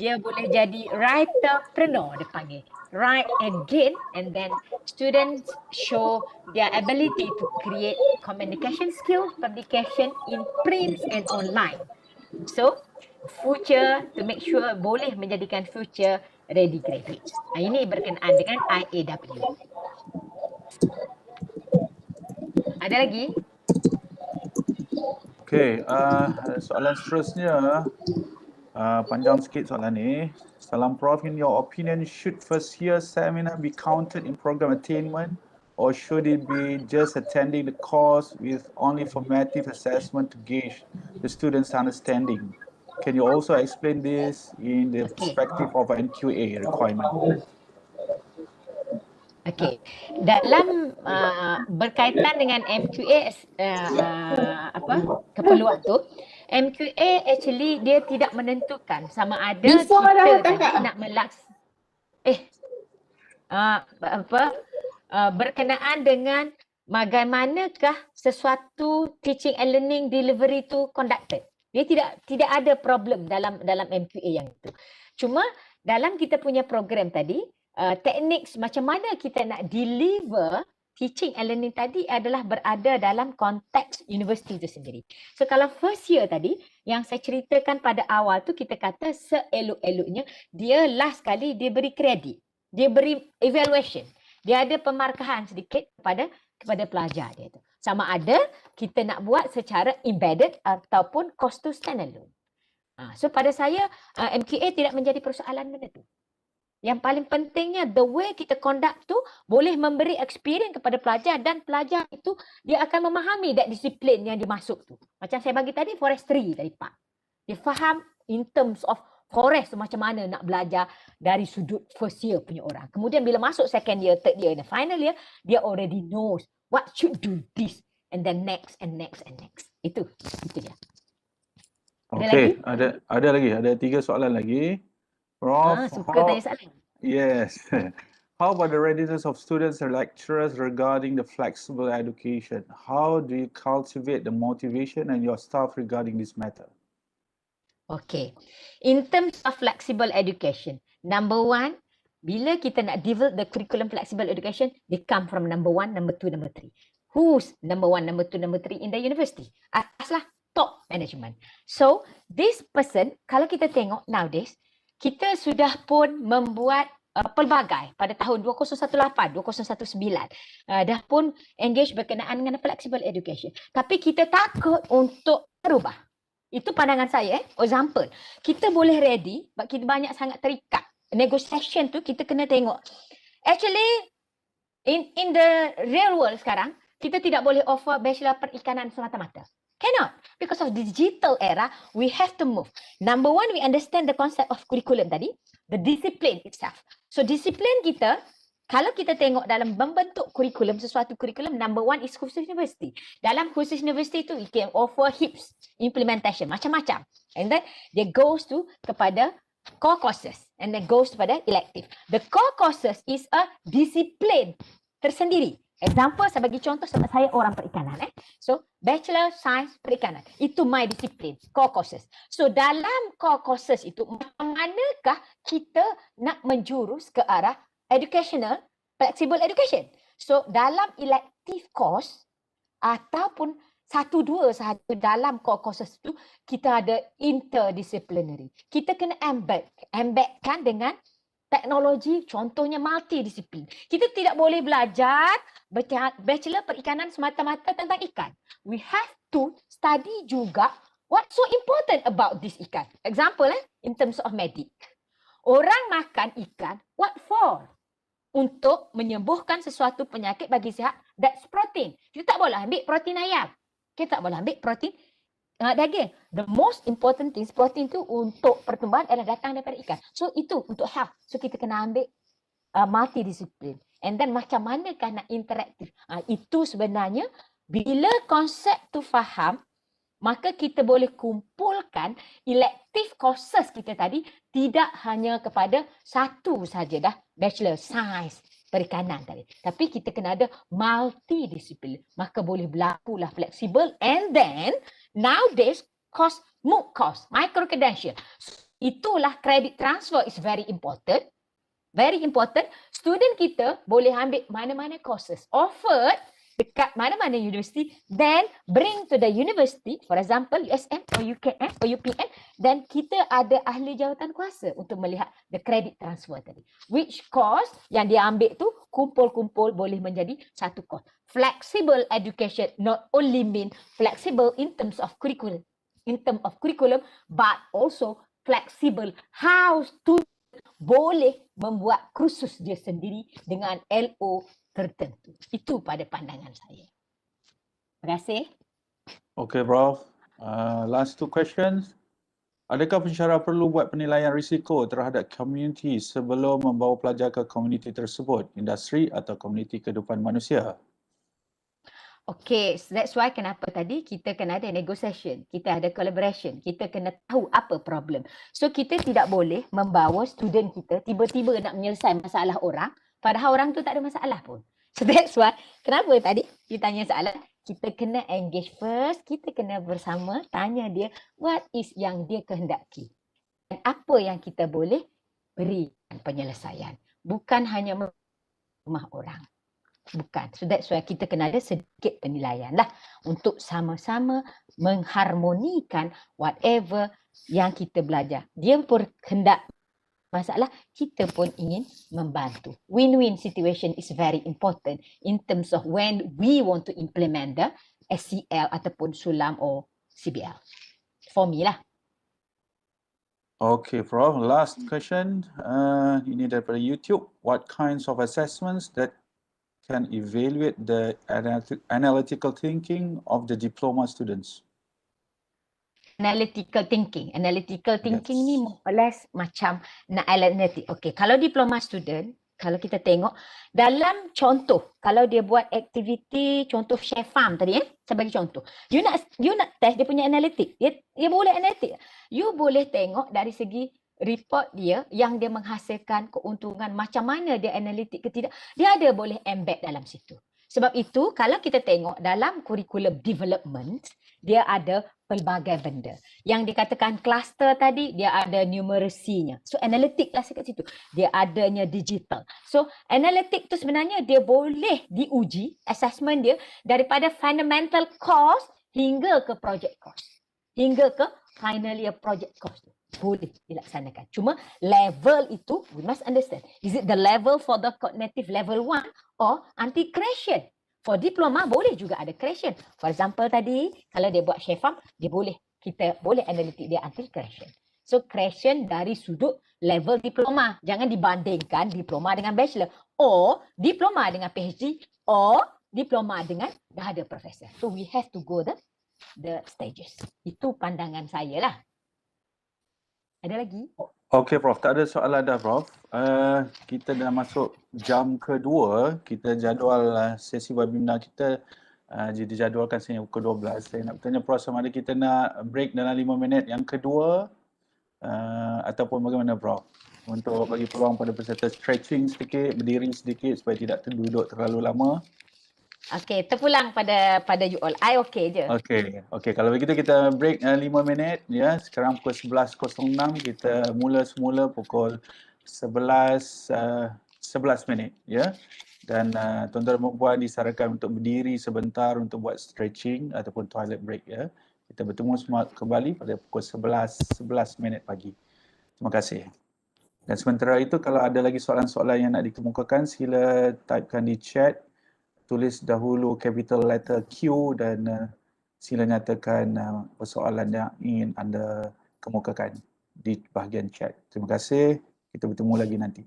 dia boleh jadi writerpreneur dia panggil. Write again, and then students show their ability to create communication skills, publication in print and online. So future, to make sure boleh menjadikan future ready graduates. Ini berkenaan dengan IAW. Ada lagi? Okey, soalan seterusnya, panjang sikit soalan ni. Salam Prof, in your opinion, should first year seminar be counted in program attainment, or should it be just attending the course with only formative assessment to gauge the students' understanding? Can you also explain this in the perspective of NQA requirement? Okey, dalam berkaitan dengan MQA keperluan tu, MQA actually dia tidak menentukan sama ada Before dah kita kakak. tadi nak berkenaan dengan bagaimanakah sesuatu teaching and learning delivery tu conducted. Dia tidak ada problem dalam MQA yang itu. Cuma dalam kita punya program tadi, teknik macam mana kita nak deliver teaching and learning tadi adalah berada dalam konteks universiti itu sendiri. So kalau first year tadi yang saya ceritakan pada awal tu, kita kata seelok-eloknya dia last kali dia beri kredit, dia beri evaluation, dia ada pemarkahan sedikit kepada pelajar dia tu. Sama ada kita nak buat secara embedded ataupun course to standalone. So pada saya MQA tidak menjadi persoalan benda tu. Yang paling pentingnya the way kita conduct tu boleh memberi experience kepada pelajar, dan pelajar itu dia akan memahami that disiplin yang dimasuk tu. Macam saya bagi tadi forestry tadi Pak. Dia faham in terms of forest tu macam mana nak belajar dari sudut first year punya orang. Kemudian bila masuk second year, third year, and final year, dia already knows what should do this and then next and next and next. Itu dia. Okay, ada lagi, ada 3 soalan lagi. Prof, Suka tanya soalan. yes. How about the readiness of students and lecturers regarding the flexible education? How do you cultivate the motivation and your staff regarding this matter? Okay. In terms of flexible education, number one, bila kita nak develop the curriculum flexible education, they come from number one, number two, number three. Who's number one, number two, number three in the university? Ataslah top management. So, this person, kalau kita tengok nowadays, kita sudah pun membuat pelbagai pada tahun 2018, 2019. Dah pun engage berkenaan dengan flexible education. Tapi kita takut untuk berubah. Itu pandangan saya. Example, kita boleh ready, but kita banyak sangat terikat. Negotiation tu kita kena tengok. Actually, in the real world sekarang, kita tidak boleh offer bachelor perikanan semata-mata. Cannot. Because of the digital era, we have to move. Number one, we understand the concept of curriculum tadi, the discipline itself. So disiplin kita, kalau kita tengok dalam membentuk kurikulum, sesuatu kurikulum, number one is khusus university. Dalam khusus university tu, you can offer HIEPs, implementation, macam-macam. And then, they goes to kepada core courses. And then goes kepada elective. The core courses is a discipline tersendiri. Example, saya bagi contoh sebab saya orang perikanan. So, Bachelor Science Perikanan. Itu my discipline, core courses. So, dalam core courses itu, macam manakah kita nak menjurus ke arah educational, flexible education. So, dalam elective course ataupun 1-2 sahaja dalam core courses itu, kita ada interdisciplinary. Kita kena embedkan dengan teknologi, contohnya multidisiplin. Kita tidak boleh belajar bachelor perikanan semata-mata tentang ikan. We have to study juga what's so important about this ikan. Example, in terms of medic. Orang makan ikan, what for? Untuk menyembuhkan sesuatu penyakit bagi sihat, that's protein. Kita tak boleh ambil protein ayam. Kita tak boleh ambil protein daging. The most important thing, protein tu untuk pertumbuhan adalah datang daripada ikan. So itu untuk health. So kita kena ambil multidisiplin. And then macam manakah nak interaktif. Itu sebenarnya bila konsep tu faham, maka kita boleh kumpulkan elective courses kita tadi tidak hanya kepada satu saja dah bachelor science perikanan tadi. Tapi kita kena ada multidisiplin. Maka boleh berlakulah fleksibel. And then nowadays course, MOOC course, micro credential. Itulah credit transfer is very important. Very important. Student kita boleh ambil mana-mana courses offered dekat mana-mana university, then bring to the university, for example, USM or UKM or UPM, then kita ada ahli jawatan kuasa untuk melihat the credit transfer tadi. Which course yang dia ambil tu, kumpul-kumpul boleh menjadi satu course. Flexible education not only mean flexible in terms of curriculum, but also flexible how to boleh membuat kursus dia sendiri dengan LO tertentu. Itu pada pandangan saya. Terima kasih. Okay, Prof. Last 2 questions. Adakah pensyarah perlu buat penilaian risiko terhadap komuniti sebelum membawa pelajar ke komuniti tersebut, industri atau komuniti kehidupan manusia? Okay, so that's why kenapa tadi kita kena ada negotiation, kita ada collaboration, kita kena tahu apa problem. So kita tidak boleh membawa student kita tiba-tiba nak menyelesaikan masalah orang, padahal orang tu tak ada masalah pun. So that's why, kenapa tadi ditanya soalan, kita kena engage first, kita kena bersama tanya dia what is yang dia kehendaki. Dan apa yang kita boleh berikan penyelesaian. Bukan hanya rumah orang. Bukan. So that's why kita kena ada sedikit penilaian lah untuk sama-sama mengharmonikan whatever yang kita belajar. Dia pun hendak masalah, kita pun ingin membantu. Win-win situation is very important in terms of when we want to implement the SCL ataupun Sulam or CBL. For me lah. Okay, Prof. Last question. Ini daripada YouTube. What kinds of assessments that can evaluate the analytical thinking of the diploma students? Analytical thinking Yes. ni more or less macam nak analytic. Okay, kalau diploma student, kalau kita tengok dalam contoh, kalau dia buat aktiviti contoh share farm tadi saya bagi contoh. You nak test dia punya analitik. Dia boleh analitik. You boleh tengok dari segi report dia yang dia menghasilkan keuntungan macam mana dia analitik ke tidak. Dia ada boleh embed dalam situ. Sebab itu kalau kita tengok dalam curriculum development, dia ada pelbagai benda. Yang dikatakan cluster tadi, dia ada numerasinya. So analitik lah kat situ. Dia adanya digital. So analitik tu sebenarnya dia boleh diuji, assessment dia daripada fundamental cost hingga ke project cost. Hingga ke final year project cost tu. Boleh dilaksanakan. Cuma level itu, we must understand. Is it the level for the cognitive level 1 or anti-creation? For diploma boleh juga ada creation. For example tadi, kalau dia buat share farm, kita boleh analitik dia anti-creation. So creation dari sudut level diploma. Jangan dibandingkan diploma dengan bachelor. Or diploma dengan PhD. Or diploma dengan dah ada profesor. So we have to go the stages. Itu pandangan saya lah. Ada lagi? Okey Prof, tak ada soalan dah Prof. Kita dah masuk jam kedua. Kita jadual sesi webinar kita dijadualkan sehingga pukul 12. Saya nak bertanya Prof sama ada kita nak break dalam 5 minit yang kedua ataupun bagaimana Prof? Untuk bagi peluang pada peserta stretching sedikit, berdiri sedikit supaya tidak terduduk terlalu lama. Okey, terpulang pada you all. I okey je. Okey. Kalau begitu kita break 5 minit ya. Sekarang pukul 11.06 kita mula semula pukul 11 minit ya. Dan tuan-tuan dan puan disarankan untuk berdiri sebentar untuk buat stretching ataupun toilet break ya. Kita bertemu semua kembali pada pukul 11 minit pagi. Terima kasih. Dan sementara itu kalau ada lagi soalan-soalan yang nak dikemukakan sila typekan di chat. Tulis dahulu capital letter Q dan sila nyatakan persoalan yang ingin anda kemukakan di bahagian chat. Terima kasih. Kita bertemu lagi nanti.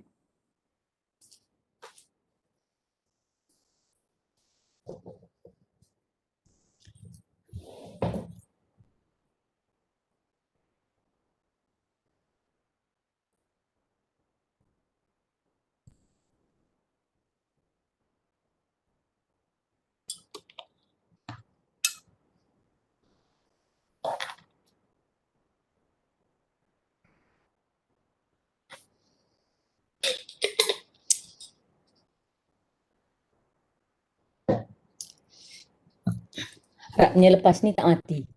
Harapnya lepas ni tak mati.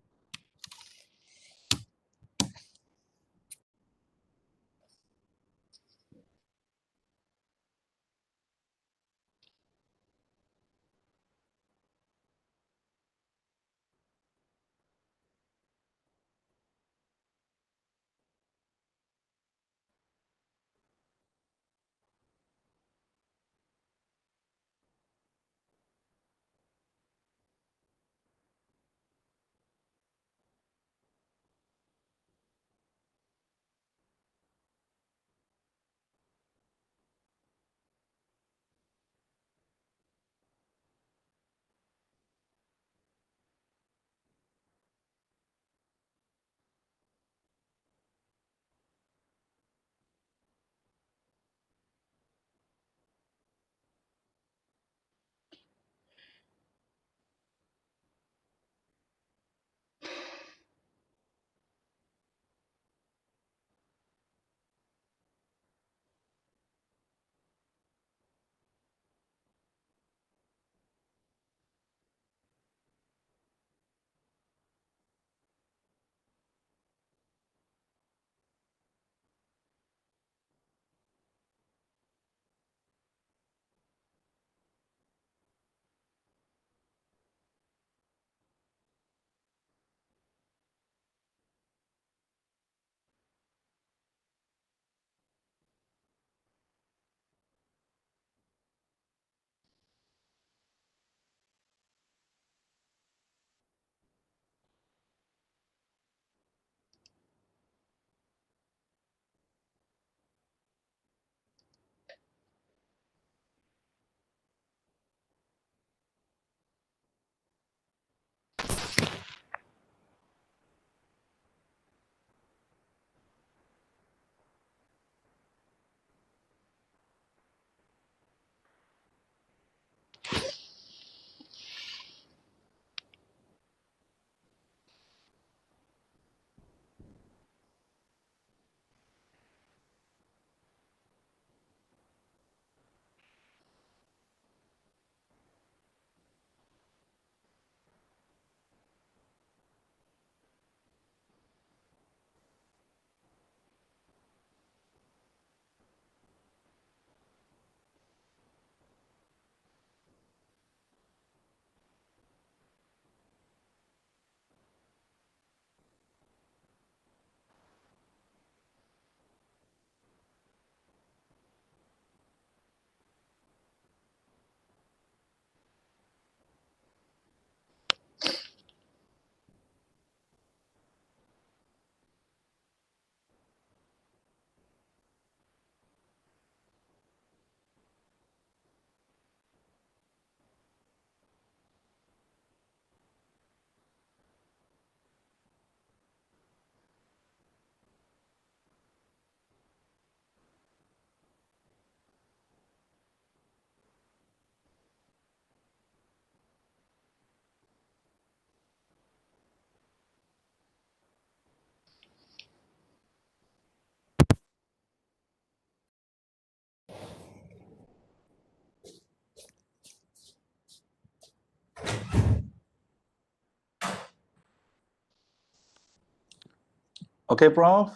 Okey, Prof.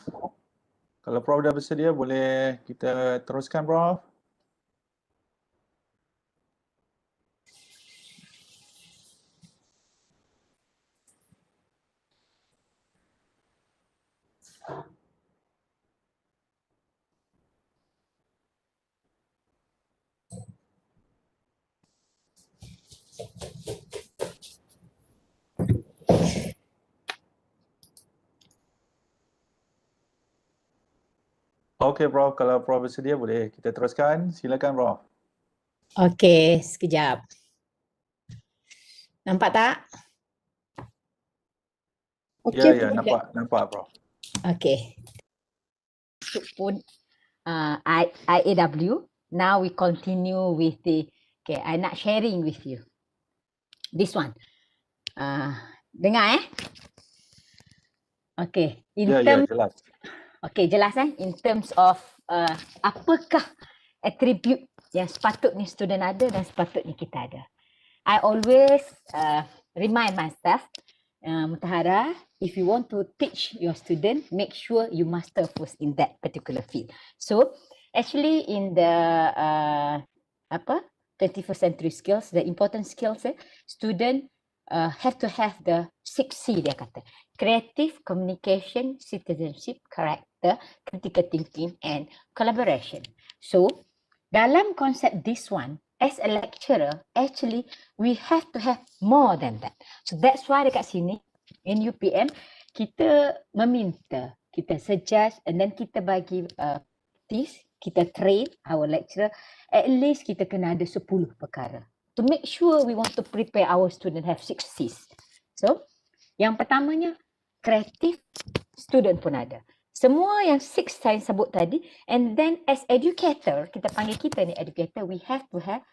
Kalau Prof dah bersedia, boleh kita teruskan, Prof. Okey, Prof. Kalau Prof bersedia, boleh kita teruskan. Silakan, Prof. Okey, sekejap. Nampak tak? Ya, Okey, ya, Prof. nampak, Prof. Okey. Pun IAW. Now we continue with the, okay, I nak sharing with you. This one. Dengar Okay, in Ya, terms, jelas. okay, jelas in terms of apakah attribute yang sepatutnya student ada dan sepatutnya kita ada. I always remind myself, Mutahara, if you want to teach your student, make sure you master first in that particular field. So actually in the 21st century skills, the important skills, student have to have the 6C dia kata. Creative, communication, citizenship, character, critical thinking and collaboration. So dalam konsep this one, as a lecturer, actually we have to have more than that. So that's why dekat sini in UPM kita meminta, kita suggest and then kita bagi practice, kita train our lecturer, at least kita kena ada 10 perkara. To make sure we want to prepare our student have 6 C's. So yang pertamanya kreatif, student pun ada. Semua yang 6 saya sebut tadi, and then as educator, kita panggil kita ni educator, we have to have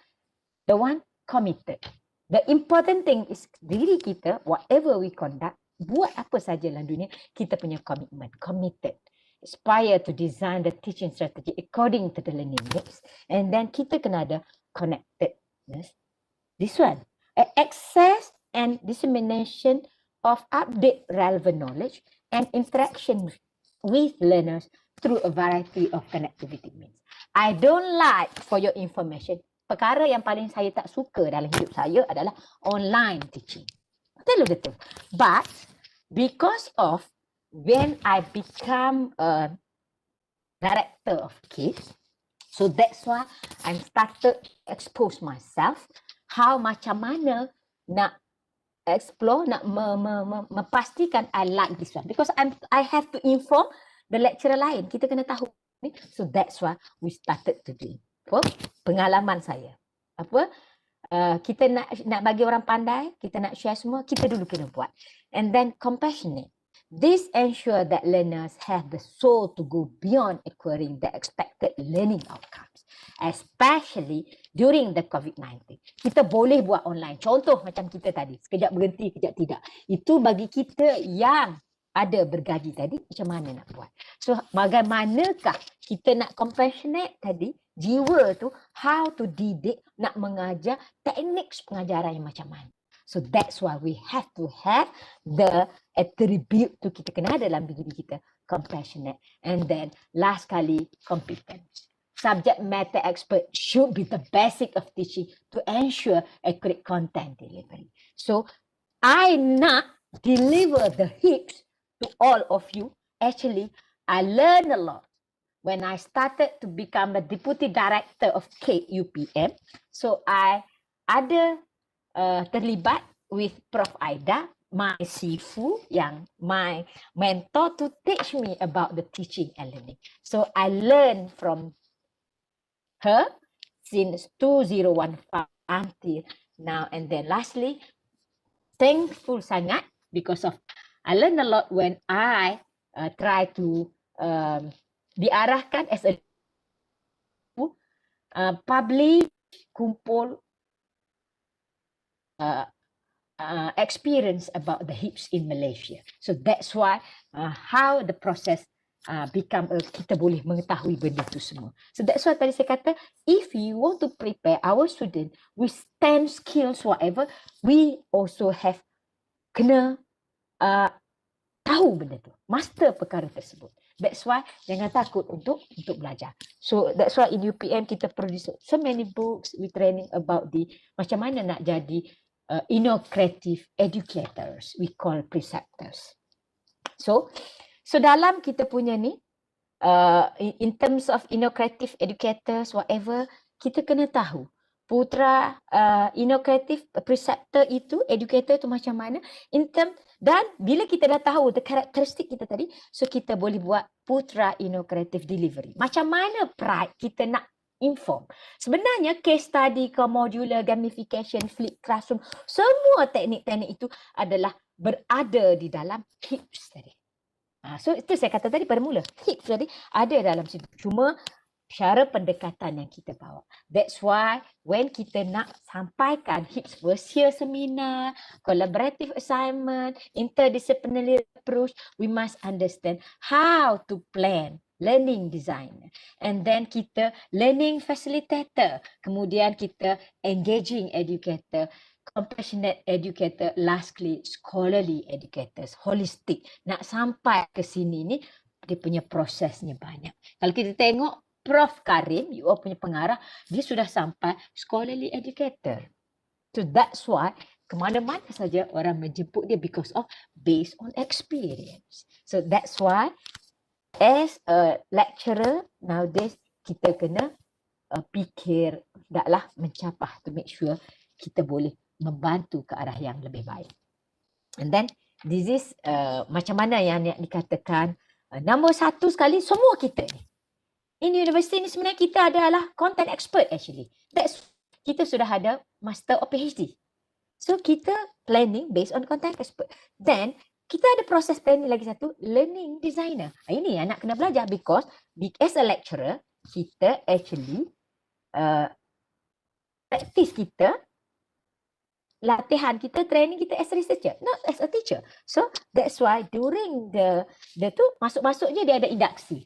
the one committed. The important thing is diri kita, whatever we conduct, buat apa saja dalam dunia, kita punya commitment, committed. Aspire to design the teaching strategy according to the learning needs. And then kita kena ada connectedness. This one, access and dissemination of update relevant knowledge and interaction with learners through a variety of connectivity means. I don't like, for your information, perkara yang paling saya tak suka dalam hidup saya adalah online teaching. Betul. But because of when I become a director of kids, so that's why I started to expose myself how macam mana nak explore, nak memastikan I like this one. Because I have to inform the lecturer lain. Kita kena tahu ni. So that's why we started to do. Pengalaman saya. Kita nak bagi orang pandai, kita nak share semua, kita dulu kena buat. And then compassionate. This ensure that learners have the soul to go beyond acquiring the expected learning outcomes, especially during the COVID-19. Kita boleh buat online. Contoh macam kita tadi, sekejap berhenti, sekejap tidak. Itu bagi kita yang ada bergaji tadi, macam mana nak buat. So, bagaimanakah kita nak compassionate tadi, jiwa tu, how to didik, nak mengajar, teknik pengajaran yang macam mana. So that's why we have to have the attribute tu kita kena ada dalam diri kita, compassionate. And then last kali, competence. Subject matter expert should be the basic of teaching to ensure accurate content delivery. So I nak deliver the HIEPs to all of you. Actually, I learned a lot when I started to become a deputy director of KUPM. So I ada terlibat with Prof. Aida, my sifu, yang my mentor to teach me about the teaching and learning. So I learned from her since 2015 until now. And then lastly, thankful sangat because of I learned a lot when I try to diarahkan as a public kumpul experience about the HIEPs in Malaysia. So that's why how the process become kita boleh mengetahui benda tu semua. So that's why tadi saya kata, if you want to prepare our student with 10 skills whatever, we also have kena tahu benda tu, master perkara tersebut. That's why jangan takut untuk belajar. So that's why in UPM kita produce so many books, we training about the macam mana nak jadi innovative educators, we call preceptors. So dalam kita punya ni in terms of innovative educators whatever, kita kena tahu putra innovative preceptor itu, educator itu macam mana in term, dan bila kita dah tahu the karakteristik kita tadi, so kita boleh buat putra innovative delivery. Macam mana pride kita nak inform. Sebenarnya case study ke modular gamification, flip classroom, semua teknik-teknik itu adalah berada di dalam HIEPs tadi. So itu saya kata tadi pada mula, HIEPs tadi ada dalam situ. Cuma cara pendekatan yang kita bawa. That's why when kita nak sampaikan HIEPs first year seminar, collaborative assignment, interdisciplinary approach, we must understand how to plan learning designer, and then kita learning facilitator, kemudian kita engaging educator, compassionate educator, lastly scholarly educators, holistic. Nak sampai ke sini ni dia punya prosesnya banyak. Kalau kita tengok Prof Karim, you all punya pengarah, dia sudah sampai scholarly educator. So that's why kemana-mana saja orang menjemput dia because of based on experience. So that's why as a lecturer nowadays kita kena fikir taklah mencapah to make sure kita boleh membantu ke arah yang lebih baik. And then this is macam mana yang dikatakan nombor satu sekali semua kita ni. In university ni sebenarnya kita adalah content expert actually. That's kita sudah ada master or PhD. So kita planning based on content expert. Then kita ada proses planning lagi satu, learning designer. Ini yang nak kena belajar because as a lecturer, kita actually practice kita, latihan kita, training kita as a researcher, not as a teacher. So that's why during the tu masuk-masuk je dia ada induksi.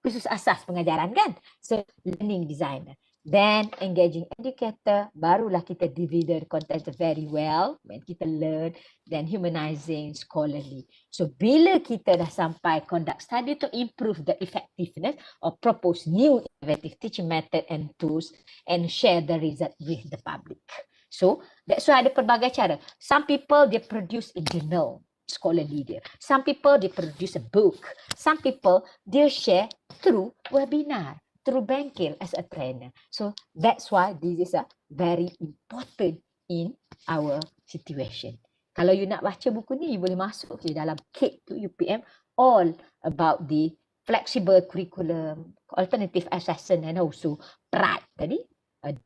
Khusus asas pengajaran kan. So learning designer. Then engaging educator, barulah kita divide content very well. When kita learn, then humanizing, scholarly. So bila kita dah sampai conduct study to improve the effectiveness or propose new innovative teaching method and tools and share the result with the public. So that's why ada pelbagai cara. Some people they produce a journal, scholarly dia. Some people they produce a book. Some people they share through webinar, through Bangkil as a trainer. So that's why this is a very important in our situation. Kalau you nak baca buku ni, you boleh masuk ke dalam Cake to UPM, all about the flexible curriculum, alternative assessment and also PRAD tadi,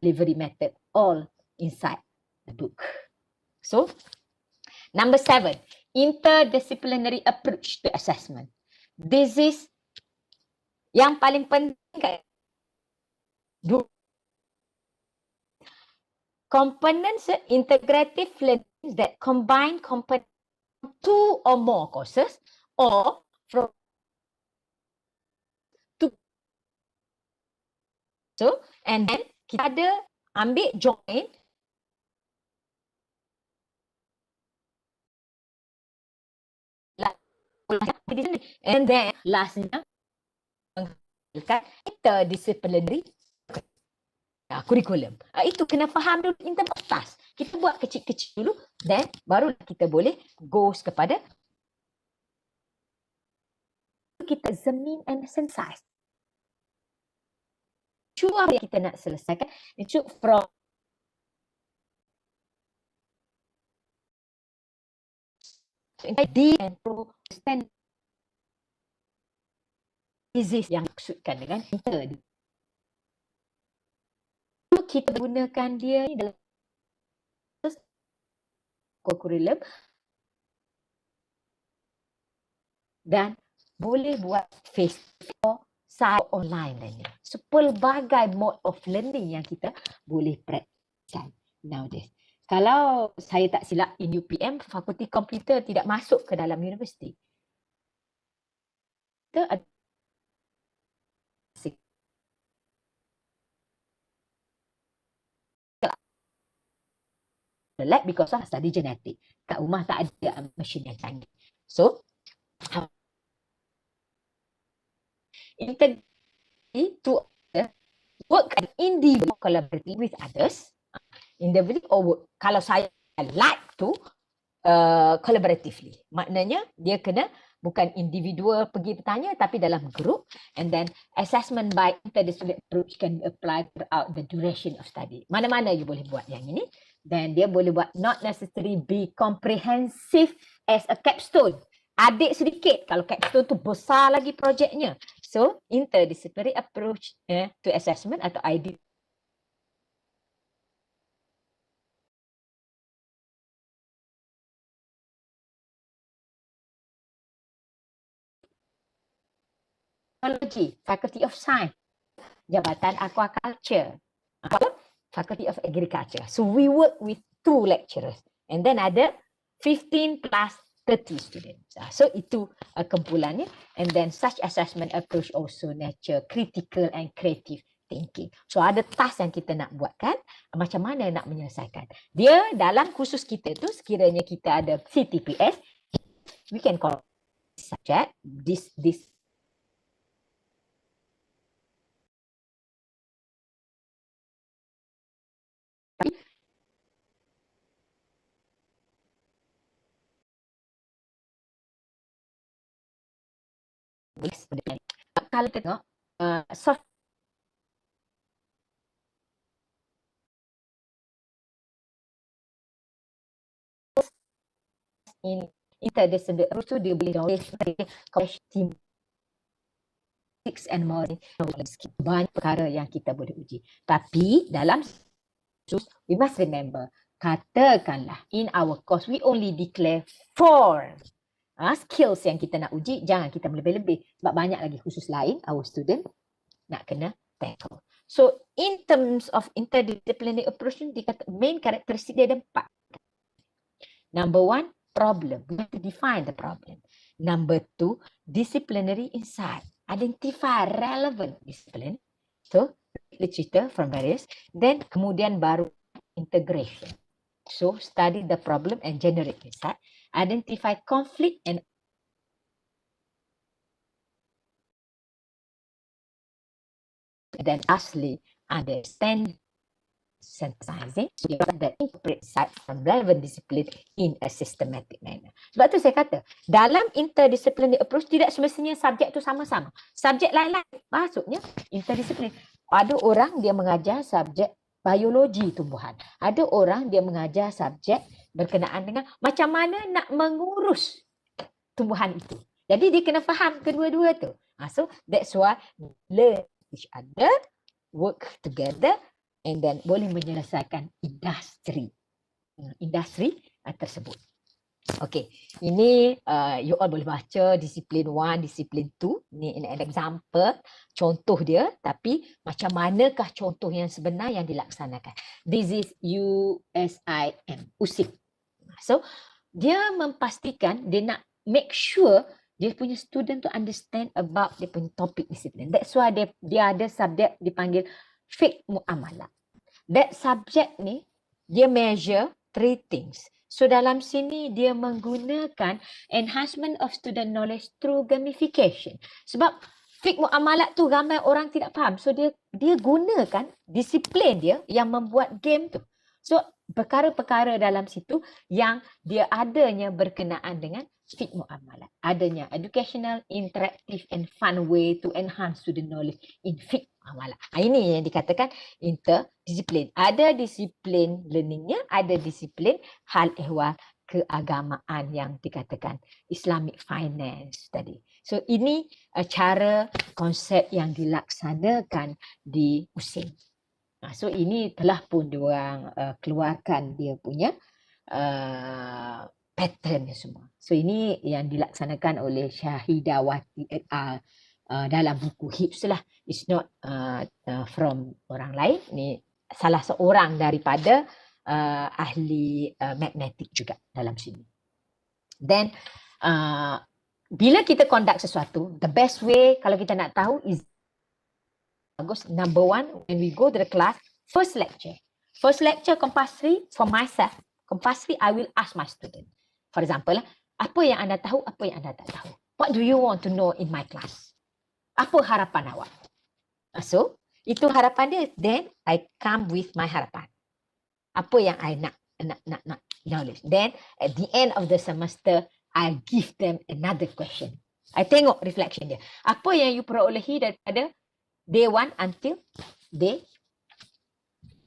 delivery method, all inside the book. So number 7, interdisciplinary approach to assessment. This is yang paling penting kat components integrative learning that combine component 2 or more courses or from two. So and then kita ada ambil join and then lastnya interdisciplinary curriculum. Itu kena faham dulu in terms of task. Kita buat kecil-kecil dulu, then baru kita boleh goes kepada kita zemin and synthesize. Cuma yang kita nak selesaikan itu from D and pro stand disease yang maksudkan dengan inter. Kita gunakan dia ni dalam kurikulum dan boleh buat face or side online learning. So pelbagai mode of learning yang kita boleh praktiskan nowadays. Kalau saya tak silap in UPM, fakulti komputer tidak masuk ke dalam universiti. Kita ada lab because of study genetic. Kat rumah tak ada mesin yang canggih. So integrity to work individual collaborating with others, individual or work. Kalau saya like to collaboratively, maknanya dia kena bukan individual pergi bertanya tapi dalam group, and then assessment by interdisciplinary approach can be applied throughout the duration of study. Mana-mana you boleh buat yang ini, dan dia boleh buat not necessarily be comprehensive as a capstone. Adik sedikit, kalau capstone tu besar lagi projeknya. So interdisciplinary approach to assessment atau ID Technology, Faculty of Science, Jabatan Aquaculture, Faculty of Agriculture. So we work with 2 lecturers, and then ada 15 plus 30 students. So itu kumpulannya, and then such assessment approach also nature critical and creative thinking. So ada task yang kita nak buatkan, macam mana nak menyelesaikan. Dia dalam kursus kita tu, sekiranya kita ada CTPS, we can call subject this kalau tengok soft in interdisciplinary approach tu dia boleh knowledge team and more, banyak perkara yang kita boleh uji. Tapi dalam we must remember, katakanlah in our course we only declare 4 skills yang kita nak uji, jangan kita lebih-lebih sebab banyak lagi khusus lain our student nak kena tackle. So in terms of interdisciplinary approach, dikata main karakteristik dia ada 4. Number 1, problem. We have to define the problem. Number 2, disciplinary insight. Identify relevant discipline. So literature from various. Then kemudian baru integration. So study the problem and generate insight. Identify conflict and then lastly understand synthesizing, so that incorporate insight from relevant discipline in a systematic manner. Sebab tu saya kata dalam interdisciplinary approach tidak semestinya subjek tu sama-sama. Subjek lain-lain maksudnya interdisiplin. Ada orang dia mengajar subjek biologi tumbuhan. Ada orang dia mengajar subjek berkenaan dengan macam mana nak mengurus tumbuhan itu. Jadi dia kena faham kedua-dua tu. So that's why learn each other, work together, and then boleh menyelesaikan industri tersebut. Okay, ini you all boleh baca disiplin 1, disiplin 2. Ini an example, contoh dia. Tapi macam manakah contoh yang sebenar yang dilaksanakan. This is USIM. So, dia memastikan, dia nak make sure dia punya student to understand about dia punya topik disiplin. That's why dia ada subjek dipanggil fiqh muamalah. That subject ni, dia measure 3 things. So dalam sini dia menggunakan enhancement of student knowledge through gamification. Sebab fiqh muamalat tu ramai orang tidak faham. So dia gunakan disiplin dia yang membuat game tu. So perkara-perkara dalam situ yang dia adanya berkenaan dengan fiqh muamalat. Adanya educational, interactive and fun way to enhance student knowledge in fiqh muamalat. Ini yang dikatakan interdisiplin. Ada disiplin learningnya, ada disiplin hal ehwal keagamaan yang dikatakan Islamic finance tadi. So ini cara konsep yang dilaksanakan di USIM. So ini telah pun diorang keluarkan dia punya pattern semua. So ini yang dilaksanakan oleh Syahidawati et al. Dalam buku HIEPs lah. It's not from orang lain. Ini salah seorang daripada ahli matematik juga dalam sini. Then bila kita conduct sesuatu, the best way kalau kita nak tahu is number 1, when we go to the class, first lecture compulsory for myself. Compulsory, I will ask my student. For example, apa yang anda tahu, apa yang anda tak tahu. What do you want to know in my class? Apa harapan awak? So, itu harapan dia. Then, I come with my harapan. Apa yang I nak knowledge. Then, at the end of the semester, I give them another question. I tengok reflection dia. Apa yang you perolehi daripada day 1 until day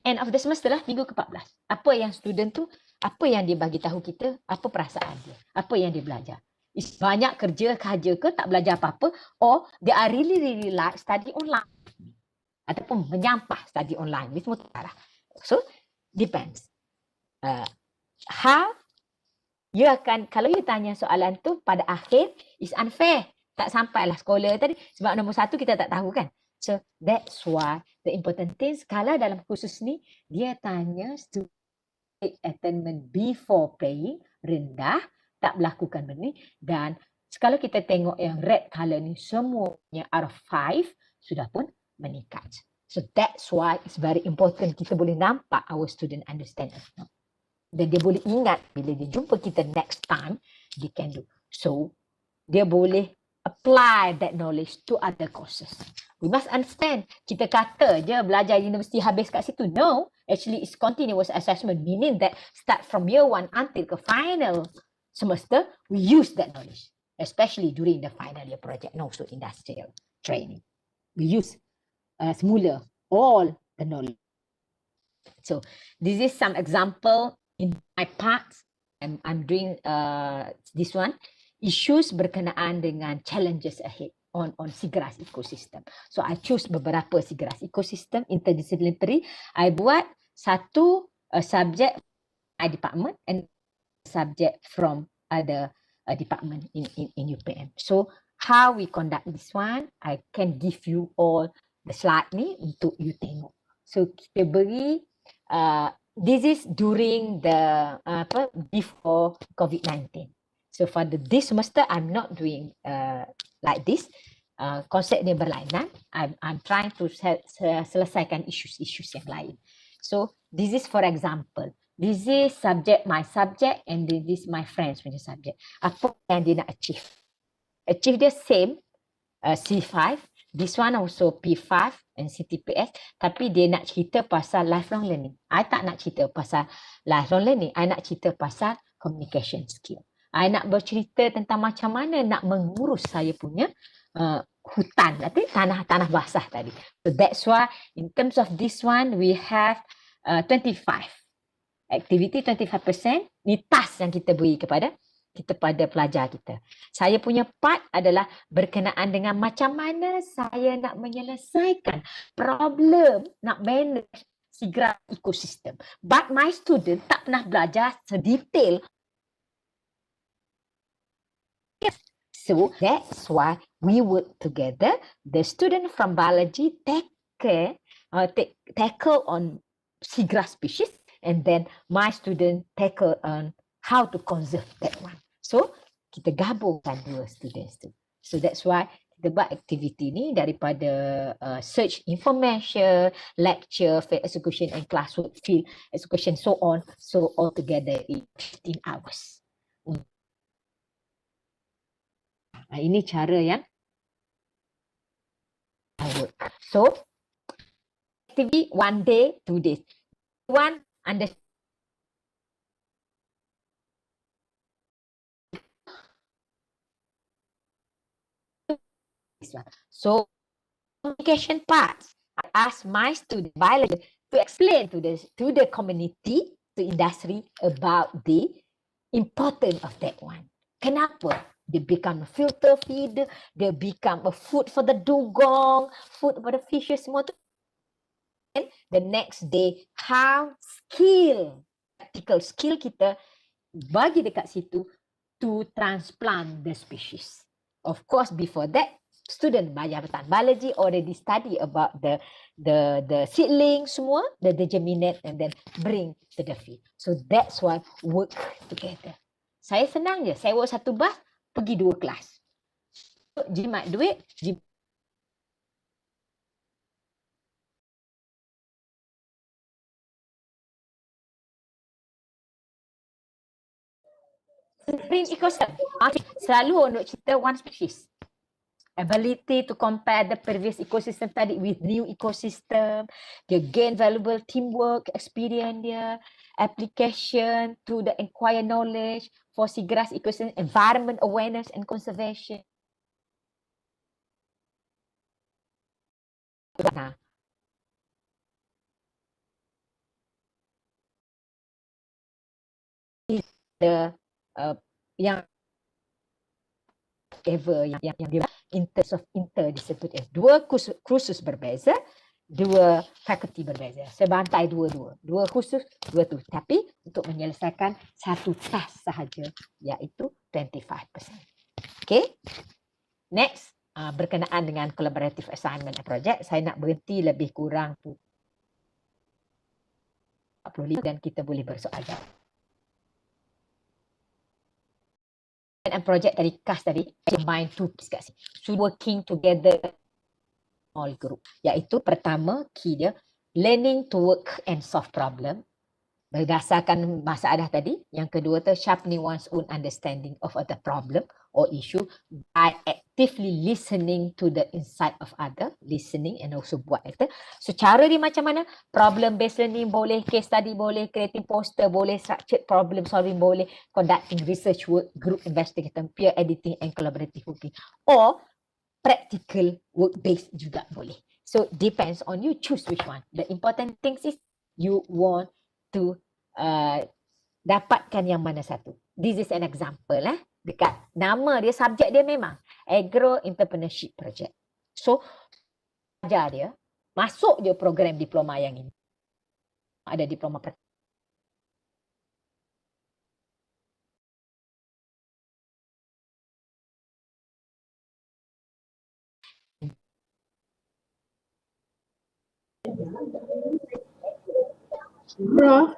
end of the semester lah, minggu ke-14. Apa yang student tu, apa yang dia bagi tahu kita, apa perasaan dia, apa yang dia belajar. Is banyak kerja ke tak belajar apa-apa, or they are really like study online. Ataupun menyampah study online. Ini semua tak lah. So, depends. How you akan, kalau you tanya soalan tu pada akhir, is unfair. Tak sampailah sekolah tadi. Sebab nombor 1 kita tak tahu kan. So, that's why the important things, kalau dalam kursus ni, dia tanya student attainment before playing, rendah, tak melakukan benda ni. Dan kalau kita tengok yang red color ni, semuanya out of 5 sudah pun meningkat. So, that's why it's very important kita boleh nampak our student understand. Dan dia boleh ingat bila dia jumpa kita next time, dia can do. So, dia boleh apply that knowledge to other courses. We must understand. Kita kata je belajar universiti habis kat situ. No, actually it's continuous assessment, meaning that start from year 1 until ke final semester, we use that knowledge, especially during the final year project and also industrial training. We use semula all the knowledge. So this is some example in my part. I'm doing this one. Issues berkenaan dengan challenges ahead on SIGRAS ecosystem. So I choose beberapa SIGRAS ecosystem interdisciplinary. I buat satu subject my department and subject from other department in UPM. So how we conduct this one, I can give you all the slide ni untuk you tengok. So kita beri this is during the before COVID-19. So for this semester, I'm not doing like this. Konsep dia berlainan. I'm trying to selesaikan isu-isu yang lain. So this is for example. This is subject, my subject, and this is my friends punya subject. Apa yang dia nak achieve? Achieve dia same, C5. This one also P5 and CTPS. Tapi dia nak cerita pasal lifelong learning. I tak nak cerita pasal lifelong learning. I nak cerita pasal communication skill. I nak bercerita tentang macam mana nak mengurus saya punya hutan, tanah basah tadi. So that's why in terms of this one, we have 25 activity, 25%. Ni task yang kita beri kepada pelajar kita. Saya punya part adalah berkenaan dengan macam mana saya nak menyelesaikan problem, nak manage SIGRAS ecosystem. But my student tak pernah belajar sedetail. So that's why we work together. The student from biology tackle on SIGRAS species, and then my student tackle on how to conserve that one. So kita gabungkan dua students tu. So that's why kita buat aktiviti ni daripada search information, lecture, field execution and classwork, field execution, so on. So all together in 15 hours. Ini cara yang work. So, activity 1 day, 2 days. One under this one. So, communication parts. I ask my student biology to explain to the community, to industry about the importance of that one. Kenapa? They become a filter feed, they become a food for the dugong, food for the fishes, semua tu. And the next day, how practical skill kita bagi dekat situ to transplant the species. Of course, before that, student belajar biology already study about the seedling semua, the germinate, and then bring to the field. So that's why work together. Saya senang je, saya bawa satu bas, pergi 2 kelas. Jimat duit, green ecosystem. Selalu untuk cerita one species. ability to compare the previous ecosystem tadi with new ecosystem, dia gain valuable teamwork, experience dia, application to the acquired knowledge for seagrass ecosystem, environment awareness and conservation. Nah, the yang yang dia in terms of interdisciplinary. Dua kursus berbeza, dua fakulti berbeza. Sebantai dua khusus, dua tu. Tapi untuk menyelesaikan satu task sahaja, iaitu 25%. Okay. Next, berkenaan dengan collaborative assignment and project, saya nak berhenti lebih kurang 45 dan kita boleh bersoal jawab. And project tadi, KAS tadi, combine two kat sini. So working together all group. Iaitu pertama, key dia, learning to work and solve problem. Berdasarkan masalah tadi. Yang kedua tu, sharpening one's own understanding of the problem or issue by actively listening to the insight of other, listening and also buat itu. So cara dia macam mana? Problem based learning boleh, case study boleh, creating poster boleh, structured problem solving boleh, conducting research work, group investigation, peer editing and collaborative working, or practical work based juga boleh. So depends on you, choose which one. The important thing is you want to dapatkan yang mana satu. This is an example dekat nama dia, subjek dia memang Agro Entrepreneurship Project. So ajar dia masuk je program diploma yang ini. Ada diploma Prof.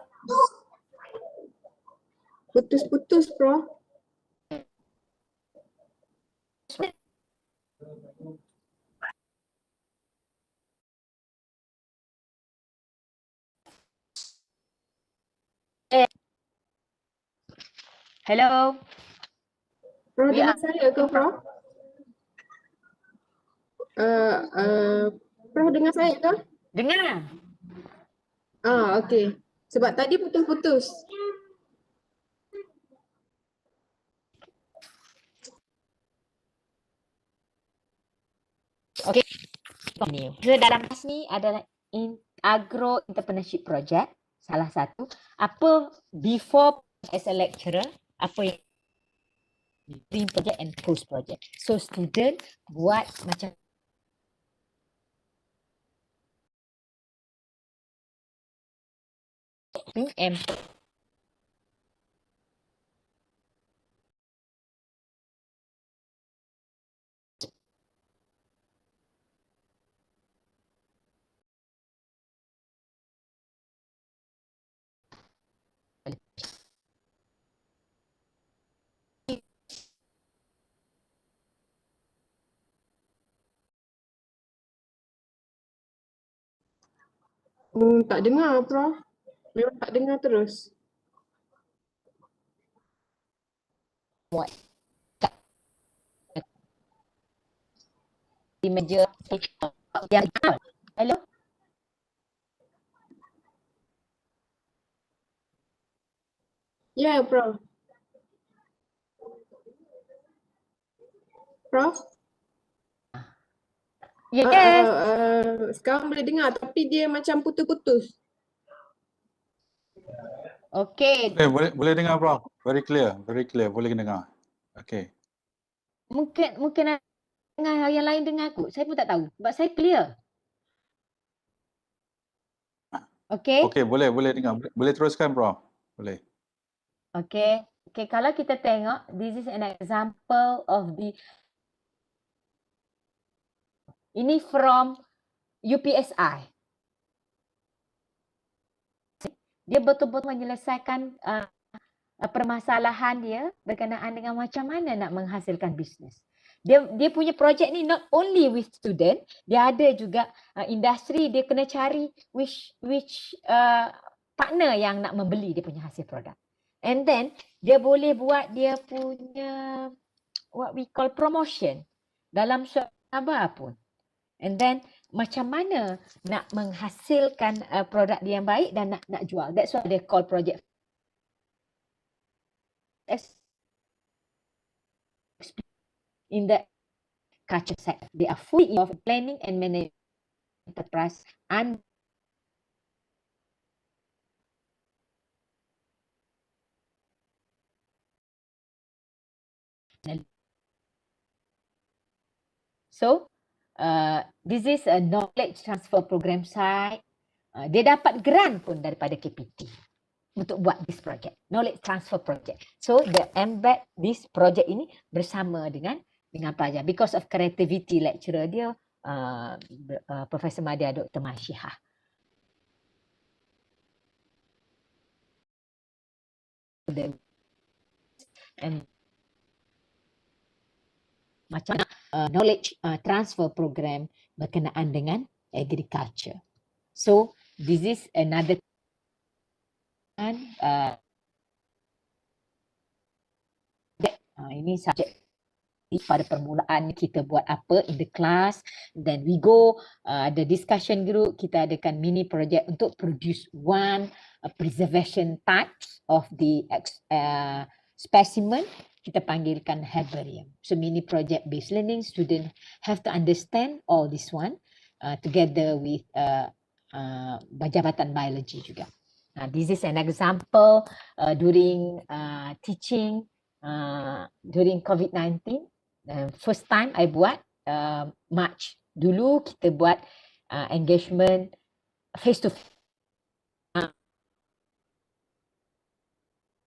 Putus-putus, Prof. Hello. Prof, We dengar are- saya ke, Prof? Prof, dengar saya ke? Dengar. Okey. Sebab tadi putus-putus. Okay. Continue. So dalam kelas ni adalah Agro Entrepreneurship Project. Salah satu. Apa before as a lecturer, apa yang during project and post project. So student buat macam and Tak dengar, Prof. Memang tak dengar terus. buat di meja yang hello. Ya, Prof. Prof? Yes. Sekarang boleh dengar tapi dia macam putus-putus. Okay. Boleh dengar, Prof. Very clear, boleh dengar. Okay. Mungkin dengar yang lain dengar aku. Saya pun tak tahu. Sebab saya clear. Okay. Okay, boleh dengar. Boleh teruskan, Prof. Boleh. Okay. Okay, kalau kita tengok, this is an example of the ini from UPSI. Dia betul-betul menyelesaikan permasalahan dia berkenaan dengan macam mana nak menghasilkan bisnes. Dia punya projek ni not only with student, dia ada juga industri, dia kena cari which partner yang nak membeli dia punya hasil produk. And then dia boleh buat dia punya what we call promotion. dalam sabar pun. And then macam mana nak menghasilkan produk dia yang baik dan nak jual. That's why they call project in the culture sector. They are fully of planning and management enterprise and so this is a knowledge transfer program site. Dia dapat grant pun daripada KPT untuk buat this project, knowledge transfer project. So they embed this project ini bersama dengan pelajar because of creativity lecturer dia, Profesor Madia Dr. Masyihah. And macam knowledge transfer program berkenaan dengan agriculture. So this is another ini subjek pada permulaan kita buat apa in the class, then we go ada discussion group, kita adakan mini project untuk produce one preservation types of the specimen, kita panggilkan herbarium. So mini project based learning, student have to understand all this one together with Jabatan Biology juga. This is an example during teaching during COVID-19. First time I buat March. Dulu kita buat engagement face to face.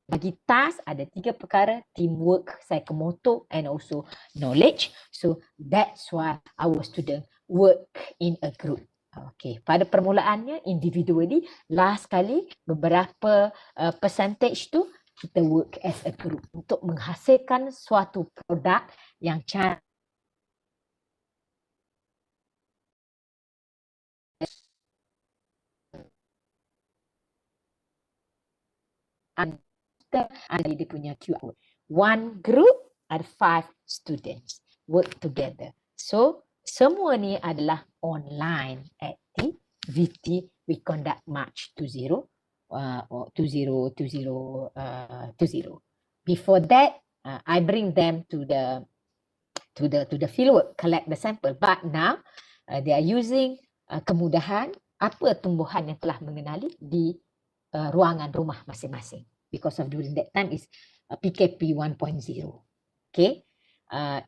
Bagi task ada 3 perkara, teamwork, psychomotor and also knowledge. So that's why our student work in a group. Okay, pada permulaannya individually, last kali beberapa percentage tu kita work as a group untuk menghasilkan suatu produk yang cantik. Ada dia punya QR. One group ada 5 students work together. So semua ni adalah online activity we conduct March 2020. Before that, I bring them to the fieldwork, collect the sample. But now they are using kemudahan apa tumbuhan yang telah mengenali di ruangan rumah masing-masing. Because of during that time is PKP 1.0. Okay,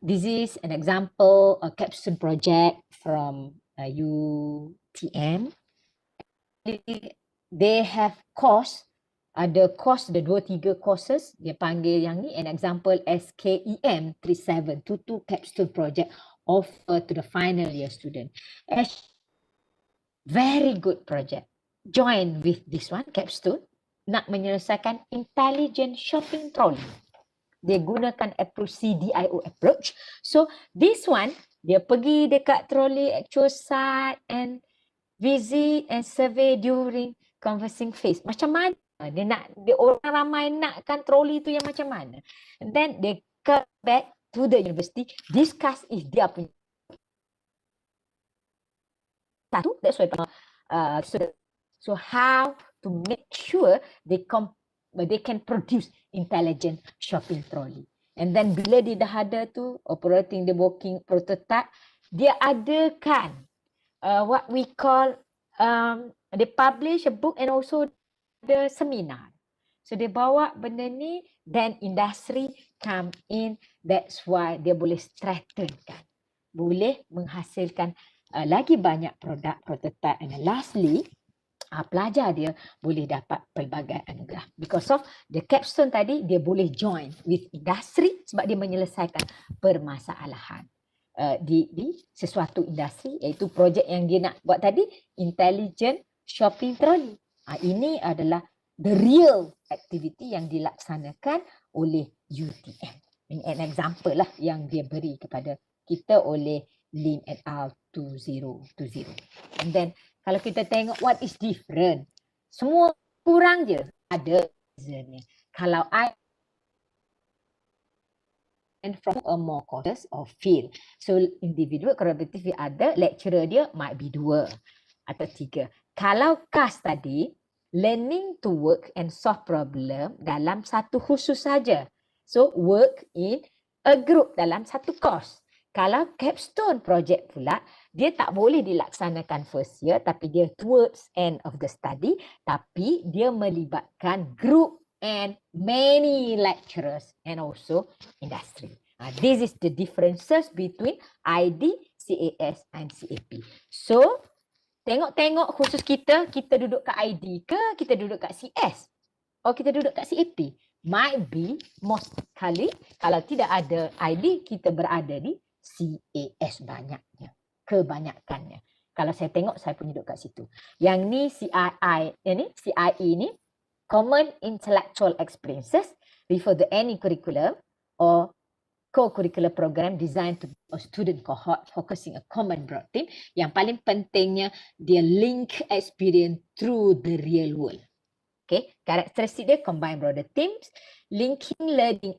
this is an example a capstone project from UTM. They have course, ada course, ada 2-3 courses, dia panggil yang ni an example SKEM 3722 capstone project offer to the final year student. Very good project. Join with this one capstone nak menyelesaikan intelligent shopping trolley. Dia gunakan approach CDIO approach. So this one dia pergi dekat trolley actual site and visit and survey during conversing phase. Macam mana dia orang ramai nakkan trolley tu yang macam mana. And then they come back to the university, discuss if dia punya satu. That's why so how to make sure they can produce intelligent shopping trolley. And then bila dia dah ada tu operating the working prototype, dia adakan what we call they publish a book and also the seminar. So dia bawa benda ni, then industry come in. That's why dia boleh strengthenkan, boleh menghasilkan lagi banyak produk prototype. And lastly, pelajar dia boleh dapat pelbagai anugerah. Because of the capstone tadi, dia boleh join with industri sebab dia menyelesaikan permasalahan di sesuatu industri, iaitu projek yang dia nak buat tadi, intelligent shopping trolley. Ini adalah the real activity yang dilaksanakan oleh UTM. Ini an example lah yang dia beri kepada kita oleh Lim et al. 2020. And then kalau kita tengok what is different, semua kurang je ada reasonnya. Kalau I and from more courses or field. So individual collaborative with other, lecturer dia might be 2 atau 3. Kalau CAS tadi, learning to work and solve problem dalam satu khusus saja. So work in a group dalam satu course. Kalau capstone project pula, dia tak boleh dilaksanakan first year tapi dia towards end of the study, tapi dia melibatkan group and many lecturers and also industry. This is the differences between ID, CAS and CAP. So tengok-tengok khusus kita duduk kat ID ke, kita duduk kat CS, atau kita duduk kat CAP. Might be most kali kalau tidak ada ID, kita berada di CAS banyaknya, kebanyakannya. Kalau saya tengok, saya pun duduk kat situ. Yang ni CIE ni, Common Intellectual Experiences, refer to any curriculum or co-curricular program designed to a student cohort focusing a common broad theme. Yang paling pentingnya, dia link experience through the real world. Okay, karakteristik dia combine broader themes, linking learning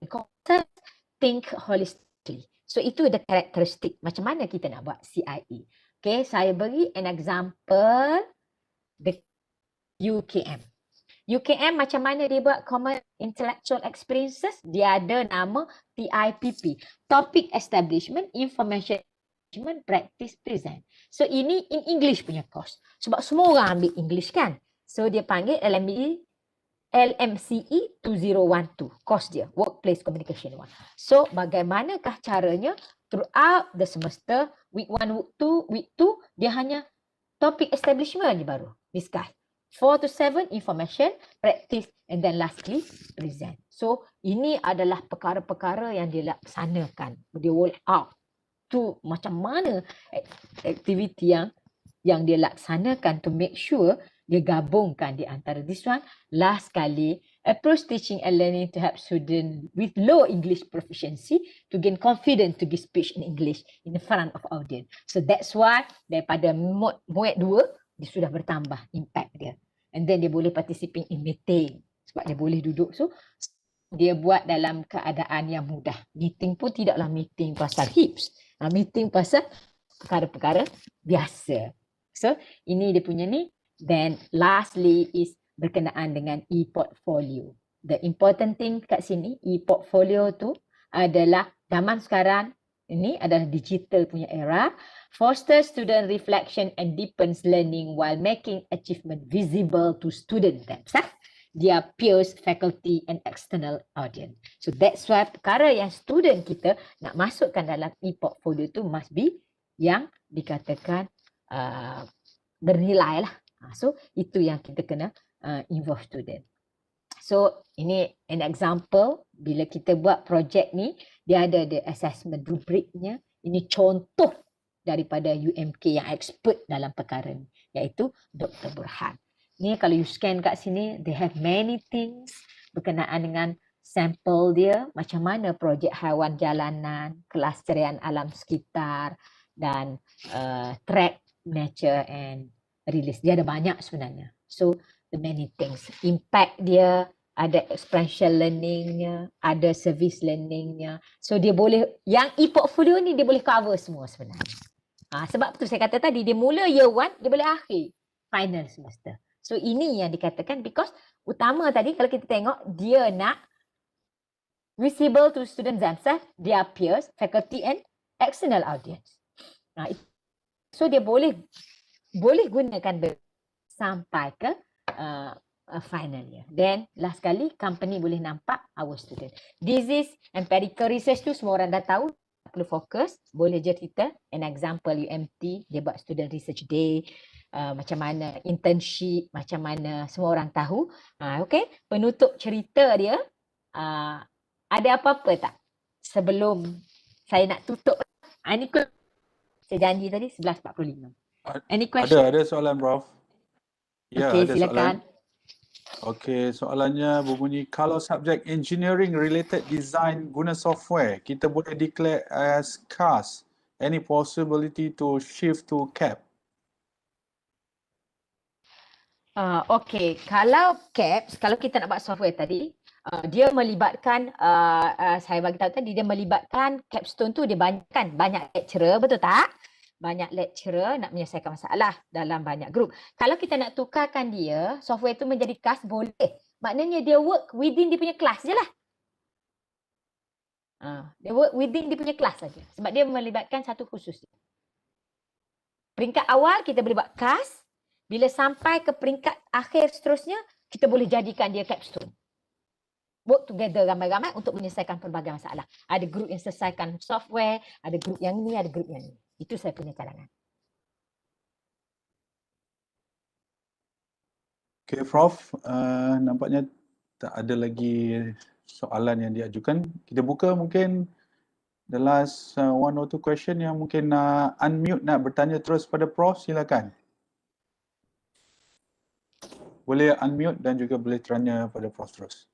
concepts, think holistically. So itu ada karakteristik macam mana kita nak buat CIE. Okay, saya bagi an example the UKM. UKM macam mana dia buat common intellectual experiences? Dia ada nama TIPP, Topic Establishment, Information Management, Practice, Present. So ini in English punya course. Sebab semua orang ambil English kan. So dia panggil LMCE 2012, course dia, Workplace Communication 1. So bagaimanakah caranya throughout the semester, week 1, week 2, dia hanya topic establishment je baru discuss. 4 to 7 information, practice, and then lastly present. So ini adalah perkara-perkara yang dia laksanakan. Dia roll out tu macam mana aktiviti yang dia laksanakan to make sure dia gabungkan di antara this one. Last kali, approach teaching and learning to help students with low English proficiency to gain confidence to give speech in English in front of audience. So that's why daripada muat 2, dia sudah bertambah impact dia. And then dia boleh participate in meeting. Sebab dia boleh duduk. So dia buat dalam keadaan yang mudah. Meeting pun tidaklah meeting pasal HIEPs. Meeting pasal perkara-perkara biasa. So ini dia punya ni. Then lastly is berkenaan dengan e-portfolio. The important thing kat sini, e-portfolio tu adalah zaman sekarang ini adalah digital punya era. Foster student reflection and deepens learning while making achievement visible to student themselves, their peers, faculty and external audience. So that's why perkara yang student kita nak masukkan dalam e-portfolio tu must be yang dikatakan bernilai lah. So itu yang kita kena involve student. So ini an example bila kita buat projek ni, dia ada the assessment rubriknya. Ini contoh daripada UMK yang expert dalam perkara ni, iaitu Dr. Burhan. Ni kalau you scan kat sini, they have many things berkenaan dengan sampel dia, macam mana projek haiwan jalanan, kelestarian alam sekitar dan track nature and release. Dia ada banyak sebenarnya. So the many things. Impact dia, ada experiential learningnya, ada service learningnya. So dia boleh, yang e-portfolio ni dia boleh cover semua sebenarnya. Sebab tu saya kata tadi, dia mula year 1, dia boleh akhir final semester. So ini yang dikatakan because utama tadi kalau kita tengok, dia nak visible to students themselves, their peers, faculty and external audience. So dia boleh gunakan sampai ke final year. Then last kali company boleh nampak our student. This is empirical research tu semua orang dah tahu, tak perlu fokus. Boleh je kita an example UMT dia buat student research day, macam mana internship, macam mana semua orang tahu. Okay, penutup cerita dia ada apa-apa tak sebelum saya nak tutup? Ini saya janji tadi 11.45. Any question? Ada soalan, Prof. Ya, okay, ada silakan. soalan. Okey, soalannya berbunyi, kalau subjek engineering related design guna software, kita boleh declare as CAS. Any possibility to shift to CAP? Okay, kalau CAPS, kalau kita nak buat software tadi, dia melibatkan saya bagi tahu tadi, dia melibatkan capstone tu dia banyak lecturer, betul tak? Banyak lecturer nak menyelesaikan masalah dalam banyak grup. Kalau kita nak tukarkan dia, software tu menjadi kelas boleh. Maknanya dia work within dia punya kelas je lah. Dia work within dia punya kelas saja. Sebab dia melibatkan satu khusus. Peringkat awal kita boleh buat kelas. Bila sampai ke peringkat akhir seterusnya, kita boleh jadikan dia capstone. Work together ramai-ramai untuk menyelesaikan pelbagai masalah. Ada grup yang selesaikan software, ada grup yang ni, ada grup yang ni. Itu saya punya cadangan. Okay, Prof. Nampaknya tak ada lagi soalan yang diajukan. Kita buka mungkin the last one or two question yang mungkin unmute nak bertanya terus pada Prof. Silakan. Boleh unmute dan juga boleh tanya pada Prof terus.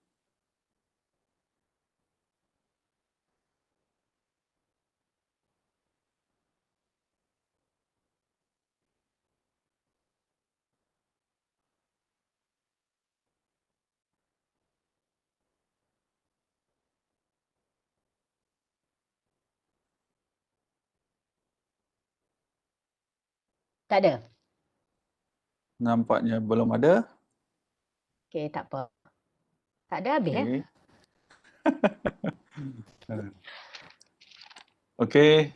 Tak ada? Nampaknya belum ada. Okay, tak apa. Tak ada habis ya? Okey.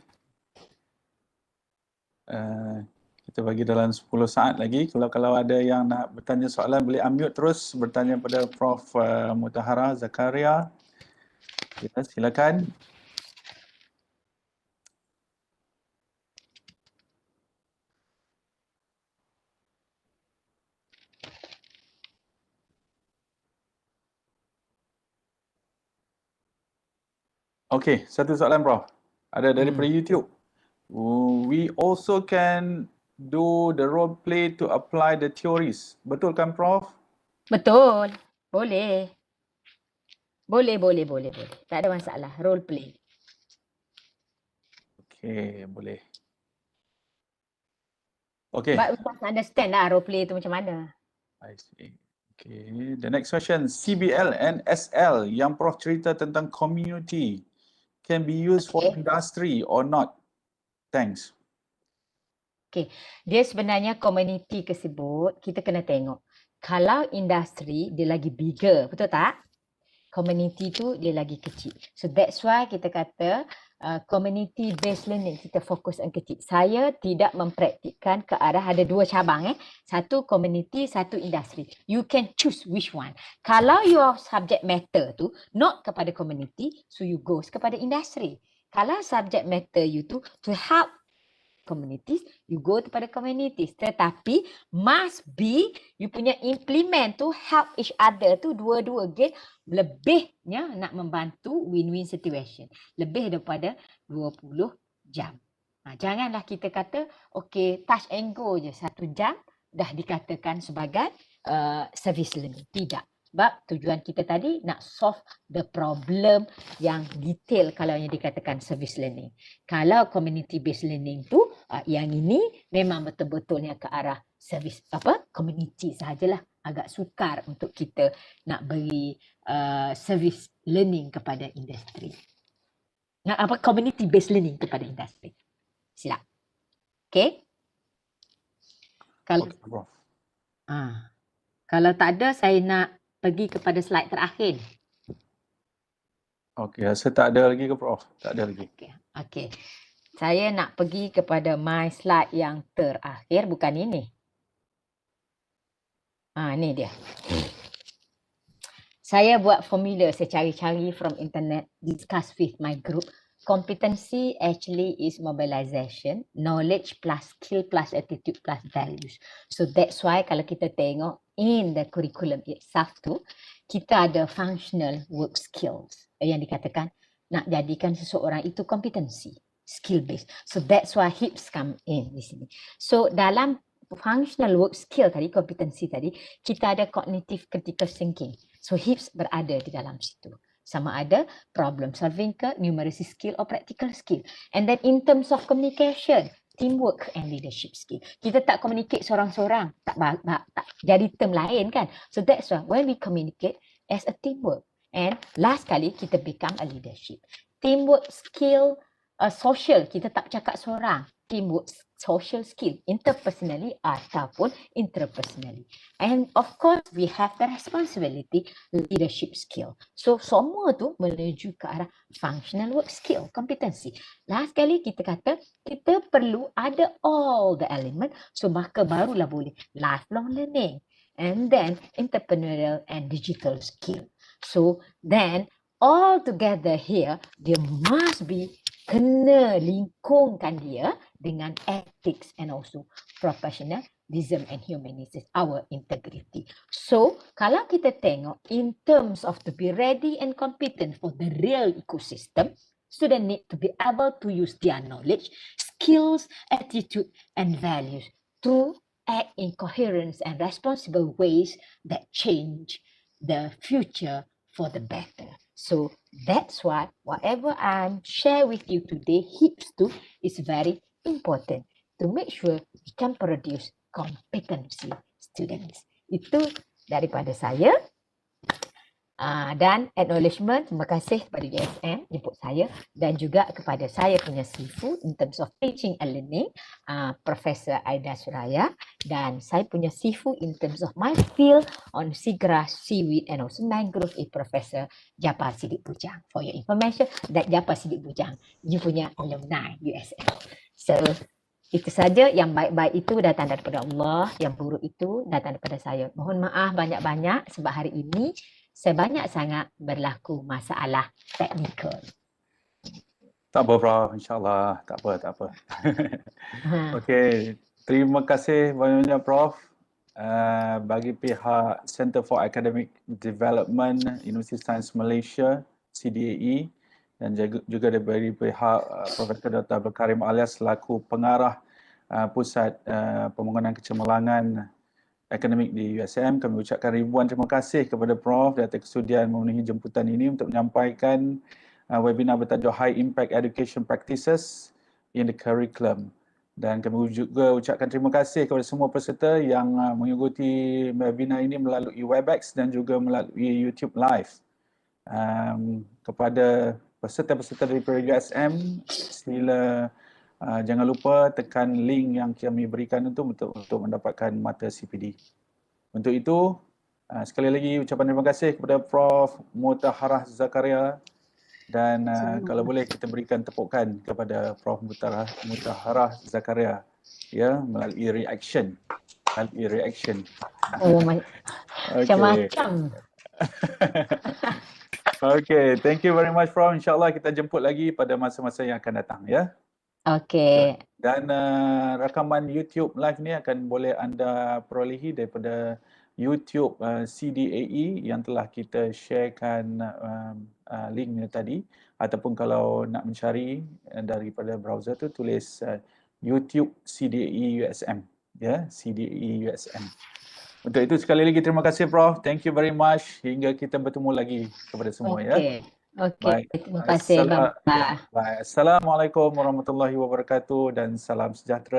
Kita bagi dalam 10 saat lagi. Kalau ada yang nak bertanya soalan, boleh unmute terus bertanya pada Prof. Mutahara Zakaria. Ya, silakan. Okey, satu soalan Prof. Ada daripada YouTube. We also can do the role play to apply the theories. Betul kan Prof? Betul. Boleh. Boleh. Tak ada masalah. Role play. Okey, boleh. Okey. But we must understand lah role play tu macam mana. I see. Okay, the next question. CBL and SL yang Prof cerita tentang community can be used for industry or not? Thanks. Okay. Dia sebenarnya community tersebut, kita kena tengok. Kalau industri dia lagi bigger, betul tak? Community tu dia lagi kecil. So that's why kita kata community based learning, kita fokus yang kecil. Saya tidak mempraktikkan ke arah ada dua cabang. Satu community, satu industri. You can choose which one. Kalau your subject matter tu not kepada community, so you go kepada industri. Kalau subject matter you tu to help communities, you go kepada communities. Tetapi must be you punya implement tu help each other tu dua-dua again lebihnya nak membantu win-win situation. Lebih daripada 20 jam. Janganlah kita kata okay touch and go je 1 jam dah dikatakan sebagai service learning. Tidak. Sebab tujuan kita tadi nak solve the problem yang detail kalau yang dikatakan service learning. Kalau community based learning tu yang ini memang betul-betulnya ke arah service community sahajalah. Agak sukar untuk kita nak beri service learning kepada industri. Nak community based learning kepada industri. Silap. Okay? Kalau kalau tak ada saya nak pergi kepada slide terakhir. Okey, rasa tak ada lagi ke Prof? Tak ada lagi. Okey. Saya nak pergi kepada my slide yang terakhir, bukan ini. Ni dia. Saya buat formula, saya cari-cari from internet, discuss with my group. Competency actually is mobilization, knowledge plus skill plus attitude plus values. So that's why kalau kita tengok in the curriculum itself tu, kita ada functional work skills yang dikatakan nak jadikan seseorang itu kompetensi, skill based. So that's why HIEPs come in di sini. So dalam functional work skill tadi, kompetensi tadi, kita ada cognitive critical thinking. So HIEPs berada di dalam situ. Sama ada problem solving ke, numeracy skill or practical skill. And then in terms of communication, teamwork and leadership skill. Kita tak communicate seorang-seorang, tak jadi term lain kan. So that's why when we communicate as a teamwork. And last kali, kita become a leadership. Teamwork skill, social, kita tak cakap seorang. Teamwork social skill, interpersonally ataupun interpersonally. And of course, we have the responsibility, leadership skill. So, semua tu menuju ke arah functional work skill, kompetensi. Last kali kita kata, kita perlu ada all the element, so maka barulah boleh lifelong learning. And then, entrepreneurial and digital skill. So, then, all together here, there must be kena lingkungkan dia dengan ethics and also professionalism and humanism, our integrity. So, kalau kita tengok in terms of to be ready and competent for the real ecosystem, students need to be able to use their knowledge, skills, attitude, and values to act in coherence and responsible ways that change the future for the better. So that's why whatever I'm share with you today, HIEPs too, is very important to make sure we can produce competency students. Itu daripada saya. Dan acknowledgement, terima kasih kepada USM jemput saya dan juga kepada saya punya sifu in terms of teaching and learning, Profesor Aida Suraya, dan saya punya sifu in terms of my field on seagrass, seaweed and also mangrove, Profesor Japar Siddiq Bujang. For your information, that Japar Siddiq Bujang, you punya alumni USM. So, itu saja, yang baik-baik itu datang daripada Allah, yang buruk itu datang daripada saya. Mohon maaf banyak-banyak sebab hari ini saya banyak sangat berlaku masalah teknikal. Tak apa, Prof. InsyaAllah. Tak apa. Okey. Terima kasih banyak-banyak, Prof. Bagi pihak Center for Academic Development Universiti Sains Malaysia, CDAE, dan juga dari pihak Profesor Dr. Abdul Karim alias selaku pengarah Pusat Pembangunan Kecemerlangan Akademik di USM, kami ucapkan ribuan terima kasih kepada Prof di atas kesudian memenuhi jemputan ini untuk menyampaikan webinar bertajuk High Impact Education Practices in the Curriculum. Dan kami juga ucapkan terima kasih kepada semua peserta yang mengikuti webinar ini melalui Webex dan juga melalui YouTube Live. Kepada peserta-peserta dari USM, sila jangan lupa tekan link yang kami berikan untuk mendapatkan mata CPD. Untuk itu, sekali lagi ucapan terima kasih kepada Prof Mutaharah Zakaria dan kalau boleh kita berikan tepukan kepada Prof Mutaharah Zakaria ya melalui reaction. Oh, macam-macam. Okay, thank you very much Prof. InsyaAllah kita jemput lagi pada masa-masa yang akan datang ya. Okay. Dan rakaman YouTube live ni akan boleh anda perolehi daripada YouTube CDAE yang telah kita sharekan linknya tadi, ataupun kalau nak mencari daripada browser tu tulis YouTube CDAE USM ya, CDAE USM. Untuk itu sekali lagi terima kasih Prof. Thank you very much. Hingga kita bertemu lagi kepada semua ya. Okey, terima kasih. Bye-bye. Assalamualaikum warahmatullahi wabarakatuh dan salam sejahtera.